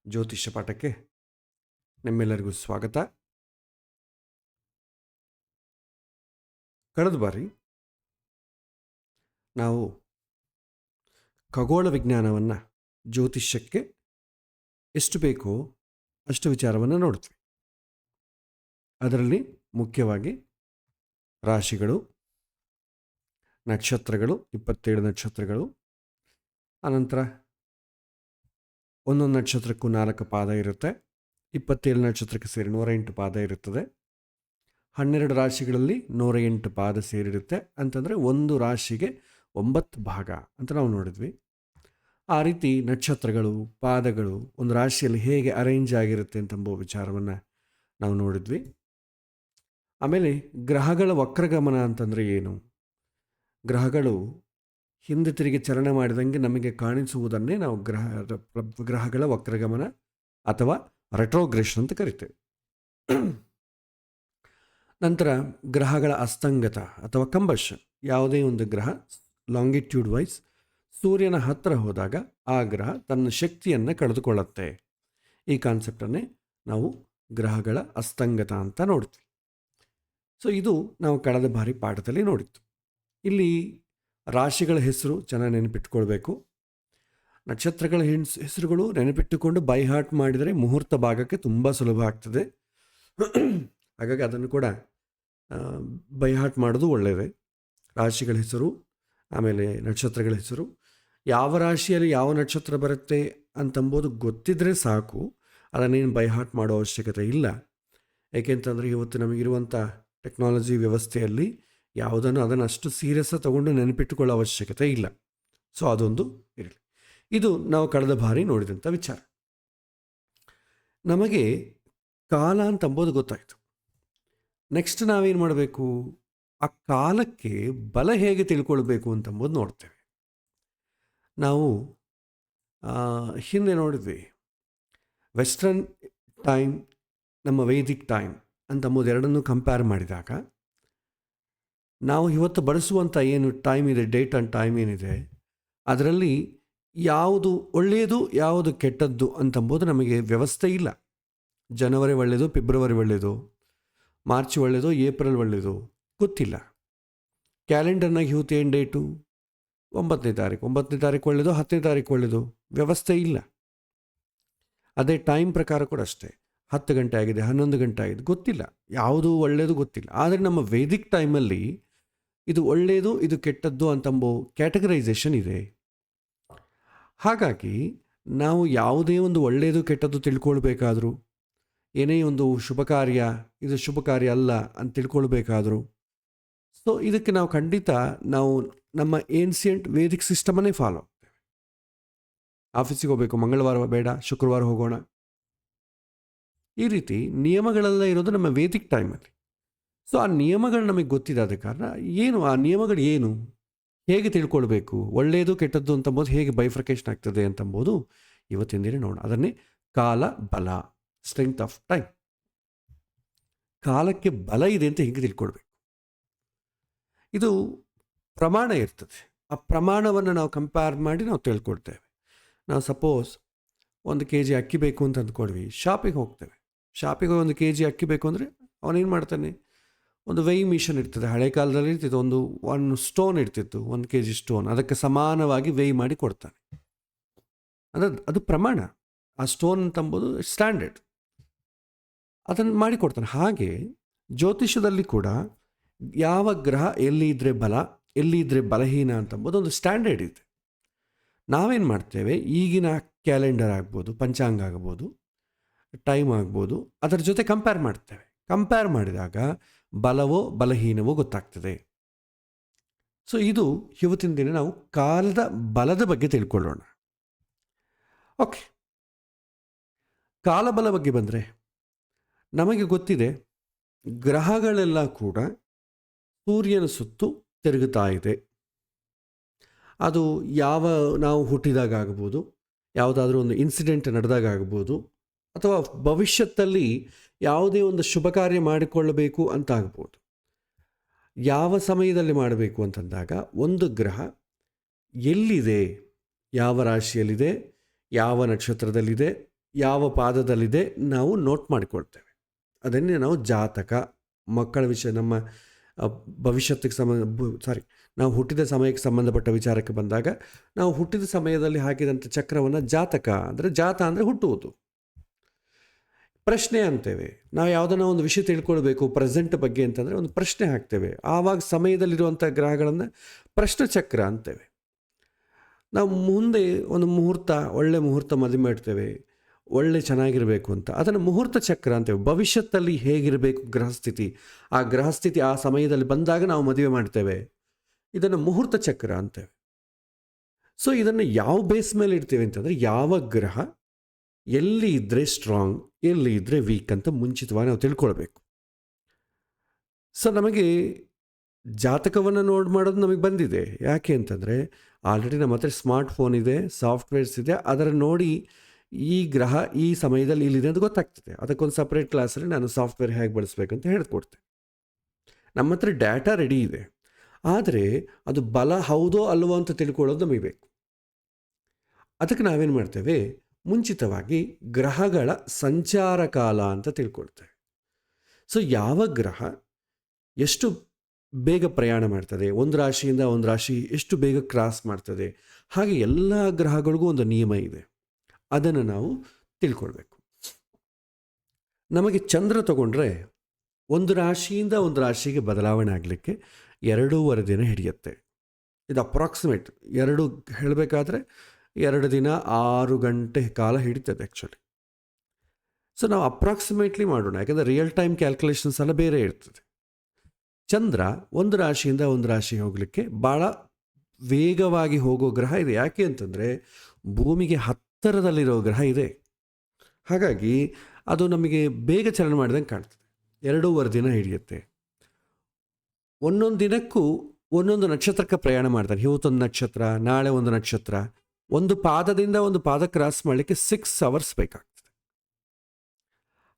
ಜ್ಯೋತಿಷ್ಯ ಪಾಠಕ್ಕೆ ನಿಮ್ಮೆಲ್ಲರಿಗೂ ಸ್ವಾಗತ. ಕಳೆದ ಬಾರಿ ನಾವು ಖಗೋಳ ವಿಜ್ಞಾನವನ್ನು ಜ್ಯೋತಿಷ್ಯಕ್ಕೆ ಎಷ್ಟು ಬೇಕೋ ಅಷ್ಟು ವಿಚಾರವನ್ನು ನೋಡ್ತೀವಿ. ಅದರಲ್ಲಿ ಮುಖ್ಯವಾಗಿ ರಾಶಿಗಳು, ನಕ್ಷತ್ರಗಳು, 27 ನಕ್ಷತ್ರಗಳು, ಅನಂತರ ಒಂದೊಂದು ನಕ್ಷತ್ರಕ್ಕೂ 4 ಪಾದ ಇರುತ್ತೆ. 27 ನಕ್ಷತ್ರಕ್ಕೆ ಸೇರಿ 108 ಪಾದ ಇರುತ್ತದೆ. 12 ರಾಶಿಗಳಲ್ಲಿ 108 ಪಾದ ಸೇರಿರುತ್ತೆ. ಅಂತಂದರೆ ಒಂದು ರಾಶಿಗೆ 9 ಭಾಗ ಅಂತ ನಾವು ನೋಡಿದ್ವಿ. ಆ ರೀತಿ ನಕ್ಷತ್ರಗಳು, ಪಾದಗಳು ಒಂದು ರಾಶಿಯಲ್ಲಿ ಹೇಗೆ ಅರೇಂಜ್ ಆಗಿರುತ್ತೆ ಅಂತಂಬೋ ವಿಚಾರವನ್ನು ನಾವು ನೋಡಿದ್ವಿ. ಆಮೇಲೆ ಗ್ರಹಗಳ ವಕ್ರಗಮನ ಅಂತಂದರೆ ಏನು? ಗ್ರಹಗಳು ಹಿಂದೆ ತಿರುಗಿ ಚಲನೆ ಮಾಡಿದಂಗೆ ನಮಗೆ ಕಾಣಿಸುವುದನ್ನೇ ನಾವು ಗ್ರಹಗಳ ವಕ್ರಗಮನ ಅಥವಾ ರೆಟ್ರೋಗ್ರೆಷನ್ ಅಂತ ಕರಿತೇವೆ. ನಂತರ ಗ್ರಹಗಳ ಅಸ್ತಂಗತ ಅಥವಾ ಕಂಬಷನ್. ಯಾವುದೇ ಒಂದು ಗ್ರಹ ಲಾಂಗಿಟ್ಯೂಡ್ ವೈಸ್ ಸೂರ್ಯನ ಹತ್ತಿರ ಹೋದಾಗ ಆ ಗ್ರಹ ತನ್ನ ಶಕ್ತಿಯನ್ನು ಕಳೆದುಕೊಳ್ಳುತ್ತೆ. ಈ ಕಾನ್ಸೆಪ್ಟನ್ನೇ ನಾವು ಗ್ರಹಗಳ ಅಸ್ತಂಗತ ಅಂತ ನೋಡ್ತೀವಿ. ಸೊ ಇದು ನಾವು ಕಳೆದ ಬಾರಿ ಪಾಠದಲ್ಲಿ ನೋಡಿತ್ತು. ಇಲ್ಲಿ ರಾಶಿಗಳ ಹೆಸರು ಚೆನ್ನಾಗಿ ನೆನಪಿಟ್ಕೊಳ್ಬೇಕು. ನಕ್ಷತ್ರಗಳ ಹೆಸರುಗಳು ನೆನಪಿಟ್ಟುಕೊಂಡು ಬೈ ಹಾರ್ಟ್ ಮಾಡಿದರೆ ಮುಹೂರ್ತ ಭಾಗಕ್ಕೆ ತುಂಬ ಸುಲಭ ಆಗ್ತದೆ. ಹಾಗಾಗಿ ಅದನ್ನು ಕೂಡ ಬೈ ಹಾರ್ಟ್ ಮಾಡೋದು ಒಳ್ಳೆಯದೇ. ರಾಶಿಗಳ ಹೆಸರು, ಆಮೇಲೆ ನಕ್ಷತ್ರಗಳ ಹೆಸರು, ಯಾವ ರಾಶಿಯಲ್ಲಿ ಯಾವ ನಕ್ಷತ್ರ ಬರುತ್ತೆ ಅಂತಂಬೋದು ಗೊತ್ತಿದ್ದರೆ ಸಾಕು. ಅದನ್ನೇನು ಬೈ ಹಾರ್ಟ್ ಮಾಡೋ ಅವಶ್ಯಕತೆ ಇಲ್ಲ. ಏಕೆಂತಂದರೆ ಇವತ್ತು ನಮಗಿರುವಂಥ ಟೆಕ್ನಾಲಜಿ ವ್ಯವಸ್ಥೆಯಲ್ಲಿ ಯಾವುದನ್ನು ಅದನ್ನು ಅಷ್ಟು ಸೀರಿಯಸ್ಸಾಗಿ ತಗೊಂಡು ನೆನಪಿಟ್ಟುಕೊಳ್ಳೋ ಅವಶ್ಯಕತೆ ಇಲ್ಲ. ಸೊ ಅದೊಂದು ಇರಲಿ. ಇದು ನಾವು ಕಳೆದ ಬಾರಿ ನೋಡಿದಂಥ ವಿಚಾರ. ನಮಗೆ ಕಾಲ ಅಂತಂಬೋದು ಗೊತ್ತಾಯಿತು. ನೆಕ್ಸ್ಟ್ ನಾವೇನು ಮಾಡಬೇಕು? ಆ ಕಾಲಕ್ಕೆ ಬಲ ಹೇಗೆ ತಿಳ್ಕೊಳ್ಬೇಕು ಅಂತಂಬೋದು ನೋಡ್ತೇವೆ. ನಾವು ಹಿಂದೆ ನೋಡಿದ್ವಿ, ವೆಸ್ಟರ್ನ್ ಟೈಮ್, ನಮ್ಮ ವೈದಿಕ್ ಟೈಮ್ ಅಂತಂಬೋದು ಎರಡನ್ನೂ ಕಂಪೇರ್ ಮಾಡಿದಾಗ ನಾವು ಇವತ್ತು ಬಳಸುವಂಥ ಏನು ಟೈಮ್ ಇದೆ, ಡೇಟ್ ಆ್ಯಂಡ್ ಟೈಮ್ ಏನಿದೆ, ಅದರಲ್ಲಿ ಯಾವುದು ಒಳ್ಳೆಯದು ಯಾವುದು ಕೆಟ್ಟದ್ದು ಅಂತಂಬೋದು ನಮಗೆ ವ್ಯವಸ್ಥೆ ಇಲ್ಲ. ಜನವರಿ ಒಳ್ಳೆಯದು, ಫೆಬ್ರವರಿ ಒಳ್ಳೆಯದು, ಮಾರ್ಚ್ ಒಳ್ಳೆಯದು, ಏಪ್ರಿಲ್ ಒಳ್ಳೆಯದು ಗೊತ್ತಿಲ್ಲ. ಕ್ಯಾಲೆಂಡರ್ನಾಗ ಇವತ್ತು ಏನು ಡೇಟು? 9ನೇ ತಾರೀಕು ಒಳ್ಳೆಯದು, 10ನೇ ತಾರೀಕು ಒಳ್ಳೆಯದು, ವ್ಯವಸ್ಥೆ ಇಲ್ಲ. ಅದೇ ಟೈಮ್ ಪ್ರಕಾರ ಕೂಡ ಅಷ್ಟೇ, 10 ಗಂಟೆ ಆಗಿದೆ, 11 ಗಂಟೆ ಆಗಿದೆ, ಗೊತ್ತಿಲ್ಲ. ಯಾವುದು ಒಳ್ಳೆಯದು ಗೊತ್ತಿಲ್ಲ. ಆದರೆ ನಮ್ಮ ವೇದಿಕ್ ಟೈಮಲ್ಲಿ ಇದು ಒಳ್ಳೆಯದು ಇದು ಕೆಟ್ಟದ್ದು ಅಂತಂಬೋ ಕ್ಯಾಟಗರೈಸೇಷನ್ ಇದೆ. ಹಾಗಾಗಿ ನಾವು ಯಾವುದೇ ಒಂದು ಒಳ್ಳೆಯದು ಕೆಟ್ಟದ್ದು ತಿಳ್ಕೊಳ್ಬೇಕಾದ್ರೂ, ಏನೇ ಒಂದು ಶುಭ ಕಾರ್ಯ ಇದು ಶುಭ ಕಾರ್ಯ ಅಲ್ಲ ಅಂತ ತಿಳ್ಕೊಳ್ಬೇಕಾದ್ರೂ, ಸೊ ಇದಕ್ಕೆ ನಾವು ಖಂಡಿತ ನಾವು ನಮ್ಮ ಏನ್ಸಿಯಂಟ್ ವೇದಿಕ್ ಸಿಸ್ಟಮನ್ನೇ ಫಾಲೋ ಆಗ್ತೇವೆ. ಆಫೀಸಿಗೆ ಹೋಗಬೇಕು, ಮಂಗಳವಾರ ಬೇಡ, ಶುಕ್ರವಾರ ಹೋಗೋಣ, ಈ ರೀತಿ ನಿಯಮಗಳೆಲ್ಲ ಇರೋದು ನಮ್ಮ ವೇದಿಕ್ ಟೈಮಲ್ಲಿ. ಸೊ ಆ ನಿಯಮಗಳು ನಮಗೆ ಗೊತ್ತಿದ್ದಾದ ಕಾರಣ ಏನು ಆ ನಿಯಮಗಳು ಏನು, ಹೇಗೆ ತಿಳ್ಕೊಳ್ಬೇಕು, ಒಳ್ಳೆಯದು ಕೆಟ್ಟದ್ದು ಅಂತಂಬೋದು ಹೇಗೆ ಬೈಫರ್ಕೇಷನ್ ಆಗ್ತದೆ ಅಂತಂಬೋದು ಇವತ್ತಿನ ದಿನ ನೋಡೋಣ. ಅದನ್ನೇ ಕಾಲ ಬಲ, ಸ್ಟ್ರೆಂತ್ ಆಫ್ ಟೈಮ್. ಕಾಲಕ್ಕೆ ಬಲ ಇದೆ ಅಂತ ಹೇಗೆ ತಿಳ್ಕೊಳ್ಬೇಕು? ಇದು ಪ್ರಮಾಣ ಇರ್ತದೆ. ಆ ಪ್ರಮಾಣವನ್ನು ನಾವು ಕಂಪೇರ್ ಮಾಡಿ ನಾವು ತಿಳ್ಕೊಳ್ತೇವೆ. ನಾವು ಸಪೋಸ್ 1 kg ಅಕ್ಕಿ ಬೇಕು ಅಂತ ಅಂದ್ಕೊಳ್ವಿ, ಶಾಪಿಗೆ ಹೋಗ್ತೇವೆ. ಶಾಪಿಗೆ 1 kg ಅಕ್ಕಿ ಬೇಕು ಅಂದರೆ ಅವನೇನು ಮಾಡ್ತಾನೆ? ಒಂದು ವೇಯಿ ಮಿಷನ್ ಇರ್ತದೆ. ಹಳೆ ಕಾಲದಲ್ಲಿ ಇರ್ತಿತ್ತು, ಒಂದು ಸ್ಟೋನ್ ಇರ್ತಿತ್ತು, 1 kg ಸ್ಟೋನ್, ಅದಕ್ಕೆ ಸಮಾನವಾಗಿ ವೇಯಿ ಮಾಡಿ ಕೊಡ್ತಾನೆ. ಅದು ಪ್ರಮಾಣ. ಆ ಸ್ಟೋನ್ ಅಂತಂಬೋದು ಸ್ಟ್ಯಾಂಡರ್ಡ್, ಅದನ್ನು ಮಾಡಿಕೊಡ್ತಾನೆ. ಹಾಗೆ ಜ್ಯೋತಿಷದಲ್ಲಿ ಕೂಡ ಯಾವ ಗ್ರಹ ಎಲ್ಲಿ ಇದ್ದರೆ ಬಲ, ಎಲ್ಲಿ ಇದ್ದರೆ ಬಲಹೀನ ಅಂತಂಬೋದು ಒಂದು ಸ್ಟ್ಯಾಂಡರ್ಡ್ ಇದೆ. ನಾವೇನು ಮಾಡ್ತೇವೆ, ಈಗಿನ ಕ್ಯಾಲೆಂಡರ್ ಆಗ್ಬೋದು, ಪಂಚಾಂಗ ಆಗ್ಬೋದು, ಟೈಮ್ ಆಗ್ಬೋದು, ಅದರ ಜೊತೆ ಕಂಪೇರ್ ಮಾಡ್ತೇವೆ. ಕಂಪೇರ್ ಮಾಡಿದಾಗ ಬಲವೋ ಬಲಹೀನವೋ ಗೊತ್ತಾಗ್ತದೆ. ಸೊ ಇದು ಇವತ್ತಿನ ದಿನ ನಾವು ಕಾಲದ ಬಲದ ಬಗ್ಗೆ ತಿಳ್ಕೊಳ್ಳೋಣ. ಓಕೆ, ಕಾಲಬಲ ಬಗ್ಗೆ ಬಂದರೆ ನಮಗೆ ಗೊತ್ತಿದೆ, ಗ್ರಹಗಳೆಲ್ಲ ಕೂಡ ಸೂರ್ಯನ ಸುತ್ತು ತಿರುಗುತ್ತಾ ಇದೆ. ಅದು ನಾವು ಹುಟ್ಟಿದಾಗ ಆಗ್ಬೋದು, ಯಾವುದಾದ್ರೂ ಒಂದು ಇನ್ಸಿಡೆಂಟ್ ನಡೆದಾಗ ಆಗ್ಬೋದು, ಅಥವಾ ಭವಿಷ್ಯದಲ್ಲಿ ಯಾವುದೇ ಒಂದು ಶುಭ ಕಾರ್ಯ ಮಾಡಿಕೊಳ್ಳಬೇಕು ಅಂತ ಆಗ್ಬೋದು. ಯಾವ ಸಮಯದಲ್ಲಿ ಮಾಡಬೇಕು ಅಂತಂದಾಗ ಒಂದು ಗ್ರಹ ಎಲ್ಲಿದೆ, ಯಾವ ರಾಶಿಯಲ್ಲಿದೆ, ಯಾವ ನಕ್ಷತ್ರದಲ್ಲಿದೆ, ಯಾವ ಪಾದದಲ್ಲಿದೆ ನಾವು ನೋಟ್ ಮಾಡಿಕೊಳ್ತೇವೆ. ಅದನ್ನೇ ನಾವು ಜಾತಕ, ಮಕ್ಕಳ ವಿಷಯ, ನಮ್ಮ ಭವಿಷ್ಯತ್ತಿಗೆ ನಾವು ಹುಟ್ಟಿದ ಸಮಯಕ್ಕೆ ಸಂಬಂಧಪಟ್ಟ ವಿಚಾರಕ್ಕೆ ಬಂದಾಗ ನಾವು ಹುಟ್ಟಿದ ಸಮಯದಲ್ಲಿ ಹಾಕಿದಂಥ ಚಕ್ರವನ್ನು ಜಾತಕ ಅಂದರೆ, ಜಾತ ಅಂದರೆ ಹುಟ್ಟುವುದು, ಪ್ರಶ್ನೆ ಅಂತೇವೆ. ನಾವು ಯಾವುದನ್ನ ಒಂದು ವಿಷಯ ತಿಳ್ಕೊಳ್ಬೇಕು ಪ್ರೆಸೆಂಟ್ ಬಗ್ಗೆ ಅಂತಂದರೆ ಒಂದು ಪ್ರಶ್ನೆ ಹಾಕ್ತೇವೆ. ಆವಾಗ ಸಮಯದಲ್ಲಿರುವಂಥ ಗ್ರಹಗಳನ್ನು ಪ್ರಶ್ನೆ ಚಕ್ರ ಅಂತೇವೆ. ನಾವು ಮುಂದೆ ಒಂದು ಮುಹೂರ್ತ, ಒಳ್ಳೆ ಮುಹೂರ್ತ ಮದುವೆ ಮಾಡ್ತೇವೆ, ಒಳ್ಳೆ ಚೆನ್ನಾಗಿರಬೇಕು ಅಂತ, ಅದನ್ನು ಮುಹೂರ್ತ ಚಕ್ರ ಅಂತೇವೆ. ಭವಿಷ್ಯದಲ್ಲಿ ಹೇಗಿರಬೇಕು ಗ್ರಹಸ್ಥಿತಿ, ಆ ಗ್ರಹಸ್ಥಿತಿ ಆ ಸಮಯದಲ್ಲಿ ಬಂದಾಗ ನಾವು ಮದುವೆ ಮಾಡ್ತೇವೆ, ಇದನ್ನು ಮುಹೂರ್ತ ಚಕ್ರ ಅಂತೇವೆ. ಸೊ ಇದನ್ನು ಯಾವ ಬೇಸ್ ಮೇಲೆ ಇಡ್ತೇವೆ ಅಂತಂದರೆ, ಯಾವ ಗ್ರಹ ಎಲ್ಲಿ ಇದ್ದರೆ ಸ್ಟ್ರಾಂಗ್, ಎಲ್ಲಿ ಇದ್ದರೆ ವೀಕ್ ಅಂತ ಮುಂಚಿತವಾಗಿ ನಾವು ತಿಳ್ಕೊಳ್ಬೇಕು. ಸೊ ನಮಗೆ ಜಾತಕವನ್ನು ನೋಡ್ ಮಾಡೋದು ನಮಗೆ ಬಂದಿದೆ. ಯಾಕೆ ಅಂತಂದರೆ ಆಲ್ರೆಡಿ ನಮ್ಮ ಹತ್ರ ಸ್ಮಾರ್ಟ್ಫೋನ್ ಇದೆ, ಸಾಫ್ಟ್ವೇರ್ಸ್ ಇದೆ, ಅದರ ನೋಡಿ ಈ ಗ್ರಹ ಈ ಸಮಯದಲ್ಲಿ ಇಲ್ಲಿದೆ ಅಂತ ಗೊತ್ತಾಗ್ತದೆ. ಅದಕ್ಕೊಂದು ಸಪ್ರೇಟ್ ಕ್ಲಾಸಲ್ಲಿ ನಾನು ಸಾಫ್ಟ್ವೇರ್ ಹೇಗೆ ಬಳಸಬೇಕಂತ ಹೇಳ್ಕೊಡ್ತೇನೆ. ನಮ್ಮ ಹತ್ರ ಡಾಟಾ ರೆಡಿ ಇದೆ, ಆದರೆ ಅದು ಬಲ ಹೌದೋ ಅಲ್ವೋ ಅಂತ ತಿಳ್ಕೊಳ್ಳೋದು ನಮಗೆ ಬೇಕು. ಅದಕ್ಕೆ ನಾವೇನು ಮಾಡ್ತೇವೆ, ಮುಂಚಿತವಾಗಿ ಗ್ರಹಗಳ ಸಂಚಾರ ಕಾಲ ಅಂತ ತಿಳ್ಕೊಳ್ತೇವೆ. ಸೊ ಯಾವ ಗ್ರಹ ಎಷ್ಟು ಬೇಗ ಪ್ರಯಾಣ ಮಾಡ್ತದೆ, ಒಂದು ರಾಶಿಯಿಂದ ಒಂದು ರಾಶಿ ಎಷ್ಟು ಬೇಗ ಕ್ರಾಸ್ ಮಾಡ್ತದೆ, ಹಾಗೆ ಎಲ್ಲ ಗ್ರಹಗಳಿಗೂ ಒಂದು ನಿಯಮ ಇದೆ, ಅದನ್ನು ನಾವು ತಿಳ್ಕೊಳ್ಬೇಕು. ನಮಗೆ ಚಂದ್ರ ತಗೊಂಡ್ರೆ ಒಂದು ರಾಶಿಯಿಂದ ಒಂದು ರಾಶಿಗೆ ಬದಲಾವಣೆ ಆಗಲಿಕ್ಕೆ 2.5 ದಿನ ಹಿಡಿಯುತ್ತೆ. ಇದು ಅಪ್ರಾಕ್ಸಿಮೇಟ್, ಹೇಳಬೇಕಾದ್ರೆ 2 ದಿನ 6 ಗಂಟೆ ಕಾಲ ಹಿಡಿತದೆ ಆ್ಯಕ್ಚುಲಿ. ಸೊ ನಾವು ಅಪ್ರಾಕ್ಸಿಮೇಟ್ಲಿ ಮಾಡೋಣ, ಯಾಕಂದರೆ ರಿಯಲ್ ಟೈಮ್ ಕ್ಯಾಲ್ಕುಲೇಷನ್ಸ್ ಎಲ್ಲ ಬೇರೆ ಇರ್ತದೆ. ಚಂದ್ರ ಒಂದು ರಾಶಿಯಿಂದ ಒಂದು ರಾಶಿ ಹೋಗಲಿಕ್ಕೆ ಭಾಳ ವೇಗವಾಗಿ ಹೋಗೋ ಗ್ರಹ ಇದೆ. ಯಾಕೆ ಅಂತಂದರೆ ಭೂಮಿಗೆ ಹತ್ತಿರದಲ್ಲಿರೋ ಗ್ರಹ ಇದೆ, ಹಾಗಾಗಿ ಅದು ನಮಗೆ ಬೇಗ ಚಲನೆ ಮಾಡಿದಂಗೆ ಕಾಣ್ತದೆ. 2.5 ದಿನ ಹಿಡಿಯುತ್ತೆ. ಒಂದೊಂದು ದಿನಕ್ಕೂ ಒಂದೊಂದು ನಕ್ಷತ್ರಕ್ಕೆ ಪ್ರಯಾಣ ಮಾಡ್ತಾರೆ. ಇವತ್ತೊಂದು ನಕ್ಷತ್ರ, ನಾಳೆ ಒಂದು ನಕ್ಷತ್ರ, ಒಂದು ಪಾದದಿಂದ ಒಂದು ಪಾದ ಕ್ರಾಸ್ ಮಾಡಲಿಕ್ಕೆ 6 ಅವರ್ಸ್ ಬೇಕಾಗ್ತದೆ.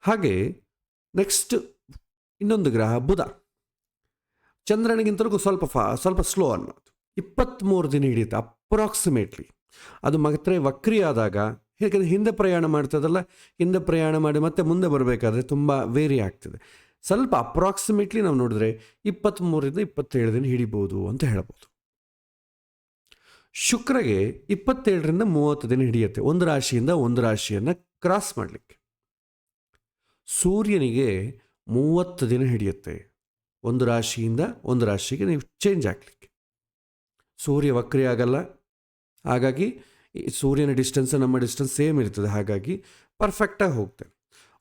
ಹಾಗೆ ನೆಕ್ಸ್ಟ್ ಇನ್ನೊಂದು ಗ್ರಹ ಬುಧ, ಚಂದ್ರನಿಗಿಂತಲೂ ಸ್ವಲ್ಪ ಸ್ಲೋ ಅನ್ನೋದು, 23 ದಿನ ಹಿಡಿಯುತ್ತೆ ಅಪ್ರಾಕ್ಸಿಮೇಟ್ಲಿ. ಅದು ಮಾತ್ರ ವಕ್ರಿ ಆದಾಗ, ಹೇಗೆಂದರೆ ಹಿಂದೆ ಪ್ರಯಾಣ ಮಾಡ್ತದಲ್ಲ, ಹಿಂದೆ ಪ್ರಯಾಣ ಮಾಡಿ ಮತ್ತೆ ಮುಂದೆ ಬರಬೇಕಾದ್ರೆ ತುಂಬ ವೇರಿ ಆಗ್ತದೆ. ಸ್ವಲ್ಪ ಅಪ್ರಾಕ್ಸಿಮೇಟ್ಲಿ ನಾವು ನೋಡಿದ್ರೆ 23ರಿಂದ 27 ದಿನ ಹಿಡಿಬೋದು ಅಂತ ಹೇಳ್ಬೋದು. ಶುಕ್ರಗೆ 27ರಿಂದ 30 ದಿನ ಹಿಡಿಯುತ್ತೆ ಒಂದು ರಾಶಿಯಿಂದ ಒಂದು ರಾಶಿಯನ್ನು ಕ್ರಾಸ್ ಮಾಡಲಿಕ್ಕೆ. ಸೂರ್ಯನಿಗೆ 30 ದಿನ ಹಿಡಿಯುತ್ತೆ ಒಂದು ರಾಶಿಯಿಂದ ಒಂದು ರಾಶಿಗೆ ನೀವು ಚೇಂಜ್ ಆಗಲಿಕ್ಕೆ. ಸೂರ್ಯ ವಕ್ರಿ ಆಗಲ್ಲ, ಹಾಗಾಗಿ ಸೂರ್ಯನ ಡಿಸ್ಟೆನ್ಸ್ ನಮ್ಮ ಡಿಸ್ಟೆನ್ಸ್ ಸೇಮ್ ಇರ್ತದೆ, ಹಾಗಾಗಿ ಪರ್ಫೆಕ್ಟಾಗಿ ಹೋಗ್ತಾನೆ.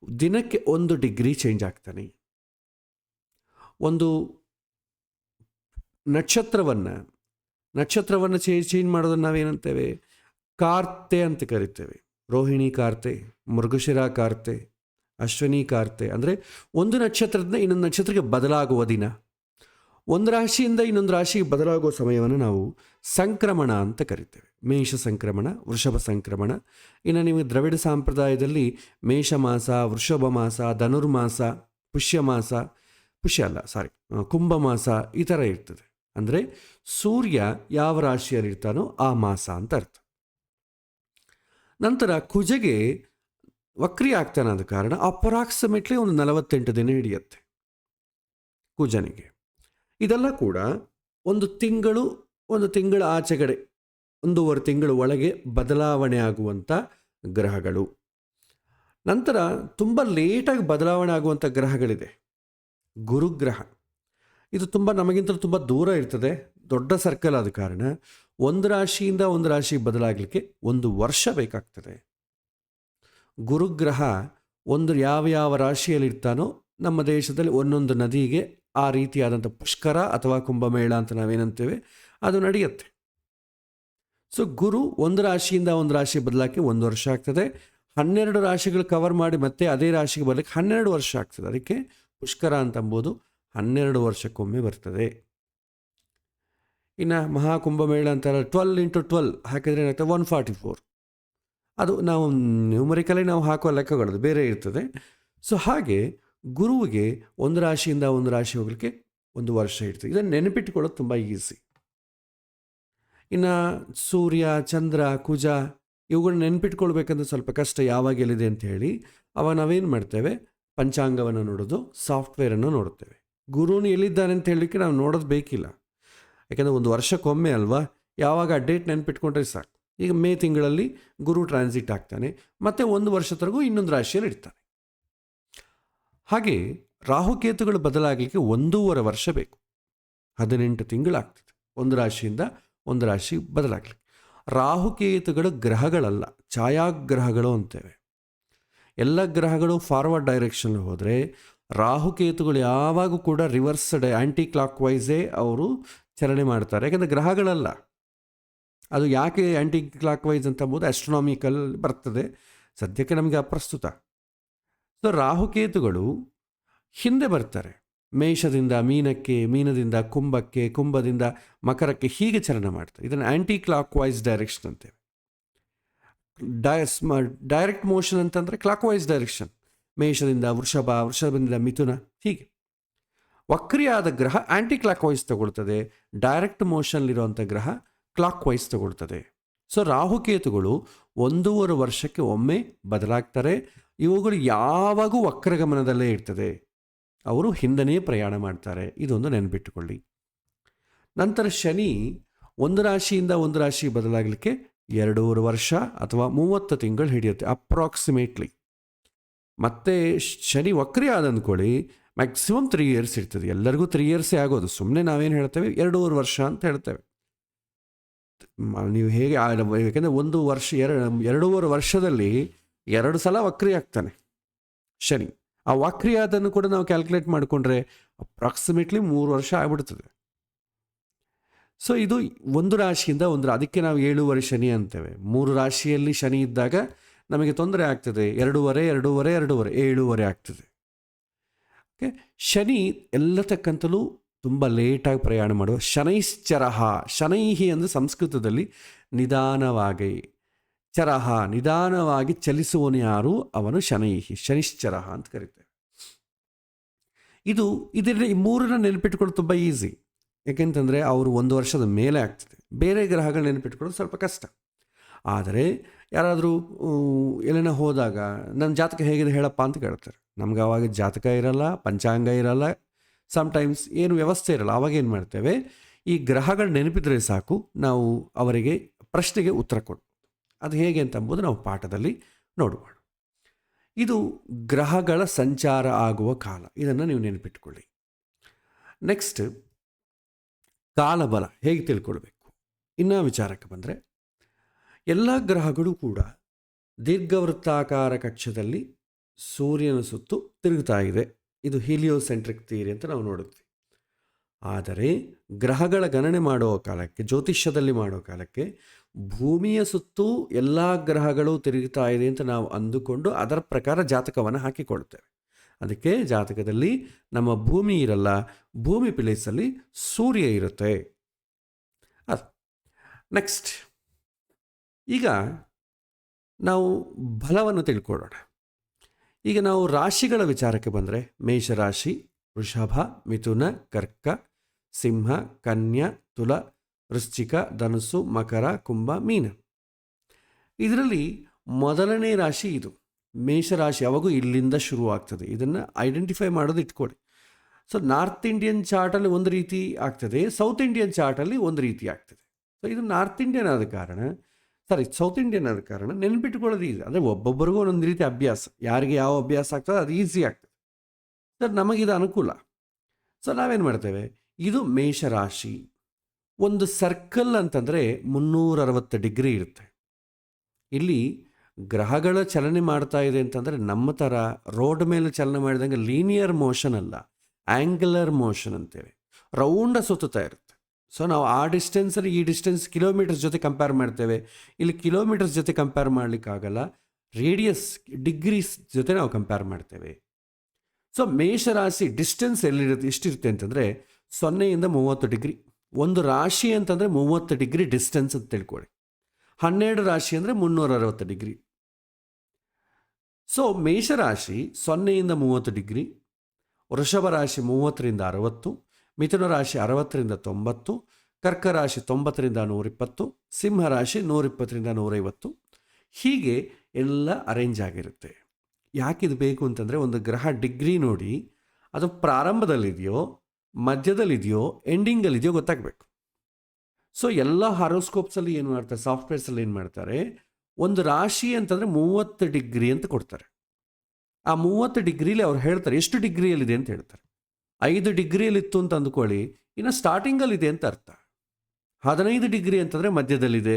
ದಿನಕ್ಕೆ 1 ಡಿಗ್ರಿ ಚೇಂಜ್ ಆಗ್ತಾನೆ. ಒಂದು ನಕ್ಷತ್ರವನ್ನು ಚೇಂಜ್ ಮಾಡೋದನ್ನು ನಾವೇನಂತೇವೆ, ಕಾರ್ತೆ ಅಂತ ಕರಿತೇವೆ. ರೋಹಿಣಿ ಕಾರ್ತೆ, ಮೃಗಶಿರ ಕಾರ್ತೆ, ಅಶ್ವಿನಿ ಕಾರ್ತೆ, ಅಂದರೆ ಒಂದು ನಕ್ಷತ್ರದಿಂದ ಇನ್ನೊಂದು ನಕ್ಷತ್ರಕ್ಕೆ ಬದಲಾಗುವ ದಿನ. ಒಂದು ರಾಶಿಯಿಂದ ಇನ್ನೊಂದು ರಾಶಿಗೆ ಬದಲಾಗುವ ಸಮಯವನ್ನು ನಾವು ಸಂಕ್ರಮಣ ಅಂತ ಕರಿತೇವೆ. ಮೇಷ ಸಂಕ್ರಮಣ, ವೃಷಭ ಸಂಕ್ರಮಣ. ಇನ್ನು ನೀವು ದ್ರವಿಡ ಸಂಪ್ರದಾಯದಲ್ಲಿ ಮೇಷ ಮಾಸ, ವೃಷಭ ಮಾಸ, ಧನುರ್ಮಾಸ, ಕುಂಭ ಮಾಸ ಈ ಥರ ಇರ್ತದೆ. ಅಂದರೆ ಸೂರ್ಯ ಯಾವ ರಾಶಿಯಲ್ಲಿರ್ತಾನೋ ಆ ಮಾಸ ಅಂತ ಅರ್ಥ. ನಂತರ ಕುಜಗೆ ವಕ್ರಿ ಆಗ್ತಾನಾದ ಕಾರಣ ಅಪ್ರಾಕ್ಸಿಮೇಟ್ಲಿ ಒಂದು 48 ದಿನ ಹಿಡಿಯುತ್ತೆ ಕುಜನಿಗೆ. ಇದೆಲ್ಲ ಕೂಡ ಒಂದು ತಿಂಗಳ ಆಚೆಗಡೆ, 1.5 ತಿಂಗಳ ಒಳಗೆ ಬದಲಾವಣೆ ಆಗುವಂಥ ಗ್ರಹಗಳು. ನಂತರ ತುಂಬ ಲೇಟಾಗಿ ಬದಲಾವಣೆ ಆಗುವಂಥ ಗ್ರಹಗಳಿದೆ. ಗುರುಗ್ರಹ, ಇದು ನಮಗಿಂತ ತುಂಬ ದೂರ ಇರ್ತದೆ, ದೊಡ್ಡ ಸರ್ಕಲ್ ಆದ ಕಾರಣ ಒಂದು ರಾಶಿಯಿಂದ ಒಂದು ರಾಶಿಗೆ ಬದಲಾಗಲಿಕ್ಕೆ 1 ವರ್ಷ ಬೇಕಾಗ್ತದೆ. ಗುರುಗ್ರಹ ಯಾವ ರಾಶಿಯಲ್ಲಿರ್ತಾನೋ, ನಮ್ಮ ದೇಶದಲ್ಲಿ ಒಂದೊಂದು ನದಿಗೆ ಆ ರೀತಿಯಾದಂಥ ಪುಷ್ಕರ ಅಥವಾ ಕುಂಭಮೇಳ ಅಂತ ನಾವೇನಂತೇವೆ ಅದು ನಡೆಯುತ್ತೆ. ಸೊ ಗುರು ಒಂದು ರಾಶಿಯಿಂದ ಒಂದು ರಾಶಿ ಬದಲಾಕೆ 1 ವರ್ಷ ಆಗ್ತದೆ. 12 ರಾಶಿಗಳು ಕವರ್ ಮಾಡಿ ಮತ್ತೆ ಅದೇ ರಾಶಿಗೆ ಬರಲಿಕ್ಕೆ 12 ವರ್ಷ ಆಗ್ತದೆ. ಅದಕ್ಕೆ ಪುಷ್ಕರ ಅಂತಂಬೋದು 12 ವರ್ಷಕ್ಕೊಮ್ಮೆ ಬರ್ತದೆ. ಇನ್ನು ಮಹಾಕುಂಭಮೇಳ ಅಂತಾರೆ 12x12 ಹಾಕಿದರೆ ಏನಾಗ್ತದೆ 144. ಅದು ನಾವು ನ್ಯೂಮರಿಕಲಿ ನಾವು ಹಾಕುವ ಲೆಕ್ಕಗಳದು ಬೇರೆ ಇರ್ತದೆ. ಸೊ ಹಾಗೆ ಗುರುವಿಗೆ ಒಂದು ರಾಶಿಯಿಂದ ಒಂದು ರಾಶಿ ಹೋಗಲಿಕ್ಕೆ 1 ವರ್ಷ ಇರ್ತದೆ. ಇದನ್ನು ನೆನಪಿಟ್ಟುಕೊಳ್ಳೋದು ತುಂಬ ಈಸಿ. ಇನ್ನು ಸೂರ್ಯ, ಚಂದ್ರ, ಕುಜ ಇವುಗಳನ್ನ ನೆನ್ಪಿಟ್ಕೊಳ್ಬೇಕಂದ್ರೆ ಸ್ವಲ್ಪ ಕಷ್ಟ, ಯಾವಾಗ ಎಲ್ಲಿದೆ ಅಂತ ಹೇಳಿ. ಅವಾಗ ನಾವೇನು ಮಾಡ್ತೇವೆ, ಪಂಚಾಂಗವನ್ನು ನೋಡೋದು, ಸಾಫ್ಟ್ವೇರನ್ನು ನೋಡ್ತೇವೆ. ಗುರುನು ಎಲ್ಲಿದ್ದಾನೆ ಅಂತ ಹೇಳಲಿಕ್ಕೆ ನಾವು ನೋಡೋದು ಬೇಕಿಲ್ಲ, ಯಾಕೆಂದರೆ ಒಂದು ವರ್ಷಕ್ಕೊಮ್ಮೆ ಅಲ್ವಾ, ಯಾವಾಗ ಆ ಡೇಟ್ ನೆನ್ಪಿಟ್ಕೊಂಡ್ರೆ ಸಾಕು. ಈಗ ಮೇ ತಿಂಗಳಲ್ಲಿ ಗುರು ಟ್ರಾನ್ಸಿಟ್ ಆಗ್ತಾನೆ, ಮತ್ತು 1 ವರ್ಷದವರೆಗೂ ಇನ್ನೊಂದು ರಾಶಿಯಲ್ಲಿ ಇರ್ತಾನೆ. ಹಾಗೆ ರಾಹುಕೇತುಗಳು ಬದಲಾಗಲಿಕ್ಕೆ 1.5 ವರ್ಷ ಬೇಕು, 18 ತಿಂಗಳಾಗ್ತದೆ ಒಂದು ರಾಶಿಯಿಂದ ಒಂದು ರಾಶಿ ಬದಲಾಗಲಿಕ್ಕೆ. ರಾಹುಕೇತುಗಳು ಗ್ರಹಗಳಲ್ಲ, ಛಾಯಾಗ್ರಹಗಳು ಅಂತೇವೆ. ಎಲ್ಲ ಗ್ರಹಗಳು ಫಾರ್ವರ್ಡ್ ಡೈರೆಕ್ಷನ್ ಹೋದರೆ, ರಾಹುಕೇತುಗಳು ಯಾವಾಗೂ ಕೂಡ ರಿವರ್ಸ್ ಆ್ಯಂಟಿ ಕ್ಲಾಕ್ ವೈಸೇ ಅವರು ಚಲನೆ ಮಾಡ್ತಾರೆ, ಯಾಕೆಂದರೆ ಗ್ರಹಗಳಲ್ಲ. ಅದು ಯಾಕೆ ಆ್ಯಂಟಿ ಕ್ಲಾಕ್ ವೈಸ್ ಅಂತ ಅಂಬೋದು ಆಸ್ಟ್ರೋನಾಮಿಕಲ್ ಬರ್ತದೆ, ಸದ್ಯಕ್ಕೆ ನಮಗೆ ಅಪ್ರಸ್ತುತ. ಸೊ ರಾಹುಕೇತುಗಳು ಹಿಂದೆ ಬರ್ತಾರೆ, ಮೇಷದಿಂದ ಮೀನಕ್ಕೆ, ಮೀನದಿಂದ ಕುಂಭಕ್ಕೆ, ಕುಂಭದಿಂದ ಮಕರಕ್ಕೆ, ಹೀಗೆ ಚಲನೆ ಮಾಡ್ತಾರೆ. ಇದನ್ನು ಆ್ಯಂಟಿ ಕ್ಲಾಕ್ ವೈಸ್ ಡೈರೆಕ್ಷನ್ ಅಂತೇವೆ. ಡೈರೆಕ್ಟ್ ಮೋಷನ್ ಅಂತಂದರೆ ಕ್ಲಾಕ್ ವೈಸ್ ಡೈರೆಕ್ಷನ್, ಮೇಷದಿಂದ ವೃಷಭ, ವೃಷಭದಿಂದ ಮಿಥುನ, ಹೀಗೆ. ವಕ್ರಿಯಾದ ಗ್ರಹ ಆ್ಯಂಟಿ ಕ್ಲಾಕ್ ವೈಸ್ ತಗೊಳ್ತದೆ, ಡೈರೆಕ್ಟ್ ಮೋಷನ್ಲಿರುವಂಥ ಗ್ರಹ ಕ್ಲಾಕ್ ವೈಸ್ ತಗೊಳ್ತದೆ. ಸೊ ರಾಹುಕೇತುಗಳು 1.5 ವರ್ಷಕ್ಕೆ ಒಮ್ಮೆ ಬದಲಾಗ್ತಾರೆ. ಇವುಗಳು ಯಾವಾಗೂ ವಕ್ರಗಮನದಲ್ಲೇ ಇರ್ತದೆ, ಅವರು ಹಿಂದನೇ ಪ್ರಯಾಣ ಮಾಡ್ತಾರೆ, ಇದೊಂದು ನೆನಪಿಟ್ಟುಕೊಳ್ಳಿ. ನಂತರ ಶನಿ ಒಂದು ರಾಶಿಯಿಂದ ಒಂದು ರಾಶಿ ಬದಲಾಗಲಿಕ್ಕೆ 2.5 ವರ್ಷ ಅಥವಾ 30 ತಿಂಗಳು ಹಿಡಿಯುತ್ತೆ ಅಪ್ರಾಕ್ಸಿಮೇಟ್ಲಿ. ಮತ್ತು ಶನಿ ವಕ್ರಿ ಆದ ಅಂದ್ಕೊಳ್ಳಿ, ಮ್ಯಾಕ್ಸಿಮಮ್ 3 ಇಯರ್ಸ್ ಇರ್ತದೆ. ಎಲ್ಲರಿಗೂ 3 ಇಯರ್ಸೇ ಆಗೋದು, ಸುಮ್ಮನೆ ನಾವೇನು ಹೇಳ್ತೇವೆ 2.5 ವರ್ಷ ಅಂತ ಹೇಳ್ತೇವೆ. ನೀವು ಹೇಗೆ, ಯಾಕೆಂದರೆ 1 ವರ್ಷ 2.5 ವರ್ಷದಲ್ಲಿ 2 ಸಲ ವಕ್ರಿ ಆಗ್ತಾನೆ ಶನಿ. ಆ ವಕ್ರಿ ಆದನ್ನು ಕೂಡ ನಾವು ಕ್ಯಾಲ್ಕುಲೇಟ್ ಮಾಡಿಕೊಂಡ್ರೆ ಅಪ್ರಾಕ್ಸಿಮೇಟ್ಲಿ 3 ವರ್ಷ ಆಗ್ಬಿಡ್ತದೆ. ಸೊ ಇದು ಒಂದು ರಾಶಿಯಿಂದ ಅದಕ್ಕೆ ನಾವು 7 ಶನಿ ಅಂತೇವೆ. 3 ರಾಶಿಯಲ್ಲಿ ಶನಿ ಇದ್ದಾಗ ನಮಗೆ ತೊಂದರೆ ಆಗ್ತದೆ, 7.5 ಆಗ್ತದೆ. ಓಕೆ, ಶನಿ ಎಲ್ಲತಕ್ಕಂತಲೂ ತುಂಬ ಲೇಟಾಗಿ ಪ್ರಯಾಣ ಮಾಡುವ. ಶನೈಶ್ಚರಹ, ಶನೈಹಿ ಅಂದರೆ ಸಂಸ್ಕೃತದಲ್ಲಿ ನಿಧಾನವಾಗಿ, ಚರಹ ನಿಧಾನವಾಗಿ ಚಲಿಸುವನು ಯಾರು, ಅವನು ಶನೈಹಿ, ಶನಿಶ್ಚರಹ ಅಂತ ಕರೀತೇವೆ. ಇದರಲ್ಲಿ ಈ 3 ನೆನಪಿಟ್ಕೊಳ್ಳೋದು ತುಂಬ ಈಸಿ, ಯಾಕೆಂತಂದರೆ ಅವರು 1 ವರ್ಷದ ಮೇಲೆ ಆಗ್ತದೆ. ಬೇರೆ ಗ್ರಹಗಳು ನೆನಪಿಟ್ಕೊಳ್ಳೋದು ಸ್ವಲ್ಪ ಕಷ್ಟ. ಆದರೆ ಯಾರಾದರೂ ಎಲ್ಲೇನ ಹೋದಾಗ ನನ್ನ ಜಾತಕ ಹೇಗಿದೆ ಹೇಳಪ್ಪ ಅಂತ ಕೇಳ್ತಾರೆ. ನಮ್ಗೆ ಆವಾಗ ಜಾತಕ ಇರಲ್ಲ, ಪಂಚಾಂಗ ಇರಲ್ಲ, ಸಮ್ಟೈಮ್ಸ್ ಏನು ವ್ಯವಸ್ಥೆ ಇರಲ್ಲ. ಆವಾಗ ಏನು ಮಾಡ್ತೇವೆ, ಈ ಗ್ರಹಗಳು ನೆನಪಿದ್ರೆ ಸಾಕು, ನಾವು ಅವರಿಗೆ ಪ್ರಶ್ನೆಗೆ ಉತ್ತರ ಕೊಡ್ಬೋದು. ಅದು ಹೇಗೆ ಅಂತ ಅಂಬೋದು ನಾವು ಪಾಠದಲ್ಲಿ ನೋಡೋಣ. ಇದು ಗ್ರಹಗಳ ಸಂಚಾರ ಆಗುವ ಕಾಲ, ಇದನ್ನು ನೀವು ನೆನಪಿಟ್ಕೊಳ್ಳಿ. ನೆಕ್ಸ್ಟ್, ಕಾಲಬಲ ಹೇಗೆ ತಿಳ್ಕೊಳ್ಬೇಕು. ಇನ್ನೂ ವಿಚಾರಕ್ಕೆ ಬಂದರೆ, ಎಲ್ಲ ಗ್ರಹಗಳು ಕೂಡ ದೀರ್ಘವೃತ್ತಾಕಾರ ಕಕ್ಷದಲ್ಲಿ ಸೂರ್ಯನ ಸುತ್ತು ತಿರುಗುತ್ತಾ ಇದೆ. ಇದು ಹೀಲಿಯೋಸೆಂಟ್ರಿಕ್ ಥಿಯರಿ ಅಂತ ನಾವು ನೋಡುತ್ತೀವಿ. ಆದರೆ ಗ್ರಹಗಳ ಗಣನೆ ಮಾಡುವ ಕಾಲಕ್ಕೆ, ಜ್ಯೋತಿಷ್ಯದಲ್ಲಿ ಮಾಡುವ ಕಾಲಕ್ಕೆ, ಭೂಮಿಯ ಸುತ್ತೂ ಎಲ್ಲ ಗ್ರಹಗಳು ತಿರುಗುತ್ತಾ ಇದೆ ಅಂತ ನಾವು ಅಂದುಕೊಂಡು ಅದರ ಪ್ರಕಾರ ಜಾತಕವನ್ನು ಹಾಕಿಕೊಳ್ತೇವೆ. ಅದಕ್ಕೆ ಜಾತಕದಲ್ಲಿ ನಮ್ಮ ಭೂಮಿ ಇರಲ್ಲ, ಭೂಮಿ ಪ್ಲೇಸಲ್ಲಿ ಸೂರ್ಯ ಇರುತ್ತೆ. ಅದು ನೆಕ್ಸ್ಟ್. ಈಗ ನಾವು ಬಲವನ್ನು ತಿಳ್ಕೊಳ್ಳೋಣ. ಈಗ ನಾವು ರಾಶಿಗಳ ವಿಚಾರಕ್ಕೆ ಬಂದರೆ, ಮೇಷರಾಶಿ, ವೃಷಭ, ಮಿಥುನ, ಕರ್ಕ, ಸಿಂಹ, ಕನ್ಯಾ, ತುಲ, ವೃಶ್ಚಿಕ, ಧನುಸ್ಸು, ಮಕರ, ಕುಂಭ, ಮೀನ. ಇದರಲ್ಲಿ ಮೊದಲನೇ ರಾಶಿ ಇದು ಮೇಷರಾಶಿ. ಯಾವಾಗೂ ಇಲ್ಲಿಂದ ಶುರುವಾಗ್ತದೆ. ಇದನ್ನು ಐಡೆಂಟಿಫೈ ಮಾಡೋದು ಇಟ್ಕೊಳ್ಳಿ. ಸೊ ನಾರ್ತ್ ಇಂಡಿಯನ್ ಚಾರ್ಟಲ್ಲಿ ಒಂದು ರೀತಿ ಆಗ್ತದೆ, ಸೌತ್ ಇಂಡಿಯನ್ ಚಾರ್ಟಲ್ಲಿ ಒಂದು ರೀತಿ ಆಗ್ತದೆ. ಸೊ ಇದು ನಾರ್ತ್ ಇಂಡಿಯನ್ ಆದ ಕಾರಣ, ಸೌತ್ ಇಂಡಿಯನ್ ಆದ ಕಾರಣ ನೆನ್ಪಿಟ್ಕೊಳ್ಳೋದು ಈಸಿ. ಅಂದರೆ ಒಬ್ಬೊಬ್ಬರಿಗೂ ಒಂದೊಂದು ರೀತಿ ಅಭ್ಯಾಸ, ಯಾರಿಗೆ ಯಾವ ಅಭ್ಯಾಸ ಆಗ್ತದೆ ಅದು ಈಸಿ ಆಗ್ತದೆ. ಸರ್ ನಮಗಿದು ಅನುಕೂಲ. ಸೊ ನಾವೇನು ಮಾಡ್ತೇವೆ, ಇದು ಮೇಷರಾಶಿ. ಒಂದು ಸರ್ಕಲ್ ಅಂತಂದರೆ 360 ಡಿಗ್ರಿ ಇರುತ್ತೆ. ಇಲ್ಲಿ ಗ್ರಹಗಳ ಚಲನೆ ಮಾಡ್ತಾ ಇದೆ ಅಂತಂದರೆ ನಮ್ಮ ಥರ ರೋಡ್ ಮೇಲೆ ಚಲನೆ ಮಾಡಿದಂಗೆ ಲೀನಿಯರ್ ಮೋಷನ್ ಅಲ್ಲ, ಆ್ಯಂಗ್ಯುಲರ್ ಮೋಷನ್ ಅಂತೇವೆ. ರೌಂಡ ಸುತ್ತುತ್ತಾ ಇರುತ್ತೆ. ಸೊ ನಾವು ಆ ಡಿಸ್ಟೆನ್ಸಲ್ಲಿ ಈ ಡಿಸ್ಟೆನ್ಸ್ ಕಿಲೋಮೀಟರ್ಸ್ ಜೊತೆ ಕಂಪೇರ್ ಮಾಡ್ತೇವೆ. ಇಲ್ಲಿ ಕಿಲೋಮೀಟರ್ಸ್ ಜೊತೆ ಕಂಪೇರ್ ಮಾಡಲಿಕ್ಕಾಗಲ್ಲ, ರೇಡಿಯಸ್ ಡಿಗ್ರೀಸ್ ಜೊತೆ ನಾವು ಕಂಪೇರ್ ಮಾಡ್ತೇವೆ. ಸೊ ಮೇಷರಾಶಿ ಡಿಸ್ಟೆನ್ಸ್ ಎಲ್ಲಿರುತ್ತೆ, ಎಷ್ಟಿರುತ್ತೆ ಅಂತಂದರೆ 0 to 30 ಡಿಗ್ರಿ. ಒಂದು ರಾಶಿ ಅಂತಂದರೆ 30 ಡಿಗ್ರಿ ಡಿಸ್ಟೆನ್ಸ್ ಅಂತ ತಿಳ್ಕೊಳ್ಳಿ. 12 ರಾಶಿ ಅಂದರೆ 360 ಡಿಗ್ರಿ. ಸೊ ಮೇಷರಾಶಿ 0 to 30 ಡಿಗ್ರಿ, ವೃಷಭ ರಾಶಿ 30 to 60, ಮಿಥುನ ರಾಶಿ 60 to 90, ಕರ್ಕ ರಾಶಿ 90 to 120, ಸಿಂಹ ರಾಶಿ 120 to 150. ಹೀಗೆ ಎಲ್ಲ ಅರೇಂಜ್ ಆಗಿರುತ್ತೆ. ಯಾಕಿದು ಬೇಕು ಅಂತಂದರೆ, ಒಂದು ಗ್ರಹ ಡಿಗ್ರಿ ನೋಡಿ ಅದು ಪ್ರಾರಂಭದಲ್ಲಿದೆಯೋ, ಮಧ್ಯದಲ್ಲಿದೆಯೋ, ಎಂಡಿಂಗಲ್ಲಿದೆಯೋ ಗೊತ್ತಾಗಬೇಕು. ಸೊ ಎಲ್ಲ ಹಾರೋಸ್ಕೋಪ್ಸಲ್ಲಿ ಏನು ಮಾಡ್ತಾರೆ, ಸಾಫ್ಟ್ವೇರ್ಸಲ್ಲಿ ಏನು ಮಾಡ್ತಾರೆ, ಒಂದು ರಾಶಿ ಅಂತಂದರೆ 30 ಡಿಗ್ರಿ ಅಂತ ಕೊಡ್ತಾರೆ. ಆ 30 ಡಿಗ್ರಿಲಿ ಅವ್ರು ಹೇಳ್ತಾರೆ ಎಷ್ಟು ಡಿಗ್ರಿಯಲ್ಲಿದೆ ಅಂತ ಹೇಳ್ತಾರೆ. 5 ಡಿಗ್ರಿಯಲ್ಲಿತ್ತು ಅಂತ ಅಂದ್ಕೊಳ್ಳಿ, ಇನ್ನು ಸ್ಟಾರ್ಟಿಂಗಲ್ಲಿದೆ ಅಂತ ಅರ್ಥ. 15 ಡಿಗ್ರಿ ಅಂತಂದರೆ ಮಧ್ಯದಲ್ಲಿದೆ,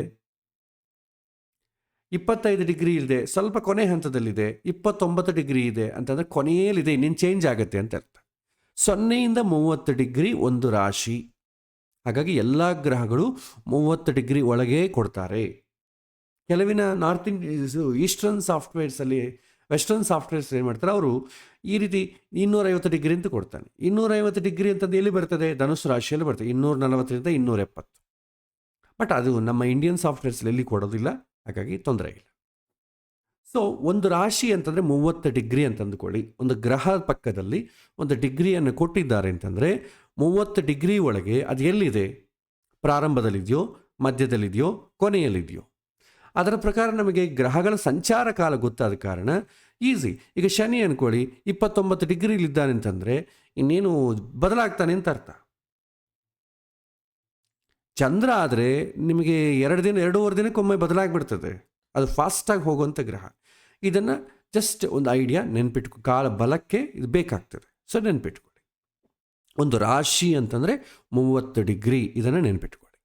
25 ಡಿಗ್ರಿ ಇದೆ ಸ್ವಲ್ಪ ಕೊನೆ ಹಂತದಲ್ಲಿದೆ, 29 ಡಿಗ್ರಿ ಇದೆ ಅಂತಂದರೆ ಕೊನೆಯಲ್ಲಿದೆ, ಇನ್ನೇನು ಚೇಂಜ್ ಆಗುತ್ತೆ ಅಂತ ಅರ್ಥ. 0ಯಿಂದ 30 ಡಿಗ್ರಿ ಒಂದು ರಾಶಿ. ಹಾಗಾಗಿ ಎಲ್ಲ ಗ್ರಹಗಳು 30 ಡಿಗ್ರಿ ಒಳಗೆ ಕೊಡ್ತಾರೆ. ಕೆಲವಿನ ಈಸ್ಟರ್ನ್ ಸಾಫ್ಟ್ವೇರ್ಸಲ್ಲಿ, ವೆಸ್ಟರ್ನ್ ಸಾಫ್ಟ್ವೇರ್ಸ್ ಏನು ಮಾಡ್ತಾರೆ, ಅವರು ಈ ರೀತಿ 250 ಡಿಗ್ರಿ ಅಂತ ಕೊಡ್ತಾನೆ. 250 ಡಿಗ್ರಿ ಅಂತಂದು ಎಲ್ಲಿ ಬರ್ತದೆ, ಧನುಸ್ಸು ರಾಶಿಯಲ್ಲಿ ಬರ್ತದೆ, 240ರಿಂದ 270. ಬಟ್ ಅದು ನಮ್ಮ ಇಂಡಿಯನ್ ಸಾಫ್ಟ್ವೇರ್ಸಲ್ಲಿ ಎಲ್ಲಿ ಕೊಡೋದಿಲ್ಲ, ಹಾಗಾಗಿ ತೊಂದರೆ ಇಲ್ಲ. ಸೊ ಒಂದು ರಾಶಿ ಅಂತಂದರೆ 30 ಡಿಗ್ರಿ ಅಂತ ಅಂದ್ಕೊಳ್ಳಿ. ಒಂದು ಗ್ರಹ ಪಕ್ಕದಲ್ಲಿ ಒಂದು ಡಿಗ್ರಿಯನ್ನು ಕೊಟ್ಟಿದ್ದಾರೆ ಅಂತಂದರೆ 30 ಡಿಗ್ರಿ ಒಳಗೆ ಅದು ಎಲ್ಲಿದೆ, ಪ್ರಾರಂಭದಲ್ಲಿದೆಯೋ, ಮಧ್ಯದಲ್ಲಿದೆಯೋ, ಕೊನೆಯಲ್ಲಿದೆಯೋ. ಅದರ ಪ್ರಕಾರ ನಮಗೆ ಗ್ರಹಗಳ ಸಂಚಾರ ಕಾಲ ಗೊತ್ತಾದ ಕಾರಣ ಈಸಿ. ಈಗ ಶನಿ ಅಂದ್ಕೊಳ್ಳಿ 29 ಡಿಗ್ರಿಲಿದ್ದಾನೆ ಅಂತಂದರೆ ಇನ್ನೇನು ಬದಲಾಗ್ತಾನೆ ಅಂತ ಅರ್ಥ. ಚಂದ್ರ ಆದರೆ ನಿಮಗೆ 2-2.5 ದಿನಕ್ಕೊಮ್ಮೆ ಬದಲಾಗಿಬಿಡ್ತದೆ. ಅದು ಫಾಸ್ಟಾಗಿ ಹೋಗುವಂಥ ಗ್ರಹ. ಇದನ್ನು ಜಸ್ಟ್ ಒಂದು ಐಡಿಯಾ ಕಾಲ ಬಲಕ್ಕೆ ಇದು ಬೇಕಾಗ್ತದೆ. ಸೊ ನೆನ್ಪಿಟ್ಕೊಳ್ಳಿ, ಒಂದು ರಾಶಿ ಅಂತಂದರೆ 30 ಡಿಗ್ರಿ, ಇದನ್ನು ನೆನ್ಪಿಟ್ಕೊಳ್ಳಿ.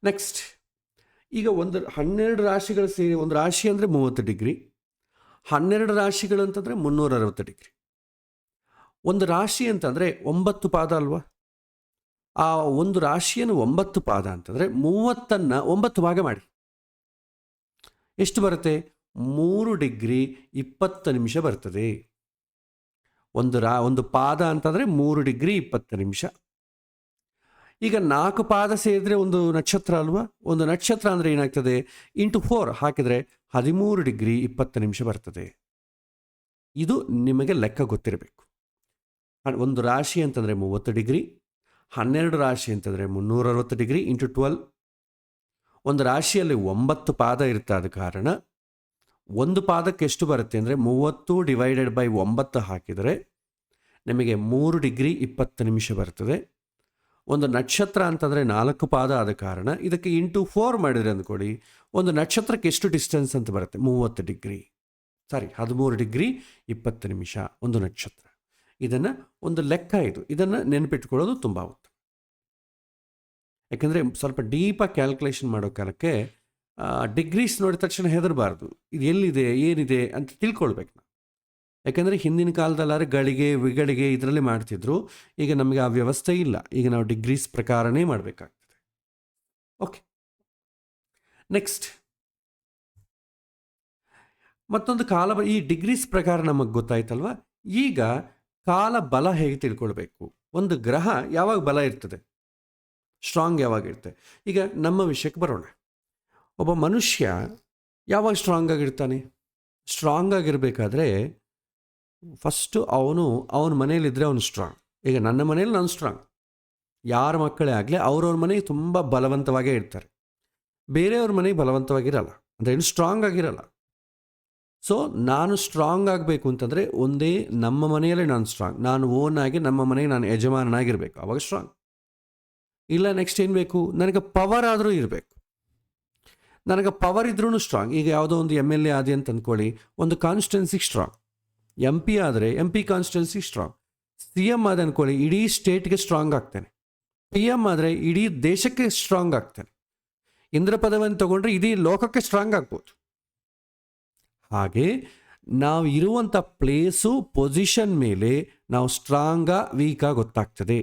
ನೆಕ್ಸ್ಟ್, ಈಗ 12 ರಾಶಿಗಳು ಸೇರಿ ಒಂದು ರಾಶಿ ಅಂದರೆ 30 ಡಿಗ್ರಿ, 12 ರಾಶಿಗಳು ಅಂತಂದರೆ 360 ಡಿಗ್ರಿ. ಒಂದು ರಾಶಿ ಅಂತಂದರೆ 9 ಪಾದ ಅಲ್ವಾ? ಆ ಒಂದು ರಾಶಿಯನ್ನು 9 ಪಾದ ಅಂತಂದರೆ 30ನ್ನು 9 ಭಾಗ ಮಾಡಿ ಎಷ್ಟು ಬರುತ್ತೆ? 3 ಡಿಗ್ರಿ 20 ನಿಮಿಷ ಬರ್ತದೆ. ಒಂದು ಪಾದ ಅಂತಂದರೆ 3 ಡಿಗ್ರಿ 20 ನಿಮಿಷ. ಈಗ 4 ಪಾದ ಸೇರಿದ್ರೆ ಒಂದು ನಕ್ಷತ್ರ ಅಲ್ವಾ? ಒಂದು ನಕ್ಷತ್ರ ಅಂದರೆ ಏನಾಗ್ತದೆ, ಇಂಟು 4 ಹಾಕಿದರೆ 13 ಡಿಗ್ರಿ 20 ನಿಮಿಷ ಬರ್ತದೆ. ಇದು ನಿಮಗೆ ಲೆಕ್ಕ ಗೊತ್ತಿರಬೇಕು. ಒಂದು ರಾಶಿ ಅಂತಂದರೆ 30 ಡಿಗ್ರಿ, 12 ರಾಶಿ ಅಂತಂದರೆ 360 ಡಿಗ್ರಿ ಇಂಟು 12. ಒಂದು ರಾಶಿಯಲ್ಲಿ 9 ಪಾದ ಇರ್ತಾದ ಕಾರಣ ಒಂದು ಪಾದಕ್ಕೆ ಎಷ್ಟು ಬರುತ್ತೆ ಅಂದರೆ 30 ಡಿವೈಡೆಡ್ ಬೈ 9 ಹಾಕಿದರೆ ನಿಮಗೆ 3 ಡಿಗ್ರಿ 20 ನಿಮಿಷ ಬರ್ತದೆ. ಒಂದು ನಕ್ಷತ್ರ ಅಂತಂದರೆ 4 ಪಾದ ಆದ ಕಾರಣ ಇದಕ್ಕೆ ಇಂಟು 4 ಮಾಡಿದರೆ ಅಂದ್ಕೊಳ್ಳಿ, ಒಂದು ನಕ್ಷತ್ರಕ್ಕೆ ಎಷ್ಟು ಡಿಸ್ಟೆನ್ಸ್ ಅಂತ ಬರುತ್ತೆ, 30 ಡಿಗ್ರಿ, 13 ಡಿಗ್ರಿ 20 ನಿಮಿಷ ಒಂದು ನಕ್ಷತ್ರ. ಇದನ್ನು ಒಂದು ಲೆಕ್ಕ ಇದು, ಇದನ್ನು ನೆನಪಿಟ್ಕೊಳ್ಳೋದು ತುಂಬ ಉತ್ತಮ. ಯಾಕೆಂದರೆ ಸ್ವಲ್ಪ ಡೀಪಾಗಿ ಕ್ಯಾಲ್ಕುಲೇಷನ್ ಮಾಡೋ ಕಾಲಕ್ಕೆ ಡಿಗ್ರೀಸ್ ನೋಡಿದ ತಕ್ಷಣ ಹೆದರಬಾರ್ದು, ಇದು ಎಲ್ಲಿದೆ ಏನಿದೆ ಅಂತ ತಿಳ್ಕೊಳ್ಬೇಕು ನಾವು. ಯಾಕೆಂದರೆ ಹಿಂದಿನ ಕಾಲದಲ್ಲಾದ್ರೆ ಗಳಿಗೆ ವಿಗಳಿಗೆ ಇದರಲ್ಲಿ ಮಾಡ್ತಿದ್ರು, ಈಗ ನಮಗೆ ಆ ವ್ಯವಸ್ಥೆ ಇಲ್ಲ. ಈಗ ನಾವು ಡಿಗ್ರೀಸ್ ಪ್ರಕಾರನೇ ಮಾಡಬೇಕಾಗ್ತದೆ. ಓಕೆ, ನೆಕ್ಸ್ಟ್ ಮತ್ತೊಂದು ಈ ಡಿಗ್ರೀಸ್ ಪ್ರಕಾರ ನಮಗೆ ಗೊತ್ತಾಯ್ತಲ್ವ. ಈಗ ಕಾಲ ಬಲ ಹೇಗೆ ತಿಳ್ಕೊಳ್ಬೇಕು? ಒಂದು ಗ್ರಹ ಯಾವಾಗ ಬಲ ಇರ್ತದೆ, ಸ್ಟ್ರಾಂಗ್ ಯಾವಾಗಿರುತ್ತೆ? ಈಗ ನಮ್ಮ ವಿಷಯಕ್ಕೆ ಬರೋಣ. ಒಬ್ಬ ಮನುಷ್ಯ ಯಾವಾಗ ಸ್ಟ್ರಾಂಗ್ ಆಗಿರ್ತಾನೆ? ಸ್ಟ್ರಾಂಗ್ ಆಗಿರಬೇಕಾದ್ರೆ ಫಸ್ಟು ಅವನ ಮನೇಲಿದ್ದರೆ ಅವನು ಸ್ಟ್ರಾಂಗ್. ಈಗ ನನ್ನ ಮನೇಲಿ ನಾನು ಸ್ಟ್ರಾಂಗ್, ಯಾರ ಮಕ್ಕಳೇ ಆಗಲಿ ಅವ್ರವ್ರ ಮನೆಗೆ ತುಂಬ ಬಲವಂತವಾಗೇ ಇರ್ತಾರೆ, ಬೇರೆಯವ್ರ ಮನೆಗೆ ಬಲವಂತವಾಗಿರಲ್ಲ, ಅಂದರೆ ಏನು ಸ್ಟ್ರಾಂಗ್ ಆಗಿರಲ್ಲ. ಸೊ ನಾನು ಸ್ಟ್ರಾಂಗ್ ಆಗಬೇಕು ಅಂತಂದರೆ ಒಂದೇ ನಮ್ಮ ಮನೆಯಲ್ಲೇ ನಾನು ಸ್ಟ್ರಾಂಗ್, ನಾನು ಓನ್ ಆಗಿ ನಮ್ಮ ಮನೆಗೆ ನಾನು ಯಜಮಾನನಾಗಿರಬೇಕು, ಆವಾಗ ಸ್ಟ್ರಾಂಗ್. ಇಲ್ಲ ನೆಕ್ಸ್ಟ್ ಏನು ಬೇಕು, ನನಗೆ ಪವರ್ ಆದರೂ ಇರಬೇಕು. ನನಗೆ ಪವರ್ ಇದ್ರೂ ಸ್ಟ್ರಾಂಗ್. ಈಗ ಯಾವುದೋ ಒಂದು MLA ಆದಿ ಅಂತ ಅಂದ್ಕೊಳ್ಳಿ, ಒಂದು ಕಾನ್ಸ್ಟಿಟ್ಯೂನ್ಸಿಗೆ ಸ್ಟ್ರಾಂಗ್. MP ಆದರೆ MP ಕಾನ್ಸ್ಟಿಟ್ಯೂನ್ಸಿಗೆ ಸ್ಟ್ರಾಂಗ್. CM ಆದ ಅಂದ್ಕೊಳ್ಳಿ, ಇಡೀ ಸ್ಟೇಟ್ಗೆ ಸ್ಟ್ರಾಂಗ್ ಆಗ್ತಾನೆ. PM ಆದರೆ ಇಡೀ ದೇಶಕ್ಕೆ ಸ್ಟ್ರಾಂಗ್ ಆಗ್ತಾನೆ. ಇಂದ್ರ ಪದವಿಯನ್ನು ತಗೊಂಡ್ರೆ ಇಡೀ ಲೋಕಕ್ಕೆ ಸ್ಟ್ರಾಂಗ್ ಆಗ್ಬೋದು. ಹಾಗೆ ನಾವು ಇರುವಂಥ ಪ್ಲೇಸು ಪೊಸಿಷನ್ ಮೇಲೆ ನಾವು ಸ್ಟ್ರಾಂಗಾ ವೀಕಾ ಗೊತ್ತಾಗ್ತದೆ.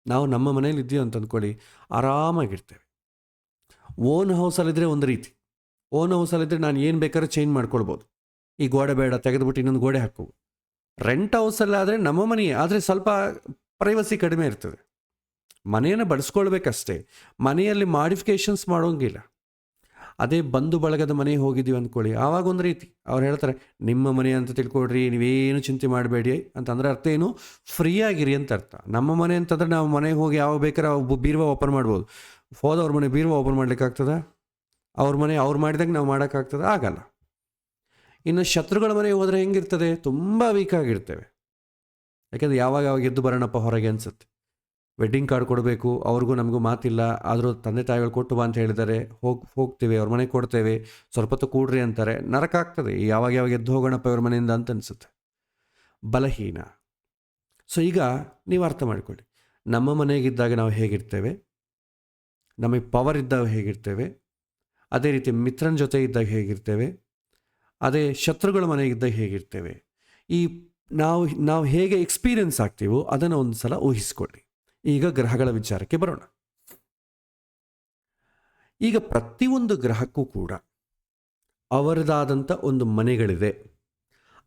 ನಾವು ನಮ್ಮ ಮನೇಲಿ ಇದ್ದೀವಿ ಅಂತ ಅಂದ್ಕೊಳ್ಳಿ, ಆರಾಮಾಗಿರ್ತೇವೆ. ಓನ್ ಹೌಸಲ್ಲಿದ್ದರೆ ಒಂದು ರೀತಿ, ಓನ್ ಹೌಸಲ್ಲಿದ್ದರೆ ನಾನು ಏನು ಬೇಕಾದ್ರೂ ಚೇಂಜ್ ಮಾಡ್ಕೊಳ್ಬೋದು. ಈ ಗೋಡೆ ಬೇಡ ತೆಗೆದುಬಿಟ್ಟು ಇನ್ನೊಂದು ಗೋಡೆ ಹಾಕೋದು. ರೆಂಟ್ ಹೌಸಲ್ಲಾದರೆ ನಮ್ಮ ಮನೆಯೇ, ಆದರೆ ಸ್ವಲ್ಪ ಪ್ರೈವಸಿ ಕಡಿಮೆ ಇರ್ತದೆ. ಮನೆಯನ್ನು ಬಳಸ್ಕೊಳ್ಬೇಕಷ್ಟೇ, ಮನೆಯಲ್ಲಿ ಮಾಡಿಫಿಕೇಷನ್ಸ್ ಮಾಡೋಂಗಿಲ್ಲ. ಅದೇ ಬಂಧು ಬಳಗದ ಮನೆಗೆ ಹೋಗಿದ್ದೀವಿ ಅಂದ್ಕೊಳ್ಳಿ, ಆವಾಗ ಒಂದು ರೀತಿ ಅವ್ರು ಹೇಳ್ತಾರೆ ನಿಮ್ಮ ಮನೆ ಅಂತ ತಿಳ್ಕೊಳ್ರಿ, ನೀವೇನು ಚಿಂತೆ ಮಾಡಬೇಡಿ ಅಂತಂದರೆ ಅರ್ಥ ಏನು, ಫ್ರೀ ಆಗಿರಿ ಅಂತ ಅರ್ಥ. ನಮ್ಮ ಮನೆ ಅಂತಂದರೆ ನಾವು ಮನೆಗೆ ಹೋಗಿ ಯಾವ ಬೇಕಾದ್ರೆ ಬೀರುವ ಓಪನ್ ಮಾಡ್ಬೋದು. ಹೋದವ್ರ ಮನೆ ಬೀರುವ ಓಪನ್ ಮಾಡ್ಲಿಕ್ಕೆ ಆಗ್ತದೆ? ಅವ್ರ ಮನೆ ಅವ್ರು ಮಾಡಿದಾಗ ನಾವು ಮಾಡೋಕ್ಕಾಗ್ತದೆ, ಆಗಲ್ಲ. ಇನ್ನು ಶತ್ರುಗಳ ಮನೆಗೆ ಹೋದರೆ ಹೆಂಗಿರ್ತದೆ, ತುಂಬ ವೀಕ್ ಆಗಿರ್ತೇವೆ. ಯಾಕೆಂದರೆ ಯಾವಾಗ ಎದ್ದು ಬರೋಣಪ್ಪ ಹೊರಗೆ ಅನಿಸುತ್ತೆ. ವೆಡ್ಡಿಂಗ್ ಕಾರ್ಡ್ ಕೊಡಬೇಕು, ಅವ್ರಿಗೂ ನಮಗೂ ಮಾತಿಲ್ಲ, ಆದರೂ ತಂದೆ ತಾಯಿಗಳು ಕೊಟ್ಟು ಬಾ ಅಂತ ಹೇಳಿದ್ದಾರೆ, ಹೋಗ್ತೀವಿ ಅವ್ರ ಮನೆಗೆ ಕೊಡ್ತೇವೆ, ಸ್ವಲ್ಪ ಹೊತ್ತು ಕೂಡ್ರಿ ಅಂತಾರೆ, ನರಕ ಆಗ್ತದೆ. ಯಾವಾಗ ಎದ್ದು ಹೋಗೋಣಪ್ಪ ಇವ್ರ ಮನೆಯಿಂದ ಅಂತ ಅನಿಸುತ್ತೆ. ಬಲಹೀನ. ಸೊ ಈಗ ನೀವು ಅರ್ಥ ಮಾಡಿಕೊಳ್ಳಿ, ನಮ್ಮ ಮನೆಗಿದ್ದಾಗ ನಾವು ಹೇಗಿರ್ತೇವೆ, ನಮಗೆ ಪವರ್ ಇದ್ದಾಗ ಹೇಗಿರ್ತೇವೆ, ಅದೇ ರೀತಿ ಮಿತ್ರನ ಜೊತೆ ಇದ್ದಾಗ ಹೇಗಿರ್ತೇವೆ, ಅದೇ ಶತ್ರುಗಳ ಮನೆಗಿದ್ದಾಗ ಹೇಗಿರ್ತೇವೆ. ಈ ನಾವು ಹೇಗೆ ಎಕ್ಸ್ಪೀರಿಯನ್ಸ್ ಆಗ್ತೀವೋ ಅದನ್ನು ಒಂದು ಸಲ ಊಹಿಸ್ಕೊಳ್ಳಿ. ಈಗ ಗ್ರಹಗಳ ವಿಚಾರಕ್ಕೆ ಬರೋಣ. ಈಗ ಪ್ರತಿಯೊಂದು ಗ್ರಹಕ್ಕೂ ಕೂಡ ಅವರದಾದಂಥ ಒಂದು ಮನೆಗಳಿದೆ.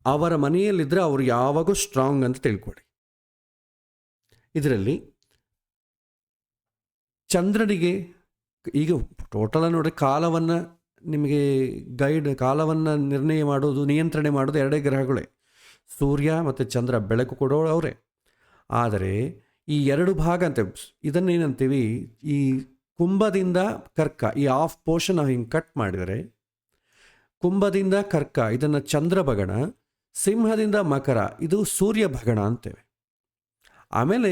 ಅವರ ಮನೆಯಲ್ಲಿದ್ದರೆ ಅವರು ಯಾವಾಗೂ ಸ್ಟ್ರಾಂಗ್ ಅಂತ ತಿಳ್ಕೊಳ್ಳಿ. ಇದರಲ್ಲಿ ಚಂದ್ರನಿಗೆ ಈಗ ಟೋಟಲ್ ನೋಡಿ, ಕಾಲವನ್ನು ನಿಮಗೆ ಕಾಲವನ್ನು ನಿರ್ಣಯ ಮಾಡೋದು, ನಿಯಂತ್ರಣೆ ಮಾಡೋದು ಎರಡೇ ಗ್ರಹಗಳೇ, ಸೂರ್ಯ ಮತ್ತು ಚಂದ್ರ. ಬೆಳಕು ಕೊಡೋರು ಅವರೇ. ಆದರೆ ಈ ಎರಡು ಭಾಗ ಅಂತ ಇದನ್ನೇನಂತೀವಿ, ಈ ಕುಂಭದಿಂದ ಕರ್ಕ, ಈ ಆಫ್ ಪೋರ್ಷನ್ ನಾವು ಹಿಂಗೆ ಕಟ್ ಮಾಡಿದರೆ, ಕುಂಭದಿಂದ ಕರ್ಕ ಇದನ್ನು ಚಂದ್ರ ಭಗಣ, ಸಿಂಹದಿಂದ ಮಕರ ಇದು ಸೂರ್ಯ ಭಗಣ ಅಂತೇವೆ. ಆಮೇಲೆ